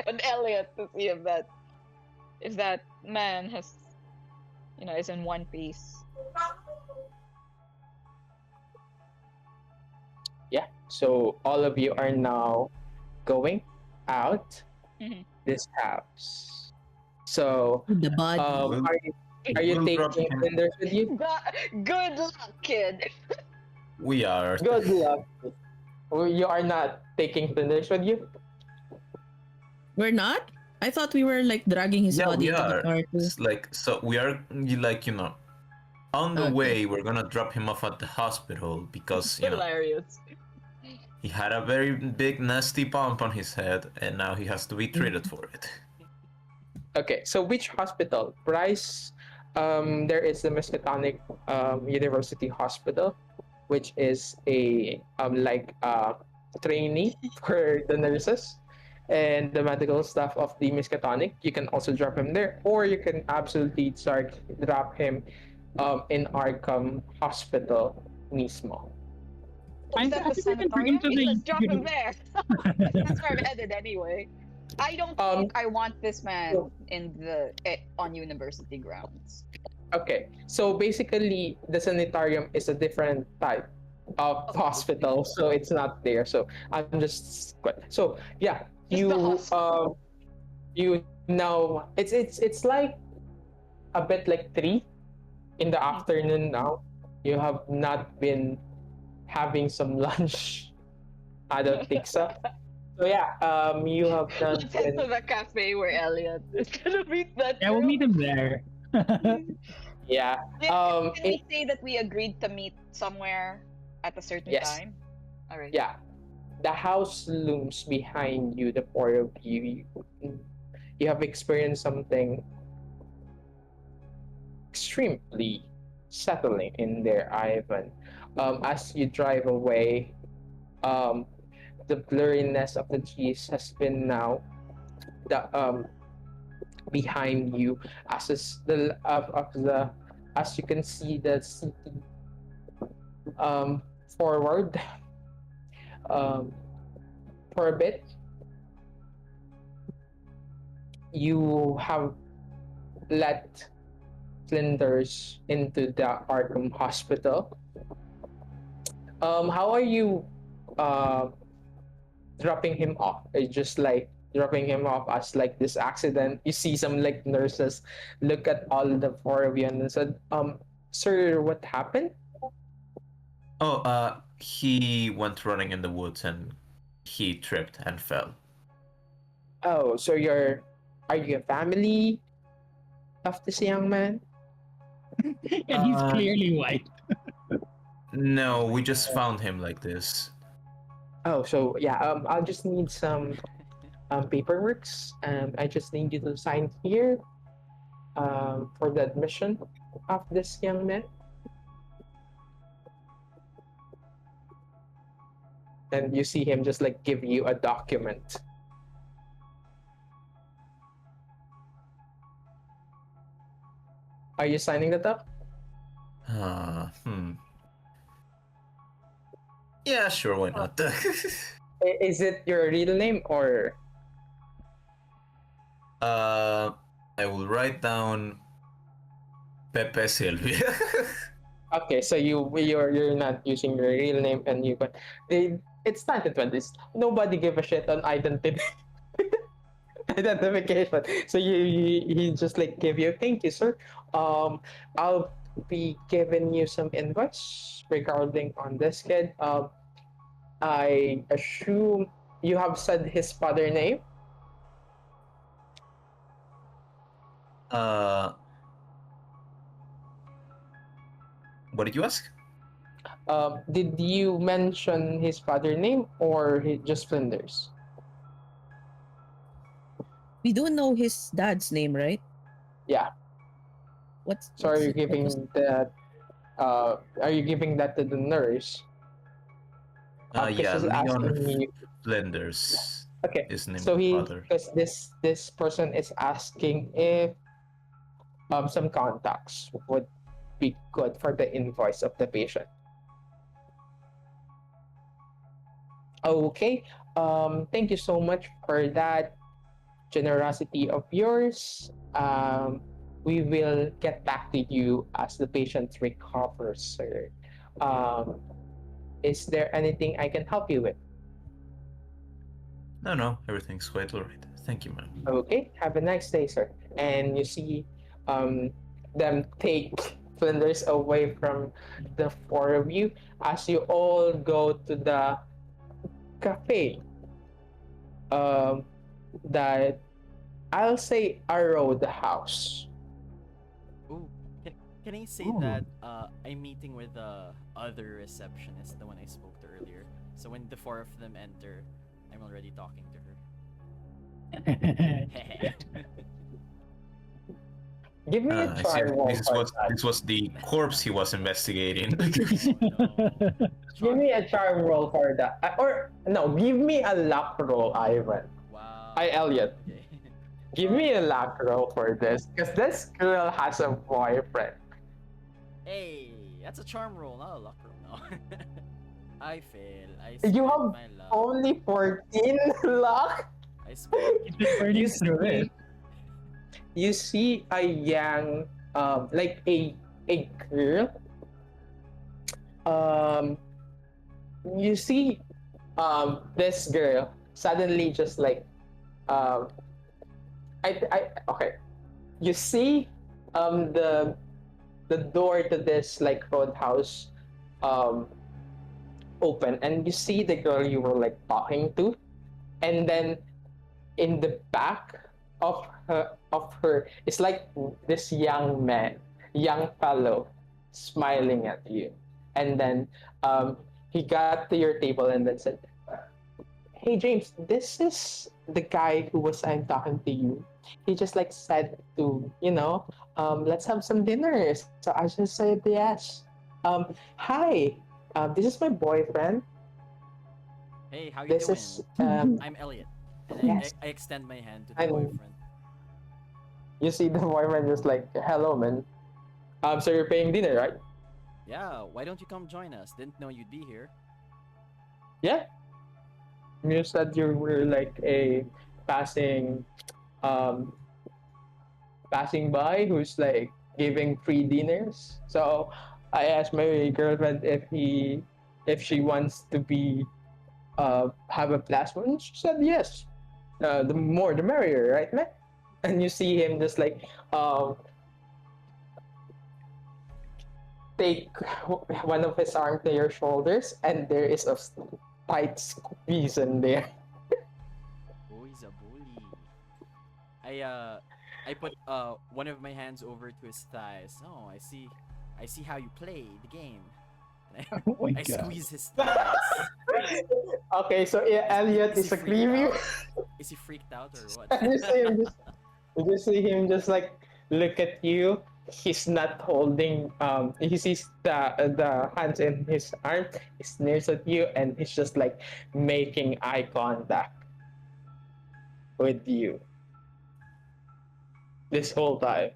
on Elliot to see if that man has is in one piece. Yeah. So all of you are now going out Mhm. this house. So The body. We'll, are you we'll drop taking him. Flinders with you? Good luck, kid. We are. Good luck. You are not taking Flinders with you? We're not? I thought we were like dragging his Yeah, body we into the are. car too. It's like, so we are like, on the Okay. way, we're gonna drop him off at the hospital because, Hilarious. he had a very big nasty bump on his head and now he has to be treated for it. Okay, so which hospital? Bryce, there is the Miskatonic University Hospital, which is a like trainee for the nurses and the medical staff of the Miskatonic. You can also drop him there, or you can absolutely drop him in Arkham Hospital mismo. Is that I the think we can bring him sanitarium? to Yeah, the. let's drop him there. That's where I'm headed anyway. I don't Um, think I want this man on university grounds. Okay, so basically, the sanitarium is a different type of Okay. hospital, so it's not there. So I'm just so yeah, Just the hospital. you now it's like a bit like 3 in the Mhm. afternoon now. You have not been having some lunch. I don't think so. So yeah, you have not Let's head to been. the cafe where Elliot is gonna meet that Yeah, we'll girl. meet him there. Yeah. Can It we say that we agreed to meet somewhere at a certain yes. time? All right. Yeah. The house looms behind you, the four of you. You have experienced something extremely settling in there, Ivan. As you drive away, um, the blurriness of the trees has been now the behind you the of the as you can see the city forward um, for a bit. You have let Flinders into the Arkham Hospital. How are you uh, dropping him off? It's just like dropping him off as like this accident. You see some like nurses look at all the four of you and then said, sir, what happened? Oh, he went running in the woods and he tripped and fell. Oh, so are you a family of this young man? And he's clearly white. No, we just found him like this. Oh, so yeah, I'll just need some paperworks. I just need you to sign here for the admission of this young man. And you see him just like give you a document. Are you signing that up? Hmm. Yeah, sure, why not? Is it your real name or? I will write down Pepe Silvia. Okay, so you're not using your real name and you but it's 1920s. Nobody give a shit on identity. Identification. So he just like give you thank you, sir. I'll be giving you some invoice regarding on this kid. I assume you have said his father name. What did you ask? Did you mention his father name or just Flinders? We do know his dad's name, right? Yeah. So are What's you it? What was giving that? Are you giving that to the nurse? Because Yeah, he's Leon asking me. Flinders Okay. is named So he, father. because this person is asking if some contacts would be good for the invoice of the patient. Okay. Thank you so much for that generosity of yours. We will get back to you as the patient recovers, sir. Um, is there anything I can help you with? No, everything's quite alright. Thank you, ma'am. Okay, have a nice day, sir. And you see them take Flinders away from the four of you as you all go to the cafe that I'll say Arrow the house. Ooh, can I say that I'm meeting with the other receptionist, the one I spoke to earlier. So when the four of them enter, I'm already talking to her. Give me a I see. charm roll for that. This was the corpse he was investigating. Give me a charm roll for that. Or no, give me a luck roll, Ivan. Wow. Elliot. Okay. Give me a luck roll for this, because this girl has a boyfriend. Hey, that's a charm roll, not a luck roll. No. I fail. I You spent have my luck. only 14 luck. I spent. Burning through it. You see a young, like a girl. You see, this girl suddenly just like, okay. You see, the door to this like roadhouse, open, and you see the girl you were like talking to, and then in the back of her it's like this young fellow smiling at you, and then he got to your table and then said, "Hey James, this is the guy who was I'm talking to you. He just like said to let's have some dinner." So I just said yes. Hi, this is my boyfriend. Hey, how you This doing? is I'm Elliot, and Yes. I extend my hand to the I'm- boyfriend. You see the boyfriend just like, "Hello, man. So you're paying dinner, right?" Yeah, why don't you come join us? Didn't know you'd be here. Yeah. You said you were like a passing, um, passing by who's like giving free dinners. So I asked my girlfriend if she wants to be, have a plasma, and she said yes. The more the merrier, right, man? And you see him just like, take one of his arm to your shoulders, and there is a tight squeeze in there. Oh, he's a bully. I put one of my hands over to his thighs. Oh, I see how you play the game. And Oh my I God. squeeze his thighs. Okay, so Elliot Is is he a freaked preview. out? Is he freaked out or what? You see him just like look at you. He's not holding. He sees the hands in his arm. He sneers at you, and he's just like making eye contact with you this whole time.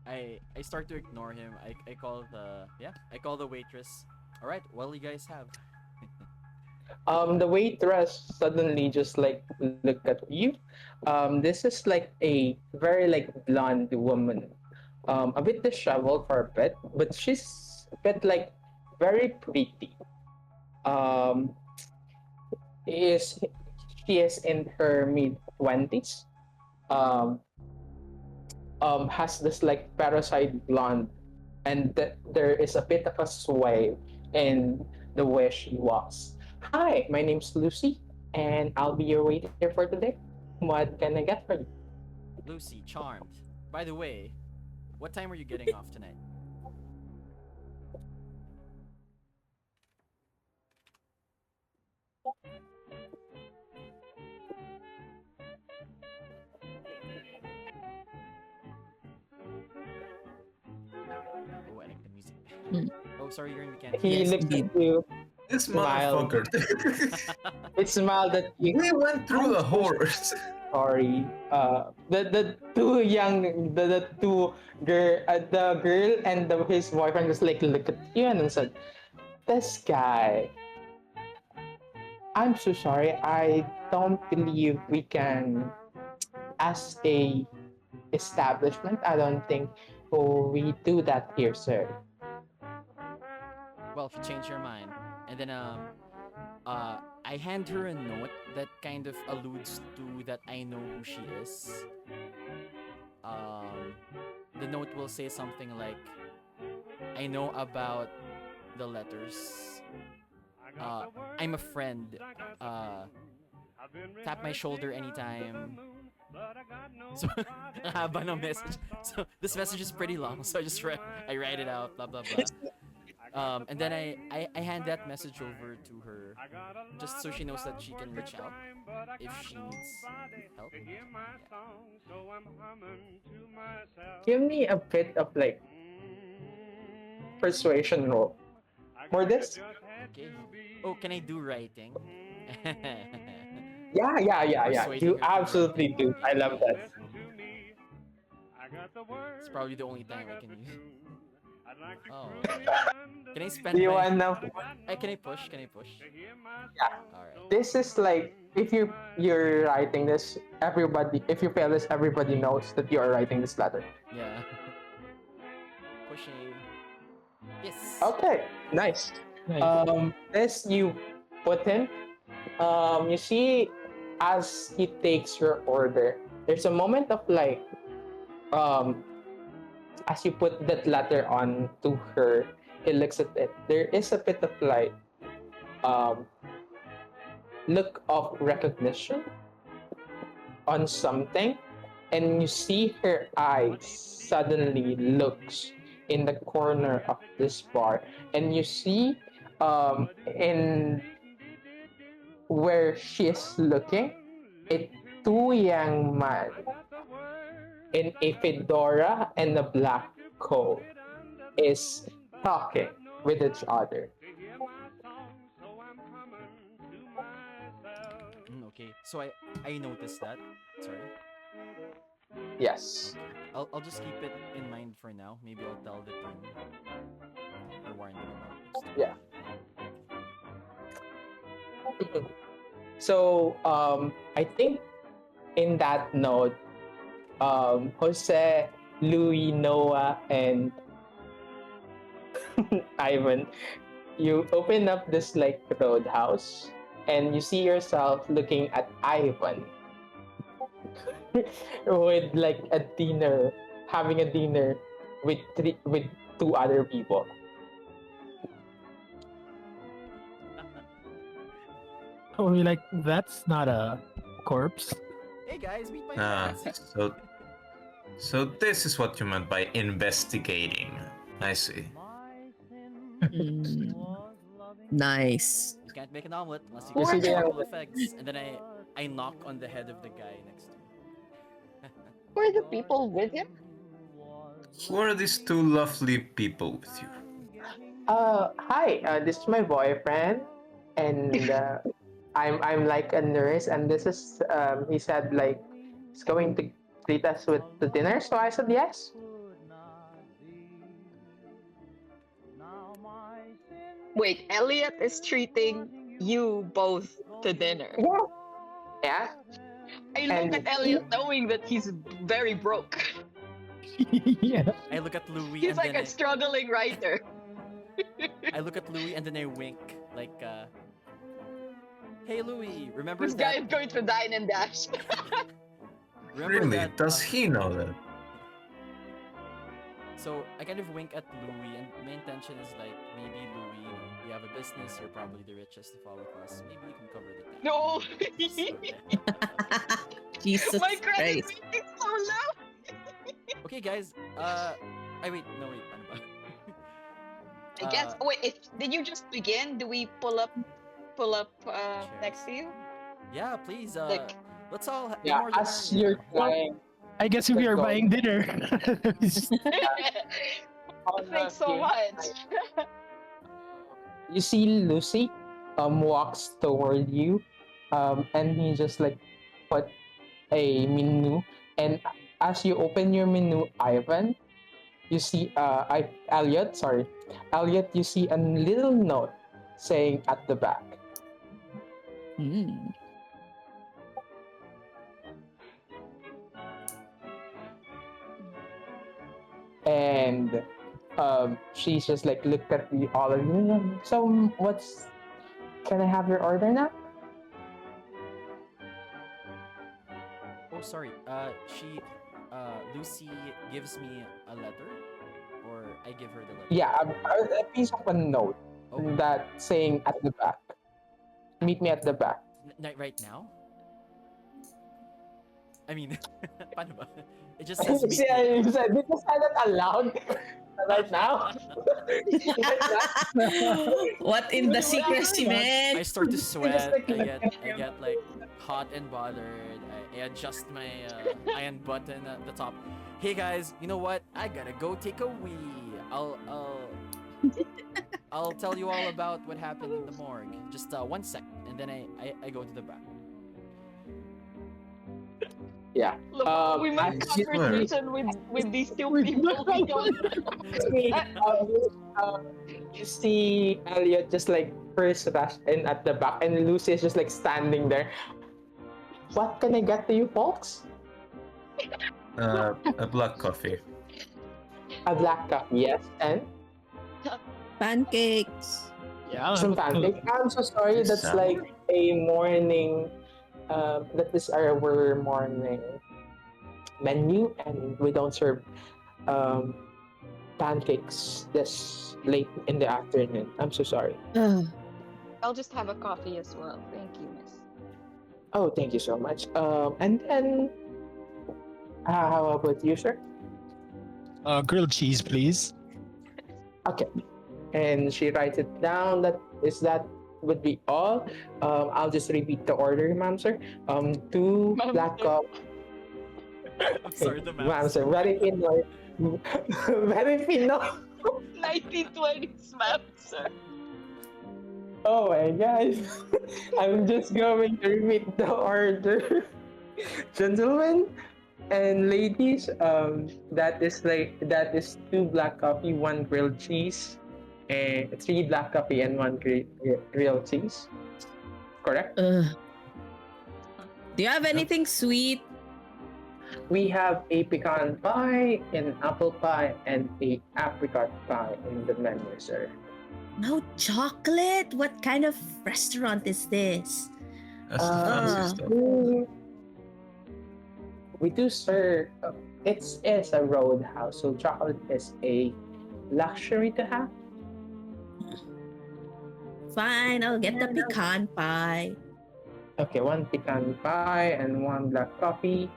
I start to ignore him. I call the waitress. All right, what'll you guys have? The waitress suddenly just like look at you. This is like a very like blonde woman, a bit disheveled for a bit, but she's a bit like very pretty. Um, is She is in her mid 20s. Um, has this like parasite blonde, and there is a bit of a sway in the way she walks. "Hi, my name's Lucy, and I'll be your waiter for today. What can I get for you?" Lucy, charmed. By the way, what time are you getting off tonight? Oh, I like the music. Hmm. Oh, sorry, Yearn, we can't He hear Yes, looks indeed. at you, This smiled. motherfucker. It smiled at you. We went through the horse. Sorry. The two young the two girl the girl and his boyfriend just like looked at you and then said, "This guy. I'm so sorry. I don't believe we can, as a establishment. I don't think we do that here, sir." Well, if you change your mind, and then I hand her a note that kind of alludes to that I know who she is. The note will say something like, "I know about the letters. I'm a friend. Tap my shoulder anytime." So, ang haba ng message. So this message is pretty long, so I write it out, blah blah blah. And then I hand that message over to her, just so she knows that she can reach out if she needs help. Yeah. Give me a bit of like persuasion roll for this. Okay. Oh, can I do writing? Yeah. Persuading You her to absolutely writing. do. I love that. It's probably the only time I can use. Oh. Can I spend Do you my... want now? Can I push? Can I push? Yeah. Alright. This is like if you're writing this, everybody. If you fail this, everybody knows that you are writing this letter. Yeah. Pushing. Yes. Okay, nice. Nice. This you put in. You see, as he takes your order, there's a moment of like, as you put that letter on to her, he looks at it. There is a bit of like, look of recognition on something, and you see her eyes suddenly looks in the corner of this bar, and you see in where she is looking, a two young man in a fedora and a black coat is talking with each other. Okay. So I noticed that. Sorry. Yes. I'll just keep it in mind for now. Maybe I'll tell the team or warn them about it. Yeah. So I think in that note, Jose, Louis, Noah, and Ivan, you open up this like roadhouse, and you see yourself looking at Ivan with like a dinner, having a dinner with two other people. Oh, we like that's not a corpse. Hey guys, meet my Ah, friends. so this is what you meant by investigating. I see. Mm. Nice. You can't make an omelet unless you You see get a the- couple of eggs. And then I knock on the head of the guy next to me. Who are the people with him? Who are these two lovely people with you? Hi. This is my boyfriend, and I'm like a nurse, and this is he said like he's going to treat us with the dinner, so I said yes. Wait, Elliot is treating you both to dinner. Yeah. I look at Elliot knowing that he's very broke. Yeah. I look at Louis He's and like then a struggling writer. I look at Louis and then I wink like hey Louis, remember This that? guy is going to dine and dash. Remember Really? that? Does he know that? So I kind of wink at Louis, and my intention is like, maybe Louis, you have a business, you're probably the richest of all of us. Maybe you can cover the tax. No. So, Jesus My credit Christ. rating is so low. Okay, guys. Wait. No, wait. Ano ba? I guess. Oh, wait, did you just begin? Do we pull up next to Chairs. you? Yeah, please. Like, Let's all Yeah, ignore the as you're earlier. trying. I guess we Let's are go. buying dinner. thanks so much. You see Lucy walks toward you, and he just like put a menu, and as you open your menu, Ivan, you see Elliot, you see a little note saying at the back. Hmm. And she's just like looked at you all of you. So can I have your order now? Oh, sorry. Lucy gives me a letter, or I give her the letter. Yeah, a piece of a note Oh. that saying at the back. Meet me at the back. Right now. I mean, paano ba? It just says meet me. Did you say that aloud right now? What in the secrecy, I man? start to sweat. like, I get like hot and bothered. I adjust my iron button at the top. Hey guys, you know what? I gotta go take a wee. I'll tell you all about what happened in the morgue. Just 1 sec, and then I go to the back. Yeah. Look, we make as conversation with these two people. We don't. you see Elliot just like first rush in at the back, and Lucy is just like standing there. What can I get to you, folks? A black coffee. A black coffee, yes, and Pancakes. Yeah. some pancakes. I'm so sorry. That's like a morning. That is our morning menu, and we don't serve pancakes this late in the afternoon. I'm so sorry. I'll just have a coffee as well. Thank you, miss. Oh, thank you so much. And then, how about you, sir? Grilled cheese, please. Okay. And she writes it down. That would be all. I'll just repeat the order, ma'am, sir. 2 Ma'am, black sir. cup. I'm sorry, the Ma'am, math. sir. Very Pinoy. Very Pinoy. 1920s map, sir. Oh my gosh. I'm just going to repeat the order. Gentlemen and ladies, that is 2 black coffee, 1 grilled cheese, and 3 black coffee and 1 grilled cheese. Correct? Do you have anything sweet? We have a pecan pie, an apple pie, and a apricot pie in the menu, sir. No chocolate? What kind of restaurant is this? That's the fancy stuff. We do serve. It's a roadhouse, so chocolate is a luxury to have. Fine, I'll get the pecan pie. Okay, 1 pecan pie and 1 black coffee.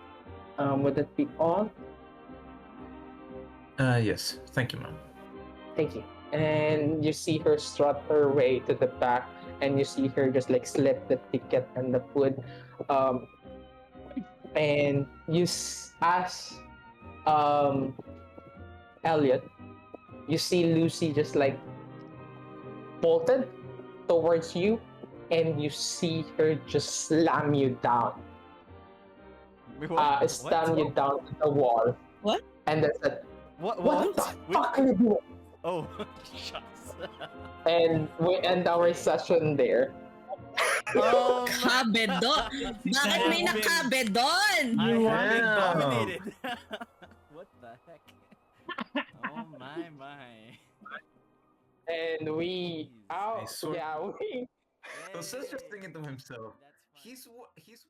Would that be all? Yes. Thank you, ma'am. Thank you. And you see her strut her way to the back, and you see her just like slip the ticket and the food. And you ask Elliot, you see Lucy just like bolted towards you, and you see her just slam you down. Wait, what? Slam you down to the wall. What? And that's it. What? What the Wait. fuck are you doing? Oh, shucks. And we end our session there. Kabe doon! Bakit may nakabe doon? I have been Wow. dominated. What the heck? Oh my. And we Jeez. I swear- we So Seth's just thinking to himself, That's funny. he's